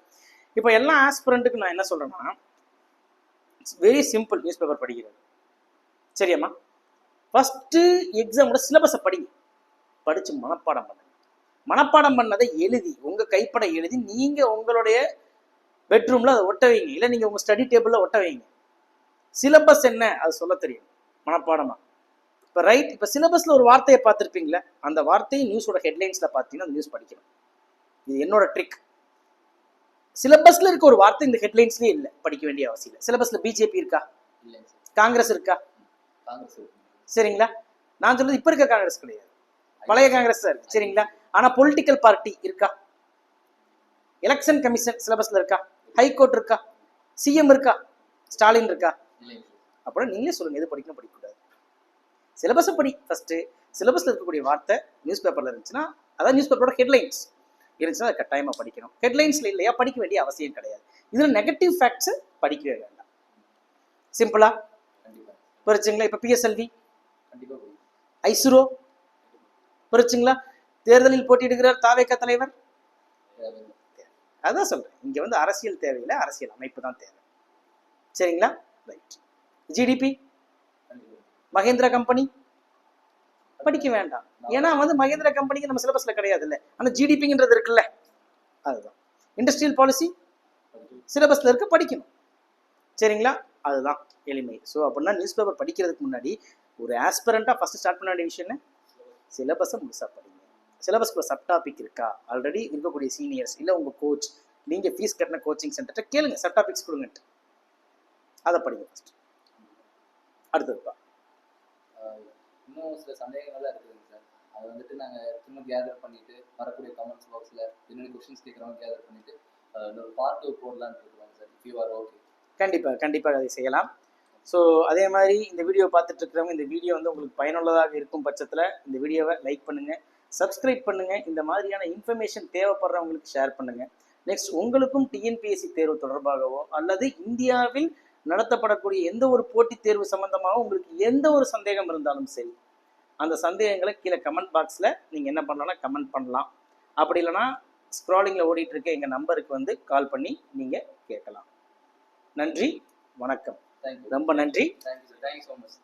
A: இப்போ எல்லா ஆஸ்பிரண்ட்டுக்கு நான் என்ன சொல்கிறேன்னா, it's very simple news paper படிக்கிறது. சரியாம்மா, ஃபஸ்ட்டு எக்ஸாமோட சிலபஸை படிங்க, படித்து மனப்பாடம் பண்ணுங்க. மனப்பாடம் பண்ணதை எழுதி உங்கள் கைப்பட எழுதி நீங்கள் உங்களுடைய பெட்ரூமில் அதை ஒட்ட வைங்க, இல்லை நீங்கள் உங்கள் ஸ்டடி டேபிளில் ஒட்ட வைங்க. சிலபஸ் என்ன அது சொல்ல தெரியும் மனப்பாடமாக. இப்போ ரைட், இப்போ சிலபஸில் ஒரு வார்த்தையை பார்த்துருப்பீங்களே, அந்த வார்த்தையை நியூஸோட ஹெட்லைன்ஸில் பார்த்தீங்கன்னா அந்த நியூஸ் படிக்கணும். இது என்னோட ட்ரிக். சிலபஸில் இருக்க ஒரு வார்த்தை இந்த ஹெட்லைன்ஸ்லேயே இல்லை, படிக்க வேண்டிய அவசியம் இல்லை. சிலபஸில் பிஜேபி இருக்கா, காங்கிரஸ் இருக்கா? சரிங்களா. நான் சொல்றது இப்ப இருக்க காங்கிரஸ் கிடையாது, பழைய காங்கிரஸ் தான் இருக்கு. சரிங்களா. ஆனா பொலிட்டிக்கல் பார்ட்டி இருக்கா? எலெக்ஷன் கமிஷன் சிலபஸ்ல இருக்கா? ஹைகோர்ட் இருக்கா? சிஎம் இருக்கா? ஸ்டாலின் இருக்கா? அப்புறம் நீங்களே சொல்லுங்க எது படிக்கணும் படிக்கக்கூடாது. சிலபஸை படி. ஃபர்ஸ்ட் சிலபஸ்ல இருக்கக்கூடிய வார்த்தை நியூஸ் பேப்பர்ல இருந்துச்சுன்னா அதான் நியூஸ் பேப்பரோட ஹெட்லைன்ஸ் இருந்துச்சுன்னா அதை கட்டாயமா படிக்கணும். ஹெட்லைன்ஸ்ல இல்லையா படிக்க வேண்டிய அவசியம் கிடையாது. இதுல நெகட்டிவ் ஃபேக்ட்ஸ் படிக்கவே வேண்டாம். சிம்பிளா புரிச்சுங்களா. இப்ப பிஎஸ்எல்வி, ஐசுரோ புரிச்சுங்களா. தேர்தலில் போட்டியிடுகிறார் தாவேக தலைவர், அதான் சொல்றேன். இங்க வந்து அரசியல் தேவையில்லை, அரசியல் அமைப்பு தான் தேவை. சரிங்களா. ரைட். ஜிடிபி, மகேந்திரா கம்பெனி படிக்க வேண்டாம். ஏன்னா வந்து மகேந்திரா கம்பெனிக்கு நம்ம சிலபஸ்ல கிடையாது இல்லை, ஆனா ஜிடிபிங்கிறது இருக்குல்ல, அதுதான். இண்டஸ்ட்ரியல் பாலிசி சிலபஸ்ல இருக்க படிக்கணும். சரிங்களா. அதுதான் எளிமை. ஸோ அப்படின்னா நியூஸ் பேப்பர் படிக்கிறதுக்கு முன்னாடி ஒரு ஆஸ்பிரண்டா ஃபர்ஸ்ட் ஸ்டார்ட் பண்ண வேண்டிய விஷயம் என்ன, சிலபஸை முழுசா படிங்க. சிலபஸ்க்குள்ள சப் டாபிக் இருக்கா, ஆல்ரெடி இருக்கக்கூடிய சீனியர்ஸ் இல்லை உங்க கோச், நீங்க ஃபீஸ் கட்டின கோச்சிங் சென்டர்கிட்ட கேளுங்க, சப் டாபிக்ஸ் கொடுங்கன்ட்டு, அதை படிங்க ஃபர்ஸ்ட். அடுத்ததுப்பா
B: இன்னும் சில சந்தேகங்கள்லாம் இருக்குதுங்க சார். அதை வந்துட்டு நாங்கள் திரும்ப கேதர் பண்ணிட்டு வரக்கூடிய கமெண்ட்ஸ் பாக்ஸில் என்னென்ன கொஸ்டின்ஸ் கேட்குறோம் கேதர் பண்ணிட்டு ஒரு பார்ட் 2 போடலான்னு இருக்குவாங்க sir. If you are okay.
A: கண்டிப்பாக அதை செய்யலாம். ஸோ அதே மாதிரி இந்த வீடியோ பார்த்துட்டு இருக்கிறவங்க இந்த வீடியோ வந்து உங்களுக்கு பயனுள்ளதாக இருக்கும் பட்சத்தில் இந்த வீடியோவை லைக் பண்ணுங்கள், சப்ஸ்கிரைப் பண்ணுங்கள், இந்த மாதிரியான இன்ஃபர்மேஷன் தேவைப்படுறவங்களுக்கு ஷேர் பண்ணுங்கள். நெக்ஸ்ட் உங்களுக்கும் டிஎன்பிஎஸ்சி தேர்வு தொடர்பாகவோ அல்லது இந்தியாவில் நடத்தப்படக்கூடிய எந்த ஒரு போட்டித் தேர்வு சம்பந்தமாகவும் உங்களுக்கு எந்த ஒரு சந்தேகம் இருந்தாலும் சரி, அந்த சந்தேகங்களை கீழே கமெண்ட் பாக்ஸில் நீங்கள் என்ன பண்ணலாம்னா கமெண்ட் பண்ணலாம். அப்படி இல்லைனா ஸ்க்ராலிங்கில் ஓடிட்டு இருக்க எங்கள் நம்பருக்கு வந்து கால் பண்ணி நீங்கள் கேட்கலாம். நன்றி, வணக்கம்.
B: தேங்க்யூ,
A: ரொம்ப நன்றி.
B: Thank you sir, thank you so much.